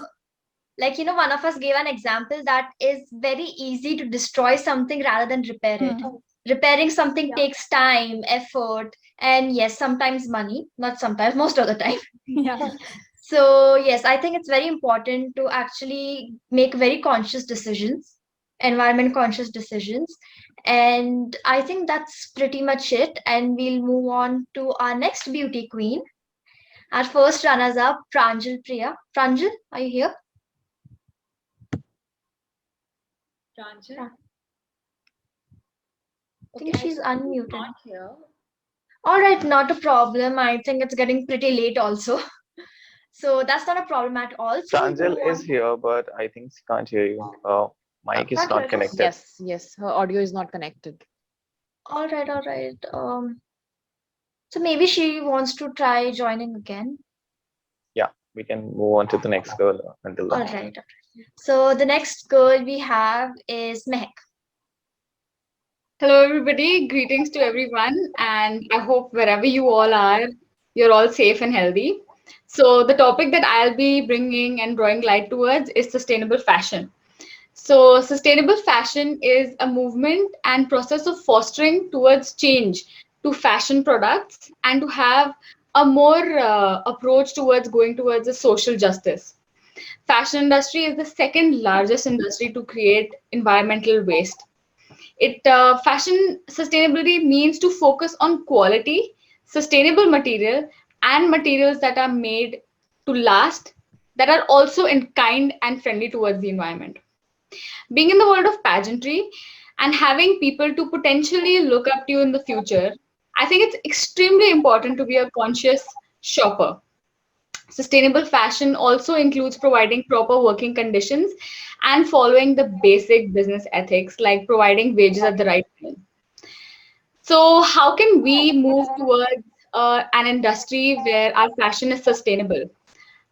Like, one of us gave an example that is very easy to destroy something rather than repair it. Repairing something takes time, effort, and yes, sometimes money. Not sometimes, most of the time. yeah. So yes, I think it's very important to actually make very conscious decisions, environment conscious decisions. And I think that's pretty much it. And we'll move on to our next beauty queen. Our first runners up, Pranjal Priya. Pranjal, are you here? Pranjal? I Okay, think she's I think she's unmuted. not here. All right, not a problem. I think it's getting pretty late also. So that's not a problem at all. So we'll Pranjal move is on. here, but I think she can't hear you. Mic is Not not yet. connected. Yes, her audio is not connected. All right, all right. So maybe she wants to try joining again. Yeah, we can move on to the next girl until All then. right. So the next girl we have is Mehak. Hello, everybody. Greetings to everyone. And I hope wherever you all are, you're all safe and healthy. So, the topic that I'll be bringing and drawing light towards is sustainable fashion. So, sustainable fashion is a movement and process of fostering towards change to fashion products and to have a more approach towards going towards a social justice. Fashion industry is the second largest industry to create environmental waste. It Fashion sustainability means to focus on quality, sustainable material, and materials that are made to last, that are also in kind and friendly towards the environment. Being in the world of pageantry and having people to potentially look up to you in the future, I think it's extremely important to be a conscious shopper. Sustainable fashion also includes providing proper working conditions and following the basic business ethics like providing wages at the right time. So, how can we move towards an industry where our fashion is sustainable?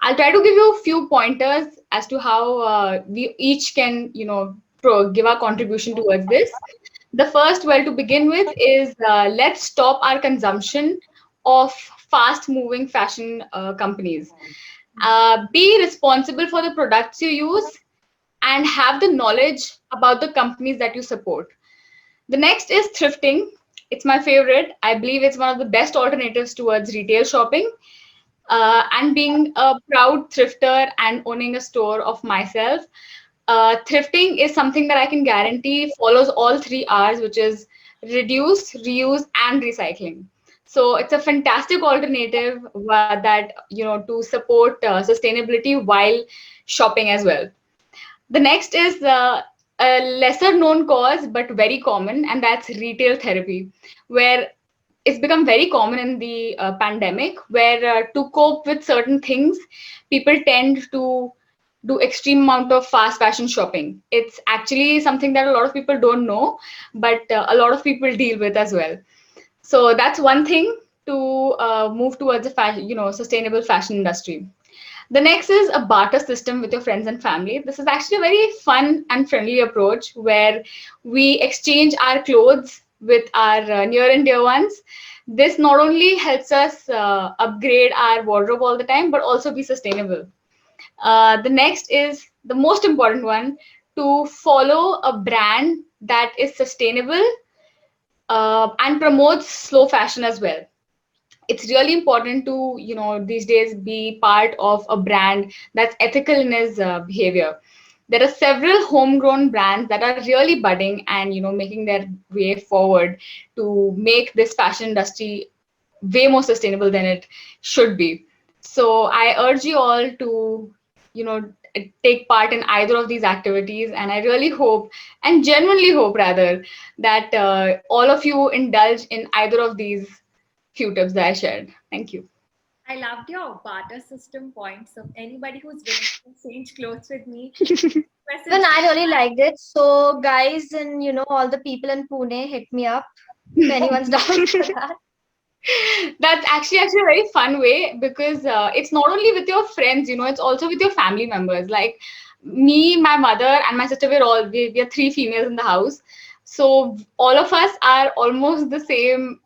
I'll try to give you a few pointers as to how we each can, give our contribution towards this. The first, well, to begin with, is let's stop our consumption of fast moving fashion companies. Be responsible for the products you use and have the knowledge about the companies that you support. The next is thrifting. It's my favorite. I believe it's one of the best alternatives towards retail shopping. And being a proud thrifter and owning a store of myself, thrifting is something that I can guarantee follows all three R's, which is reduce, reuse, and recycling. So it's a fantastic alternative that to support sustainability while shopping as well. The next is a lesser known cause but very common, and that's retail therapy, where it's become very common in the pandemic, where to cope with certain things, people tend to do extreme amount of fast fashion shopping. It's actually something that a lot of people don't know, but a lot of people deal with as well. So that's one thing to move towards a sustainable fashion industry. The next is a barter system with your friends and family. This is actually a very fun and friendly approach where we exchange our clothes with our near and dear ones. This not only helps us upgrade our wardrobe all the time, but also be sustainable. The next is the most important one, to follow a brand that is sustainable and promotes slow fashion as well. It's really important to these days be part of a brand that's ethical in its behavior. There are several homegrown brands that are really budding and making their way forward to make this fashion industry way more sustainable than it should be. So I urge you all to you know take part in either of these activities, and I really hope, and genuinely hope rather, that all of you indulge in either of these few tips that I shared. Thank you. I loved your barter system points. So anybody who's willing to exchange clothes with me, Even I really liked it. So guys, and all the people in Pune, hit me up if anyone's down for that. That's actually a very fun way because it's not only with your friends, it's also with your family members. Like me, my mother, and my sister, we are three females in the house. So all of us are almost the same,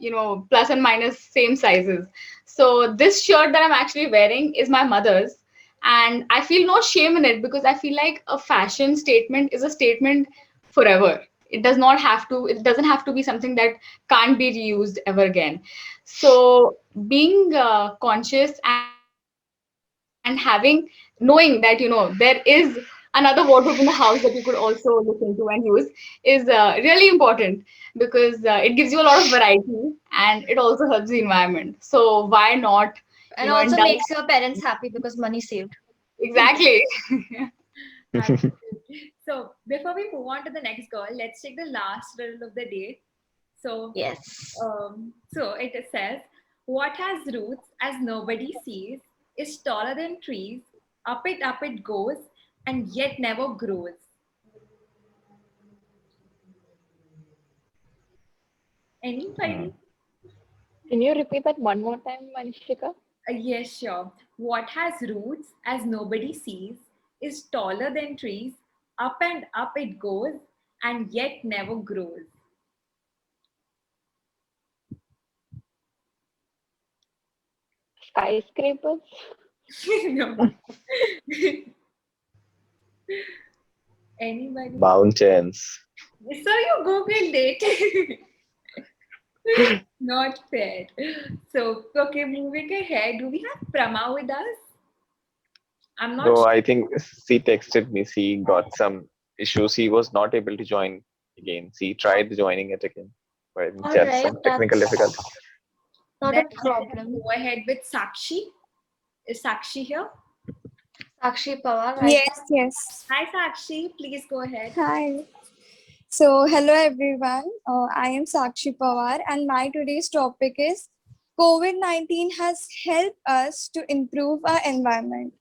plus and minus same sizes. So this shirt that I'm actually wearing is my mother's. And I feel no shame in it because I feel like a fashion statement is a statement forever. It doesn't have to be something that can't be reused ever again. So being conscious and knowing that there is another wardrobe in the house that you could also look into and use is really important because it gives you a lot of variety and it also helps the environment. So why not, And also indulge? makes your parents happy because money saved. Exactly. Absolutely. So before we move on to the next girl, let's take the last riddle of the day. So, Yes. so it says, "What has roots as nobody sees, is taller than trees, up it goes, and yet never grows." Anybody? Can you repeat that one more time, Manishika? Yes, sure. What has roots as nobody sees, is taller than trees, up and up it goes, and yet never grows. Skyscrapers? No. Anybody? Mountains. So you Googled it. Not fair. So, okay, moving ahead, do we have Prama with us? I'm not No, sure. I think she texted me. She got some issues. He was not able to join again. She tried joining it again, but I think All she had right, some technical difficulties. that's not Then a let's problem. go ahead with Sakshi. Is Sakshi here? Sakshi Pawar, right? Yes, yes. Hi, Sakshi. Please go ahead. Hi. So, hello everyone. I am Sakshi Pawar, and my today's topic is COVID-19 has helped us to improve our environment.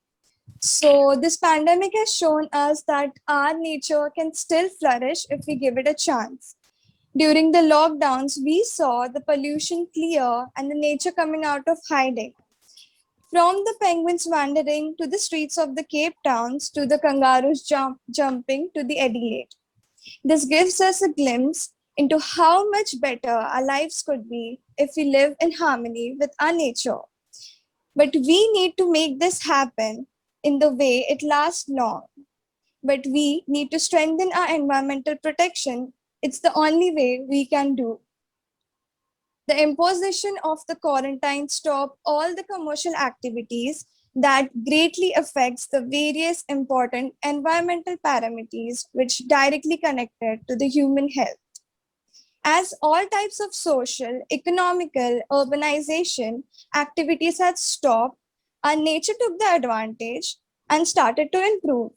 So, this pandemic has shown us that our nature can still flourish if we give it a chance. During the lockdowns, we saw the pollution clear and the nature coming out of hiding. From the penguins wandering to the streets of the Cape Towns to the kangaroos jumping to the Adelaide. This gives us a glimpse into how much better our lives could be if we live in harmony with our nature. But we need to make this happen in the way it lasts long. But we need to strengthen our environmental protection. It's the only way we can do. The imposition of the quarantine stopped all the commercial activities that greatly affects the various important environmental parameters which directly connected to the human health. As all types of social, economical, urbanization activities had stopped, our nature took the advantage and started to improve.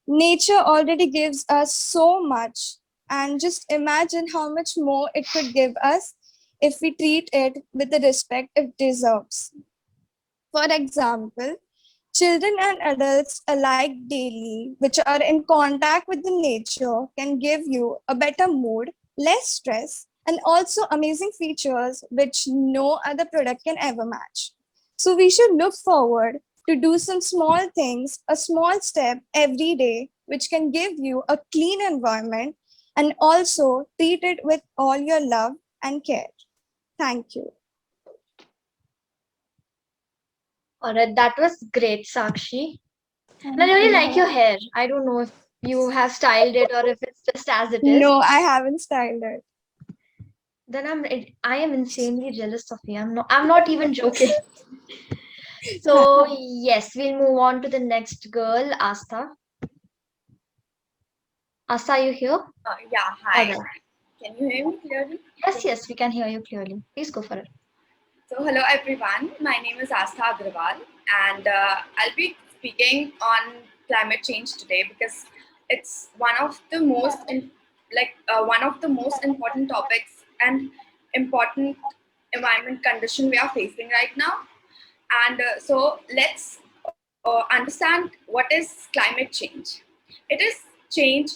Nature already gives us so much, and just imagine how much more it could give us if we treat it with the respect it deserves. For example, children and adults alike daily, which are in contact with the nature, can give you a better mood, less stress, and also amazing features which no other product can ever match. So we should look forward to do some small things, a small step every day, which can give you a clean environment and also treat it with all your love and care. Thank you. All right, that was great, Sakshi. And I Thank really like you. your hair. I don't know if you have styled it or if it's just as it is. No, I haven't styled it. Then I am insanely jealous of you. I'm not even joking. So yes, we'll move on to the next girl, Asta. Asta, are you here? Yeah, All hi. right. Can you hear me clearly? Yes, we can hear you clearly. Please go for it. So, hello everyone. My name is Astha Agrawal, and I'll be speaking on climate change today because it's one of the most important topics and important environment condition we are facing right now. And so, let's understand what is climate change. It is change,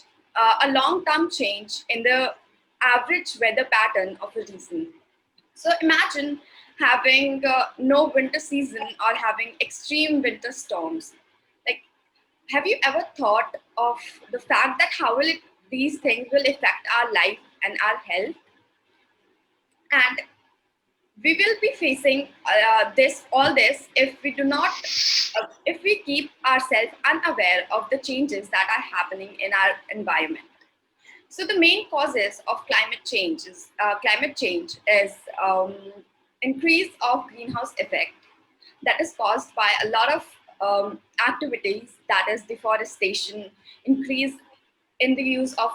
a long-term change in the average weather pattern of a region. So imagine having no winter season or having extreme winter storms. Like, have you ever thought of the fact that these things will affect our life and our health? And we will be facing all this if we do not, if we keep ourselves unaware of the changes that are happening in our environment. So the main causes of climate change is increase of greenhouse effect that is caused by a lot of activities, that is deforestation, increase in the use of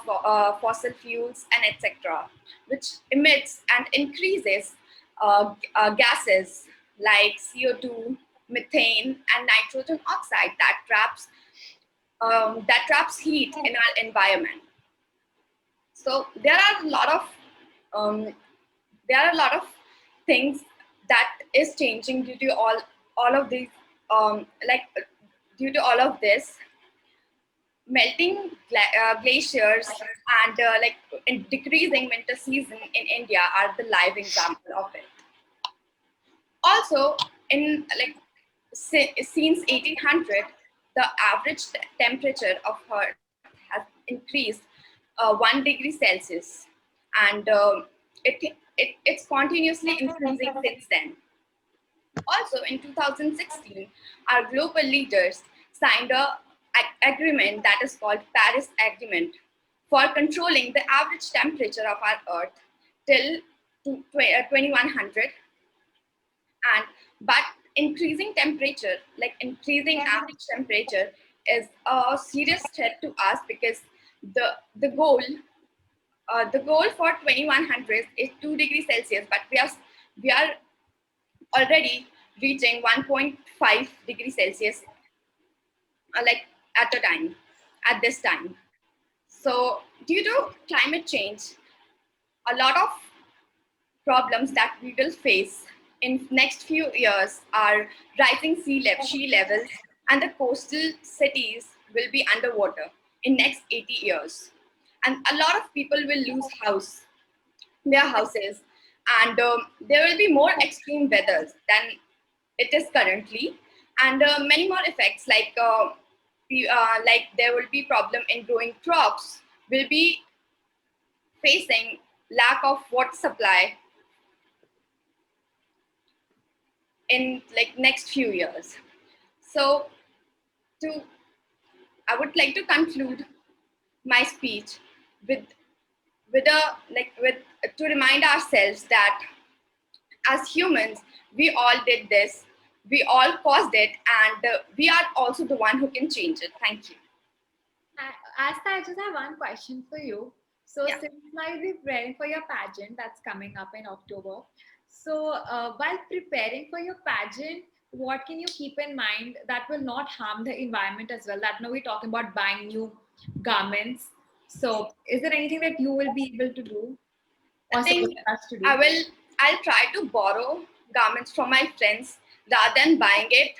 fossil fuels and etc., which emits and increases gases like CO2, methane, and nitrogen oxide that traps heat in our environment. So um, there are a lot of things that is changing due to all of these due to all of this. Melting glaciers and decreasing winter season in India are the live example of it. Also, in since 1800, the average temperature of Earth has increased 1 degree Celsius, and it's continuously increasing since then. Also, in 2016, our global leaders signed a agreement that is called Paris Agreement for controlling the average temperature of our Earth till 2100. And but increasing temperature, like increasing average temperature, is a serious threat to us because the goal for 2100 is 2 degrees Celsius, but we are already reaching 1.5 degrees Celsius, like at this time. So due to climate change, a lot of problems that we will face in next few years are rising sea levels, and the coastal cities will be underwater in next 80 years. And a lot of people will lose their houses, and there will be more extreme weathers than it is currently, and many more effects like there will be problem in growing crops, will be facing lack of water supply in like next few years. So to I would like to conclude my speech with a with to remind ourselves that as humans we all did this, we all caused it, and we are also the one who can change it. Thank you. Asta, I just have one question for you. So since now you'll be preparing for your pageant that's coming up in October, so while preparing for your pageant, what can you keep in mind that will not harm the environment as well? That now we're talking about buying new garments. So is there anything that you will be able to do? I think I'll try to borrow garments from my friends rather than buying it,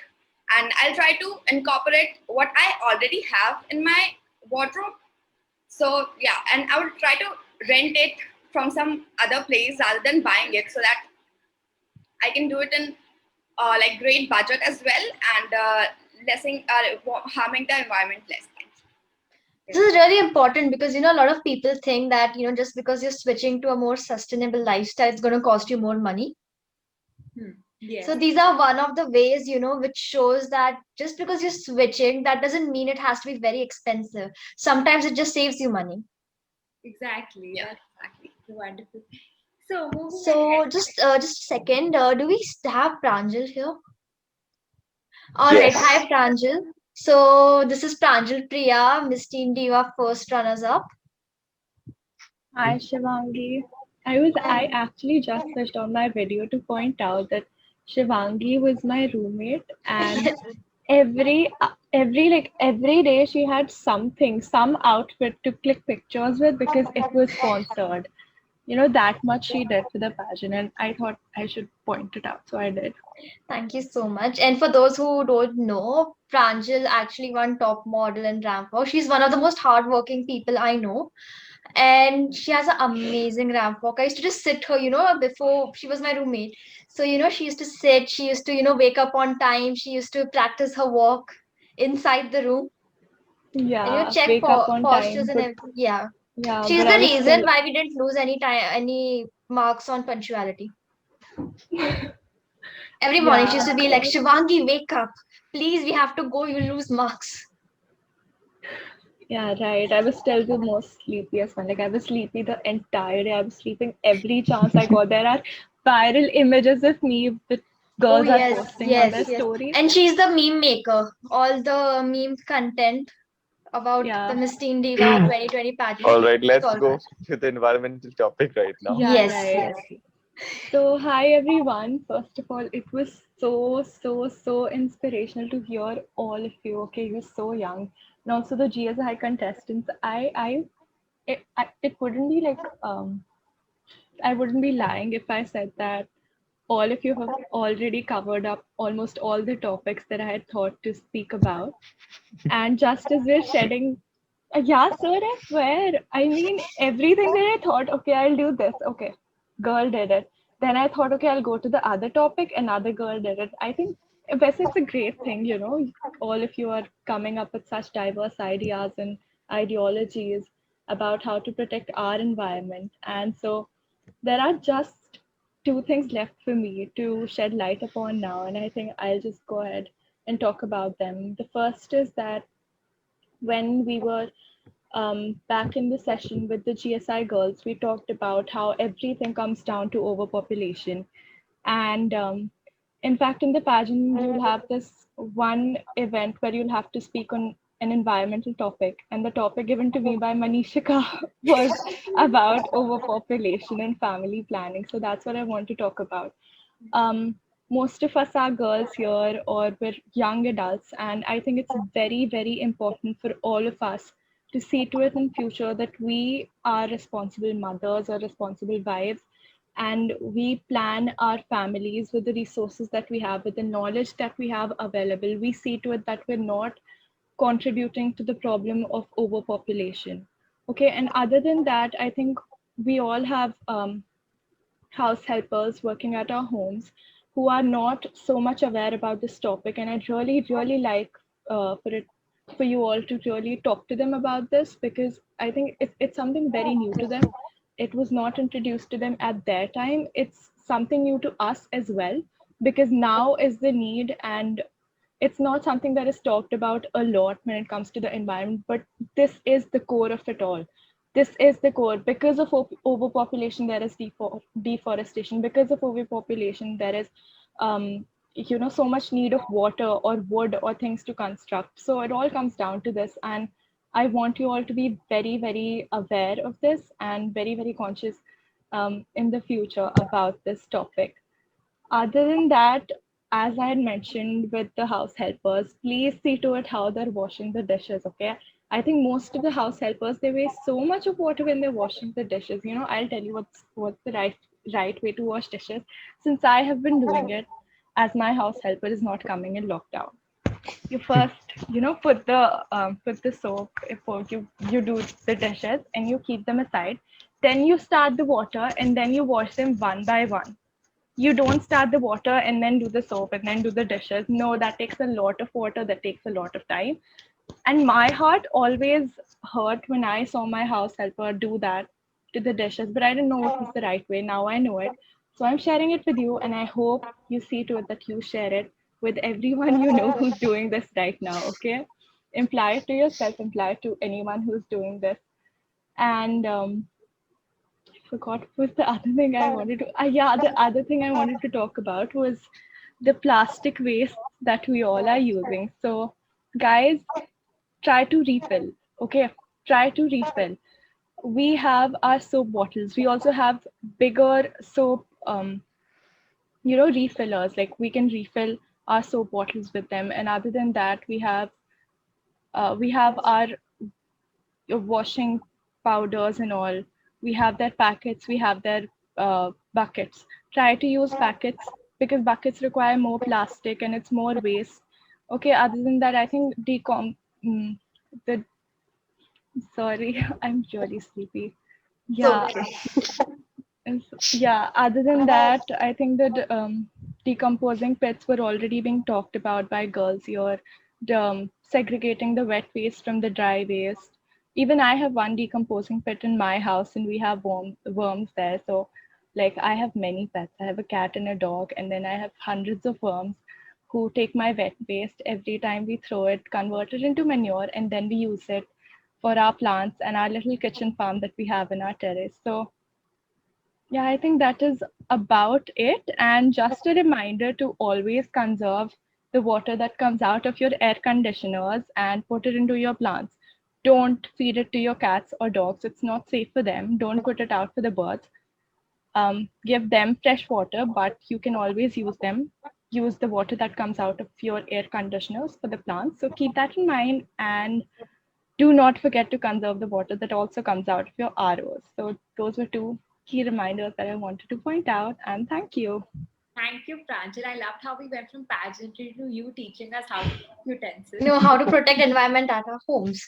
and I'll try to incorporate what I already have in my wardrobe. So yeah, and I would try to rent it from some other place rather than buying it, so that I can do it in like great budget as well, and harming the environment less. This is really important because, a lot of people think that, just because you're switching to a more sustainable lifestyle, it's going to cost you more money. Yes. So these are one of the ways, which shows that just because you're switching, that doesn't mean it has to be very expensive. Sometimes it just saves you money. Exactly. Yeah, exactly. Wonderful. So moving So ahead. just a second, do we have Pranjal here? All right, Yes. hi Pranjal. So this is Pranjal Priya, Miss Teen Diva first runners up. Hi, Shivangi. I actually just switched on my video to point out that Shivangi was my roommate, and every day she had some outfit to click pictures with because it was sponsored. That much she did for the pageant, and I thought I should point it out, so I did. Thank you so much. And for those who don't know, Pranjal actually won top model in Ramp Walk. She's one of the most hardworking people I know. And she has an amazing ramp walk. I used to just sit her, before she was my roommate. So, she used to sit, she used to, wake up on time, she used to practice her walk inside the room and, Yeah, check wake up on postures time. and But everything. Yeah. yeah, She's but the I was reason still, why we didn't lose any time, any marks on punctuality. Every morning she used yeah. to be like, Shivangi, wake up. Please, we have to go, you lose marks. Yeah, right. I was still the most sleepiest one. Like I was sleepy the entire day. I was sleeping every chance I got. There are viral images of me with Oh girls are yes, posting on yes, their yes. stories. And she's the meme maker. All the meme content about the Yeah. Miss Teen Diva 2020 pageant. All right, It's let's all go her. to the environmental topic right now. Yeah, Yes, right. yes. So, hi everyone. First of all, it was so inspirational to hear all of you. Okay, you're so young, and also the GSI contestants. It wouldn't be like I wouldn't be lying if I said that all of you have already covered up almost all the topics that I had thought to speak about. And just as we're shedding, yeah, sir, I swear. I mean, everything that I thought, okay, I'll do this. Okay, girl did it. Then I thought, okay, I'll go to the other topic. Another girl did it. I think, Wes, it's a great thing, all of you are coming up with such diverse ideas and ideologies about how to protect our environment. And so there are just two things left for me to shed light upon now, and I think I'll just go ahead and talk about them. The first is that when we were back in the session with the GSI girls, we talked about how everything comes down to overpopulation. And in fact, in the pageant, you'll have this one event where you'll have to speak on an environmental topic. And the topic given to me by Manishika was about overpopulation and family planning. So that's what I want to talk about. Most of us are girls here or we're young adults, and I think it's very important for all of us to see to it in future that we are responsible mothers or responsible wives, and we plan our families with the resources that we have, with the knowledge that we have available. We see to it that we're not contributing to the problem of overpopulation. Okay, and other than that, I think we all have house helpers working at our homes who are not so much aware about this topic, and I'd really like for you all to really talk to them about this, because I think it's something very new to them. It was not introduced to them at their time. It's something new to us as well, because now is the need, and it's not something that is talked about a lot when it comes to the environment, but this is the core of it all. This is the core. Because of overpopulation, there is deforestation. Because of overpopulation, there is so much need of water or wood or things to construct. So it all comes down to this, and I want you all to be very aware of this and very conscious in the future about this topic. Other than that, as I had mentioned with the house helpers, please see to it how they're washing the dishes, okay? I think most of the house helpers, they waste so much of water when they're washing the dishes. I'll tell you what's the right way to wash dishes, since I have been doing it as my house helper is not coming in lockdown. You first, put the soap before you do the dishes, and you keep them aside. Then you start the water, and then you wash them one by one. You don't start the water and then do the soap and then do the dishes. No, that takes a lot of water, that takes a lot of time. And my heart always hurt when I saw my house helper do that to the dishes, but I didn't know what was the right way. Now I know it. So I'm sharing it with you, and I hope you see to it that you share it with everyone you know who's doing this right now, okay? Imply it to yourself, imply it to anyone who's doing this. And forgot what was the other thing I wanted to. Yeah, the other thing I wanted to talk about was the plastic waste that we all are using. So, guys, try to refill. Okay, try to refill. We have our soap bottles. We also have bigger soap, refillers. Like we can refill our soap bottles with them. And other than that, we have our washing powders and all. We have their packets, we have their buckets. Try to use buckets, because buckets require more plastic and it's more waste. Okay, other than that, I think the sorry, I'm really sleepy. Yeah. Yeah, other than that, I think that decomposing pets were already being talked about by girls here, segregating the wet waste from the dry waste. Even I have one decomposing pet in my house, and we have worms there. So, like, I have many pets. I have a cat and a dog, and then I have hundreds of worms who take my wet waste every time we throw it, convert it into manure, and then we use it for our plants and our little kitchen farm that we have in our terrace. So, yeah, I think that is about it. And just a reminder to always conserve the water that comes out of your air conditioners and put it into your plants. Don't feed it to your cats or dogs. It's not safe for them. Don't put it out for the birds. Give them fresh water, but you can always use them. Use the water that comes out of your air conditioners for the plants. So keep that in mind, and do not forget to conserve the water that also comes out of your ROs. So those were two key reminders that I wanted to point out, and thank you. Thank you, Pranjal. I loved how we went from pageantry to you teaching us how to use utensils. Know how to protect environment at our homes.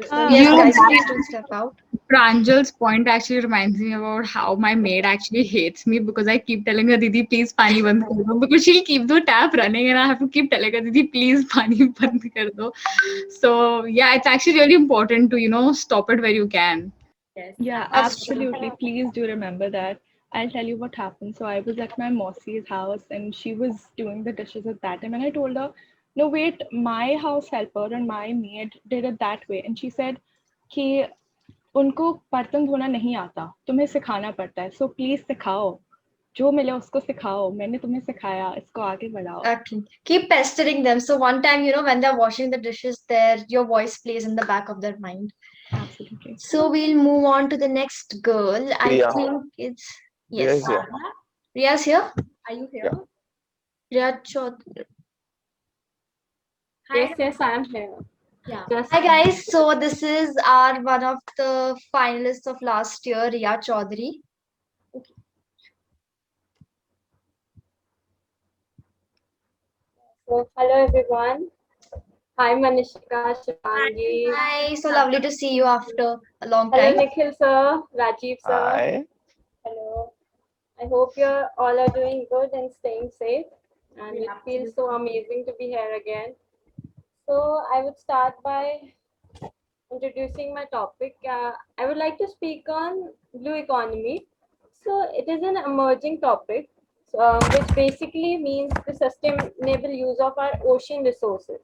So You yes, know, guys, please that do step out. Pranjal's point actually reminds me about how my maid actually hates me because I keep telling her, Didi, please pani band kar do. Because she'll keep the tap running and I have to keep telling her, Didi, please pani band kar do. So yeah, it's actually really important to, stop it where you can. Yes. Yeah, That's true. absolutely. Please do remember that. I'll tell you what happened. So I was at my Mausy's house and she was doing the dishes at that time. And I told her, no, wait, my house helper and my maid did it that way. And she said, कि उनको बर्तन धोना नहीं आता, तुम्हें सिखाना पड़ता है, so please सिखाओ, जो मिले उसको सिखाओ, मैंने तुम्हें सिखाया, इसको आगे बढ़ाओ. Okay. Keep pestering them. So one time, when they're washing the dishes, your voice plays in the back of their mind. Absolutely. So we'll move on to the next girl. I Priya. think it's Priya yes. is here. Riya's here. Are you here? Yeah. Riya Yes, I am here. Yeah. Hi guys. So this is our one of the finalists of last year, Riya Chaudhary. So, hello everyone. Hi Manishika, Shivangi. Hi. So lovely to see you after a long Hello time. Nikhil sir, Rajiv sir. Hi. Hello. I hope you're all are doing good and staying safe. And it feels so amazing to be here again. So I would start by introducing my topic. I would like to speak on blue economy. So it is an emerging topic, which basically means the sustainable use of our ocean resources.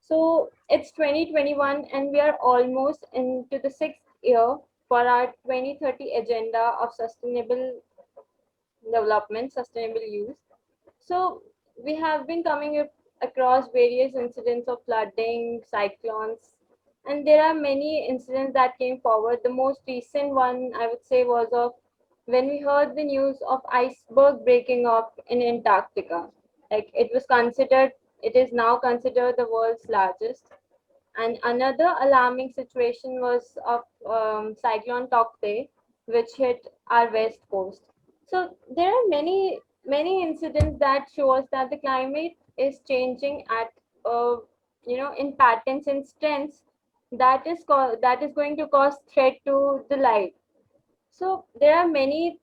So it's 2021 and we are almost into the sixth year for our 2030 agenda of sustainable development, sustainable use. So we have been coming across various incidents of flooding, cyclones, and there are many incidents that came forward. The most recent one I would say was of when we heard the news of iceberg breaking off in Antarctica. Like it is now considered the world's largest. And another alarming situation was of Cyclone Tokte, which hit our west coast. So there are many incidents that show us that the climate is changing at in patterns and strengths that is going to cause threat to the life. So there are many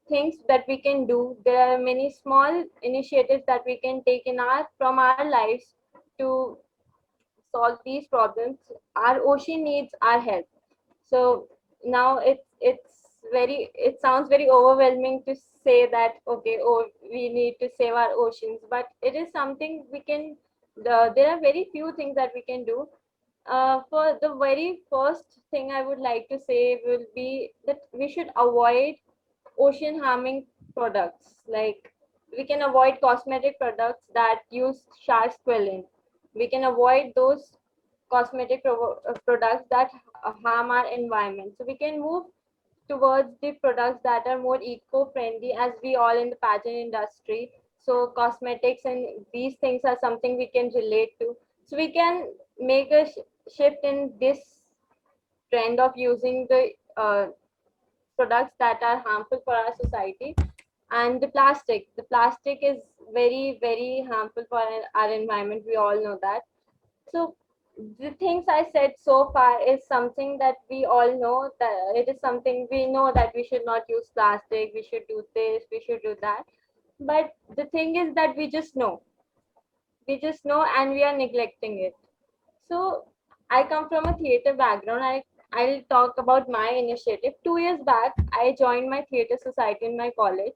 things that we can do. There are many small initiatives that we can take in our from our lives to solve these problems. Our ocean needs our help. So now it sounds very overwhelming to say that okay, oh, we need to save our oceans, but it is something we can. There are very few things that we can do. For the very first thing I would like to say will be that we should avoid ocean harming products. Like we can avoid cosmetic products that use shark squalene. We can avoid those cosmetic products that harm our environment. So we can move towards the products that are more eco-friendly, as we all in the pageant industry. So cosmetics and these things are something we can relate to. So we can make a shift in this trend of using the products that are harmful for our society. And the plastic is very harmful for our environment. We all know that. So the things I said so far is something that we all know, that it is something we know, that we should not use plastic, we should do this, we should do that. But the thing is that we just know and we are neglecting it. So I come from a theater background. I'll talk about my initiative. 2 years back, I joined my theater society in my college.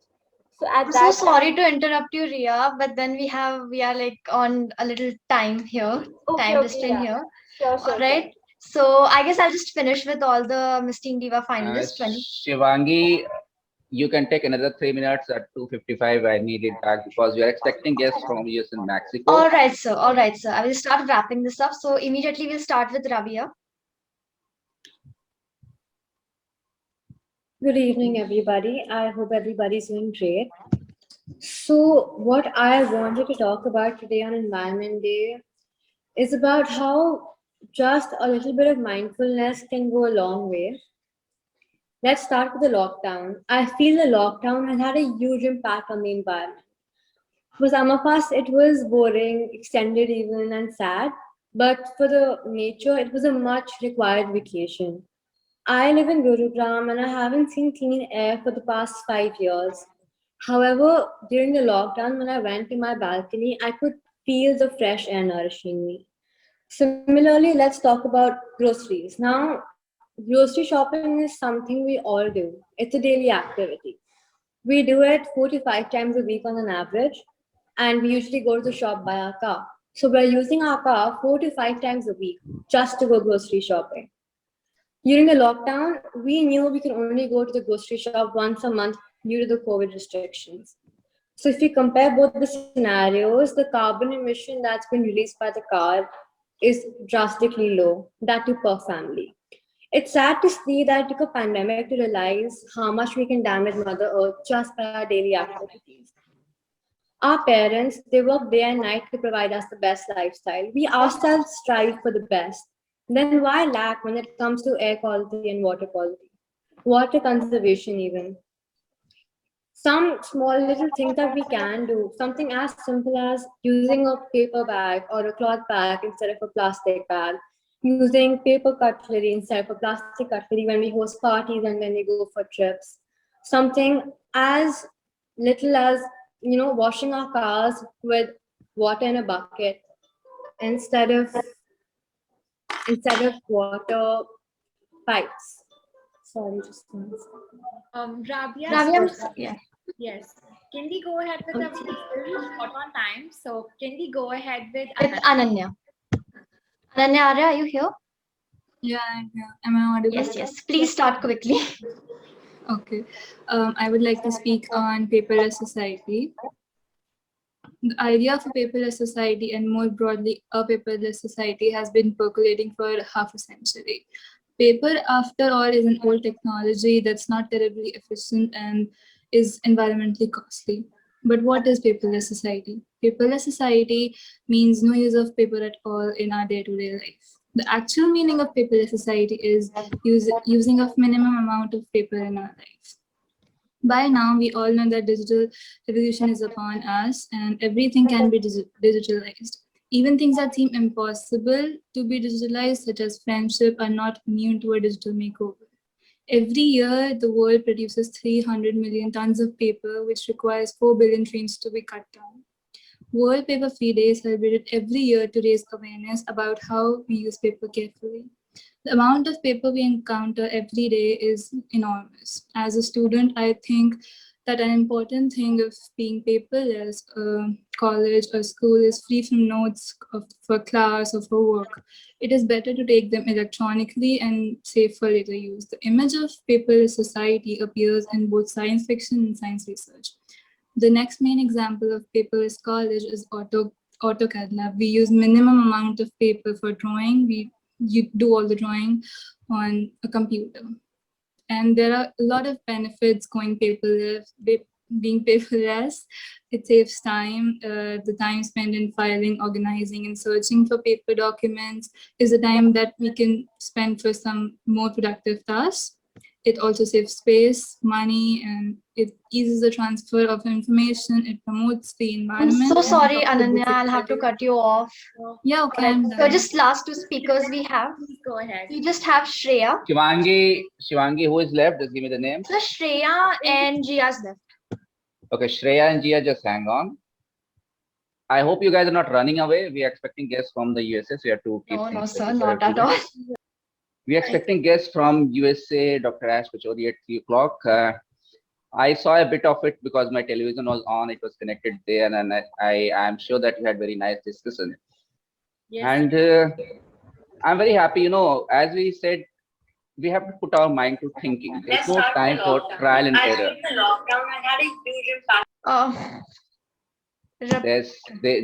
So at I'm so that sorry time, to interrupt you, Ria, but then we are like on a little time here, okay, time okay, restraint yeah, here. sure, All sure, sure. right. So I guess I'll just finish with all the Miss Teen Diva finalists. 20. Shivangi, you can take another 3 minutes at 2:55. I need it back because we are expecting guests from US and All Mexico. right, sir. All right, sir. I will start wrapping this up. So immediately we'll start with Rabia. Good evening, everybody. I hope everybody's doing great. So, what I wanted to talk about today on Environment Day is about how just a little bit of mindfulness can go a long way. Let's start with the lockdown. I feel the lockdown has had a huge impact on the environment. For some of us, it was boring, extended even, and sad. But for the nature, it was a much required vacation. I live in Gurugram and I haven't seen clean air for the past 5 years. However, during the lockdown, when I went to my balcony, I could feel the fresh air nourishing me. Similarly, let's talk about groceries. Now, grocery shopping is something we all do, it's a daily activity. We do it 4 to 5 times a week on an average, and we usually go to the shop by our car. So, we're using our car 4 to 5 times a week just to go grocery shopping. During the lockdown, we knew we could only go to the grocery shop once a month due to the COVID restrictions. So, if we compare both the scenarios, the carbon emission that's been released by the car is drastically low, that too per family. It's sad to see that it took a pandemic to realize how much we can damage Mother Earth just by our daily activities. Our parents, they work day and night to provide us the best lifestyle. We ourselves strive for the best. Then why lack when it comes to air quality and water quality? Water conservation, even. Some small little things that we can do, something as simple as using a paper bag or a cloth bag instead of a plastic bag, using paper cutlery instead of a plastic cutlery when we host parties and when we go for trips. Something as little as, washing our cars with water in a bucket instead of water pipes. Sorry, just one second. Rabia, Rabia, so yeah. yes. Can we go ahead with our still short on time? So can we go ahead with With Ananya. Ananya Arya, are you here? Yeah, I'm here. Am I audible? Yes, yes. Please start quickly. Okay. I would like to speak on paperless society. The idea of a paperless society and more broadly a paperless society has been percolating for half a century. Paper, after all, is an old technology that's not terribly efficient and is environmentally costly. But what is paperless society? Paperless society means no use of paper at all in our day-to-day life. The actual meaning of paperless society is using of minimum amount of paper in our life. By now, we all know that digital revolution is upon us and everything can be digitalized. Even things that seem impossible to be digitalized, such as friendship, are not immune to a digital makeover. Every year, the world produces 300 million tons of paper, which requires 4 billion trees to be cut down. World Paper Free Day is celebrated every year to raise awareness about how we use paper carefully. The amount of paper we encounter every day is enormous. As a student, I think that an important thing of being paperless, college or school is free from notes for class or for work. It is better to take them electronically and save for later use. The image of paperless society appears in both science fiction and science research. The next main example of paperless college is AutoCAD lab. We use minimum amount of paper for drawing. You do all the drawing on a computer. And there are a lot of benefits going paperless, being paperless. It saves time. The time spent in filing, organizing, and searching for paper documents is the time that we can spend for some more productive tasks. It also saves space, money, and it eases the transfer of information. It promotes the I'm environment. so and sorry, helps with Ananya. I'll basic have to hygiene. cut you off. Yeah, okay, I'm So done. just last two speakers we have. Please go ahead. We just have Shreya. Shivangi, who is left? Just give me the name. So Shreya and Jia's left. Okay, Shreya and Jia, just hang on. I hope you guys are not running away. We are expecting guests from the USA, so you have to keep No, things sir, ready for not at everyone. all. We are expecting guests from USA, Dr. Ash Pachori at 3 o'clock. I saw a bit of it because my television was on, it was connected there, and I am sure that you had very nice discussion. Yes. And I'm very happy, as we said, we have to put our mind to thinking. There's no time for trial and error. The lockdown had a huge impact.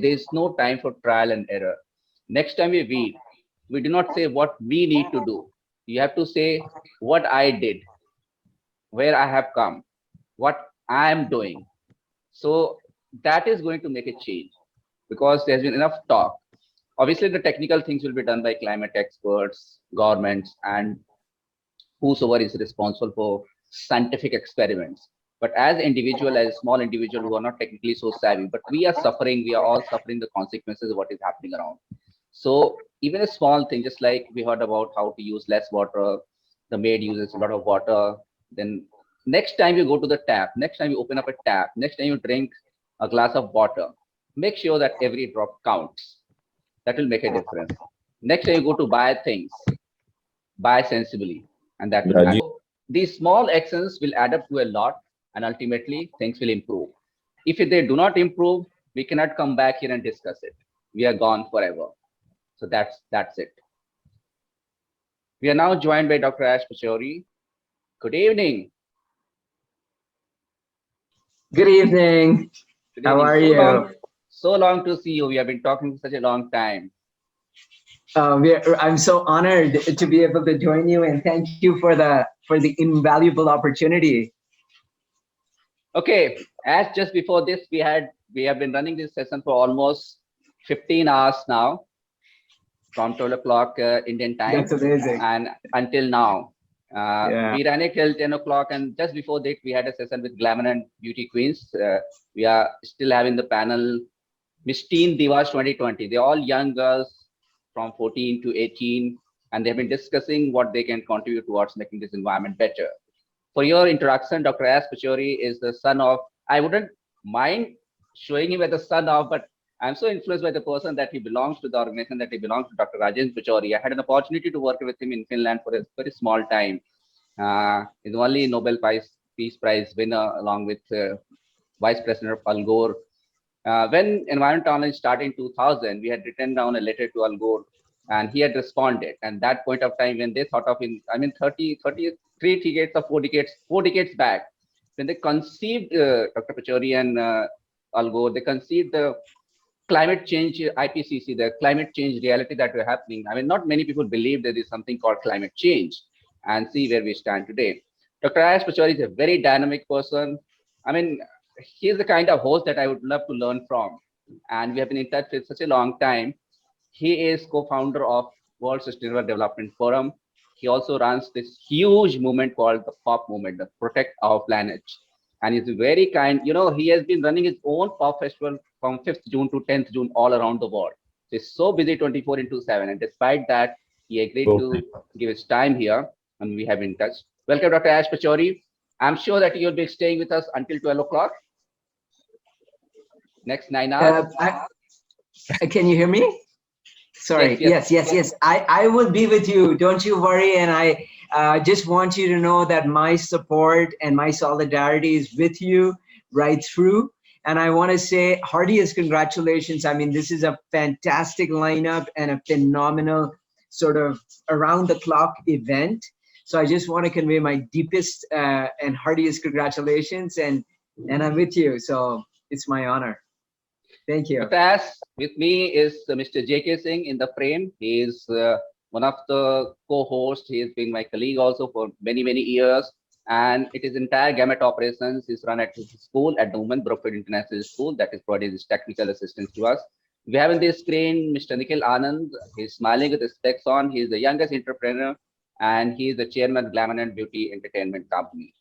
There's no time for trial and error. Next time we read, we do not say what we need to do. You have to say what I did, where I have come, what I am doing. So that is going to make a change because there's been enough talk. Obviously, the technical things will be done by climate experts, governments, and whosoever is responsible for scientific experiments. But as individual, as small individual who are not technically so savvy, but we are suffering, we are all suffering the consequences of what is happening around. So even a small thing, just like we heard about how to use less water, the maid uses a lot of water. Then next time you go to the tap, next time you open up a tap, next time you drink a glass of water, make sure that every drop counts. That will make a difference. Next time you go to buy things, buy sensibly, and that will happen. These small actions will add up to a lot, and ultimately things will improve. If they do not improve, we cannot come back here and discuss it. We are gone forever. So that's it. We are now joined by Dr. Ash Pachori. Good evening. Good evening. Good How evening. are you? So long to see you. We have been talking for such a long time. I'm so honored to be able to join you, and thank you for the invaluable opportunity. Okay, as just before this, we have been running this session for almost 15 hours now, from 12 o'clock Indian time. That's amazing. And until now, Yeah. we ran it till 10 o'clock, and just before that, we had a session with Glamour and Beauty Queens. We are still having the panel Miss Teen Divas 2020. They're all young girls from 14 to 18, and they've been discussing what they can contribute towards making this environment better. For your introduction, Dr. S. Pachori is the son of, I wouldn't mind showing him as the son of, but I'm so influenced by the person that he belongs to, the organization that he belongs to, Dr. Rajen Pachori. I had an opportunity to work with him in Finland for a very small time. He's the only Nobel Peace Prize winner, along with Vice President of Al Gore. When Environment Online started in 2000, we had written down a letter to Al Gore, and he had responded. And that point of time, when they thought of 33 decades or 4 decades back, when they conceived Dr. Pachori and Al Gore, they conceived the climate change IPCC, the climate change reality that were happening. I mean, not many people believe there is something called climate change, and see where we stand today. Dr. Ash Pachori is a very dynamic person. I mean, he's the kind of host that I would love to learn from. And we have been in touch with such a long time. He is co-founder of World Sustainable Development Forum. He also runs this huge movement called the POP movement, the Protect Our Planet. And he's very kind. He has been running his own POP festival from 5th June to 10th June all around the world. So he's so busy 24/7. And despite that, he agreed to give his time here, and we have been in touch. Welcome, Dr. Ash Pachori. I'm sure that you'll be staying with us until 12 o'clock. Next 9 hours. Can you hear me? Sorry. Yes. I will be with you. Don't you worry. And I just want you to know that my support and my solidarity is with you right through. And I want to say heartiest congratulations. I mean, this is a fantastic lineup and a phenomenal sort of around the clock event. So I just want to convey my deepest and heartiest congratulations, and I'm with you. So it's my honor. Thank you. With me is Mr. J.K. Singh in the frame. He is one of the co-hosts. He has been my colleague also for many, many years. And it is entire gamut operations is run at his school at the Women Brookfield International School that is providing his technical assistance to us. We have in this screen Mr. Nikhil Anand. He's smiling with his specs on. He's the youngest entrepreneur and he is the chairman of Glamour Beauty Entertainment Company.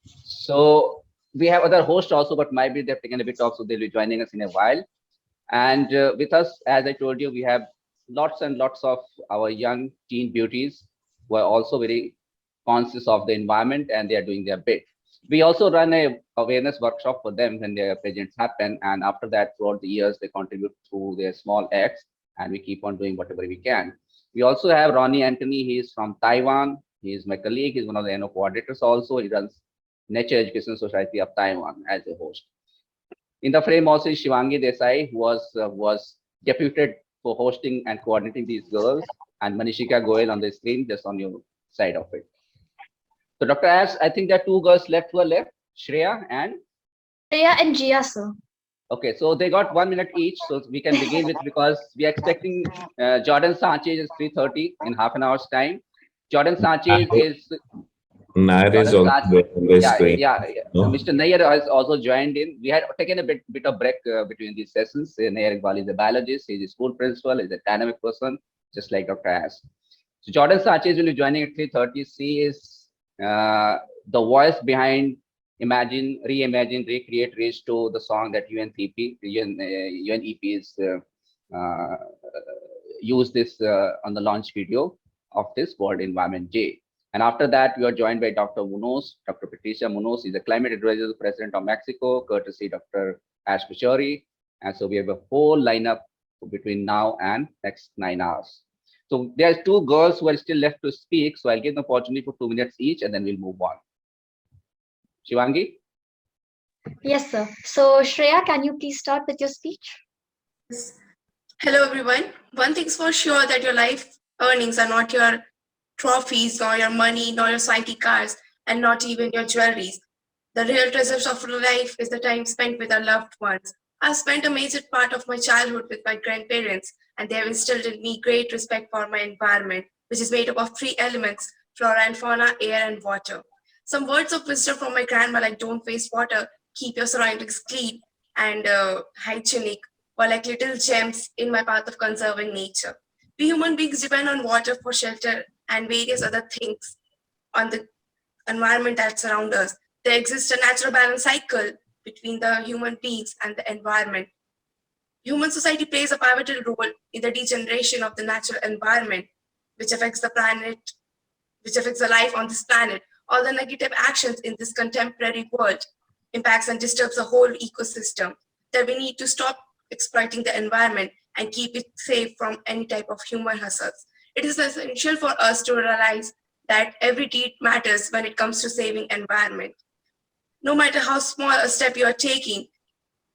So we have other hosts also, but maybe they've taken a bit off, so they'll be joining us in a while. And with us, as I told you, we have lots and lots of our young teen beauties who are also very conscious of the environment, and they are doing their bit. We also run a awareness workshop for them when their pageants happen, and after that, throughout the years, they contribute through their small acts, and we keep on doing whatever we can. We also have Ronnie Anthony. He is from Taiwan. He is my colleague. He's one of the NO coordinators also. He runs Nature Education Society of Taiwan as a host. In the frame also is Shivangi Desai, who was deputed for hosting and coordinating these girls, and Manishika Goel on the screen, just on your side of it. So Dr. As, I think there are two girls left who are left, Shreya and Gia, sir. Okay, so they got 1 minute each, so we can begin with, because we are expecting Jordan Sanchez is 3:30 in half an hour's time. Jordan Sanchez is Nair is Jordan also there on the screen. yeah. No? Mr. Nair has also joined in. We had taken a bit of break between these sessions. Nair Iqbal is a biologist, he's a school principal, he's a dynamic person, just like Dr. As. So Jordan Sanchez will be joining at 3:30. She is the voice behind Imagine, Reimagine, Recreate, Restore, the song that UNEP is used this on the launch video of this World Environment Day. And after that, we are joined by Dr. Munoz. Dr. Patricia Munoz is a climate advisor to the President of Mexico, courtesy Dr. Ash Pachori. And so we have a whole lineup between now and next 9 hours. So there's two girls who are still left to speak. So I'll give them opportunity for 2 minutes each, and then we'll move on. Shivangi? Yes, sir. So Shreya, can you please start with your speech? Hello, everyone. One thing's for sure, that your life earnings are not your trophies, nor your money, nor your swanky cars, and not even your jewelries. The real treasures of life is the time spent with our loved ones. I've spent a major part of my childhood with my grandparents, and they have instilled in me great respect for my environment, which is made up of 3 elements: flora and fauna, air, and water. Some words of wisdom from my grandma, like don't waste water, keep your surroundings clean and hygienic, were like little gems in my path of conserving nature. We human beings depend on water for shelter and various other things on the environment that surrounds us. There exists a natural balance cycle between the human beings and the environment. Human society plays a pivotal role in the degeneration of the natural environment, which affects the planet, which affects the life on this planet. All the negative actions in this contemporary world impacts and disturbs the whole ecosystem. That we need to stop exploiting the environment and keep it safe from any type of human hustles. It is essential for us to realize that every deed matters when it comes to saving environment. No matter how small a step you are taking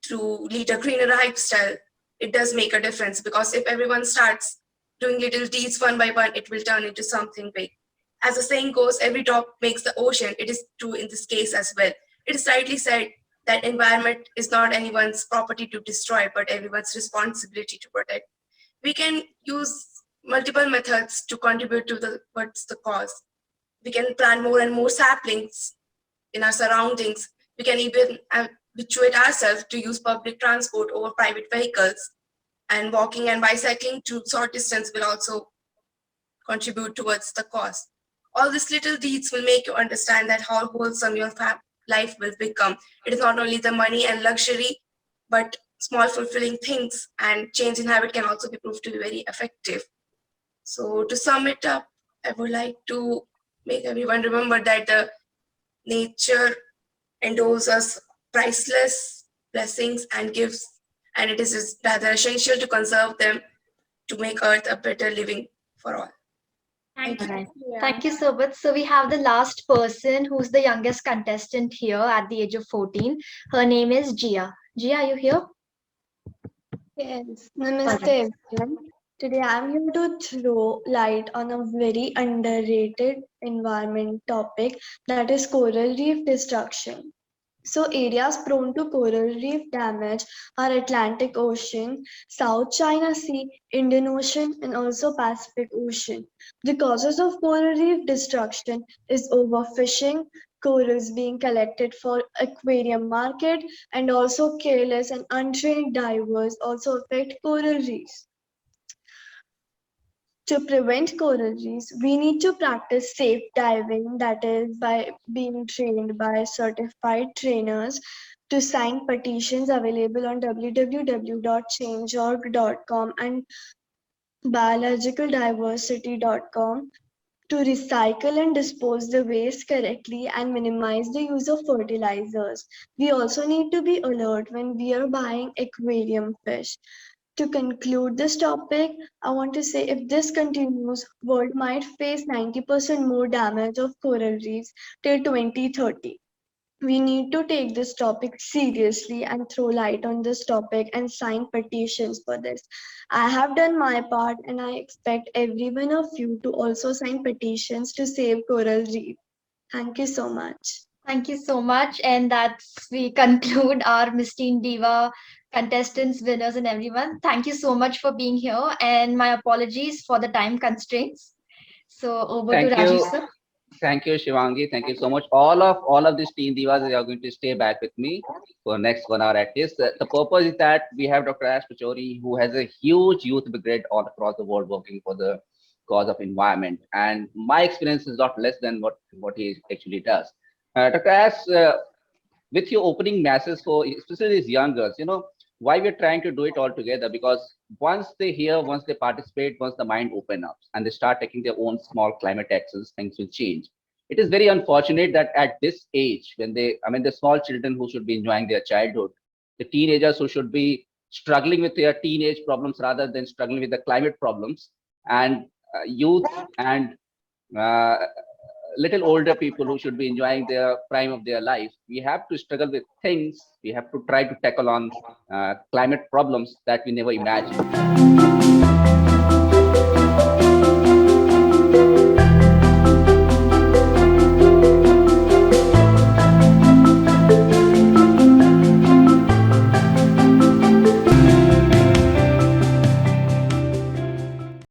to lead a greener lifestyle, it does make a difference, because if everyone starts doing little deeds one by one, it will turn into something big. As the saying goes, every drop makes the ocean. It is true in this case as well. It is rightly said that environment is not anyone's property to destroy, but everyone's responsibility to protect. We can use multiple methods to contribute to what's the cause. We can plant more and more saplings in our surroundings. We can even habituate ourselves to use public transport over private vehicles, and walking and bicycling to short distance will also contribute towards the cause. All these little deeds will make you understand that how wholesome your life will become. It is not only the money and luxury, but small fulfilling things and change in habit can also be proved to be very effective. So to sum it up, I would like to make everyone remember that the nature endows us priceless blessings and gifts, and it is rather essential to conserve them to make Earth a better living for all. Thank you. Thank you so much. So we have the last person, who's the youngest contestant here at the age of 14. Her name is Gia. Gia, are you here? Yes, namaste everyone. Today I'm here to throw light on a very underrated environment topic, that is coral reef destruction. So areas prone to coral reef damage are Atlantic Ocean, South China Sea, Indian Ocean, and also Pacific Ocean. The causes of coral reef destruction is overfishing, corals being collected for aquarium market, and also careless and untrained divers also affect coral reefs. To prevent coral reefs, we need to practice safe diving, that is, by being trained by certified trainers, to sign petitions available on www.change.org.com and biologicaldiversity.com, to recycle and dispose the waste correctly and minimize the use of fertilizers. We also need to be alert when we are buying aquarium fish. To conclude this topic, I want to say if this continues, world might face 90% more damage of coral reefs till 2030. We need to take this topic seriously and throw light on this topic and sign petitions for this. I have done my part and I expect every one of you to also sign petitions to save coral reef. Thank you so much. Thank you so much. And that's we conclude our Miss Teen Diva contestants, winners, and everyone. Thank you so much for being here. And my apologies for the time constraints. So over to Thank Rajiv you. sir. Thank you, Shivangi. Thank you so much. All of these teen divas are going to stay back with me for next 1 hour at least. The purpose is that we have Dr. Ash Pachori, who has a huge youth brigade all across the world working for the cause of environment. And my experience is not less than what he actually does. Dr. Ash, with your opening message for especially these young girls, why we're trying to do it all together, because once they hear, once they participate, once the mind open up and they start taking their own small climate actions, things will change. It is very unfortunate that at this age, when the small children who should be enjoying their childhood, the teenagers who should be struggling with their teenage problems rather than struggling with the climate problems, and youth and uh, little older people who should be enjoying their prime of their life, we have to struggle with things. We have to try to tackle on climate problems that we never imagined.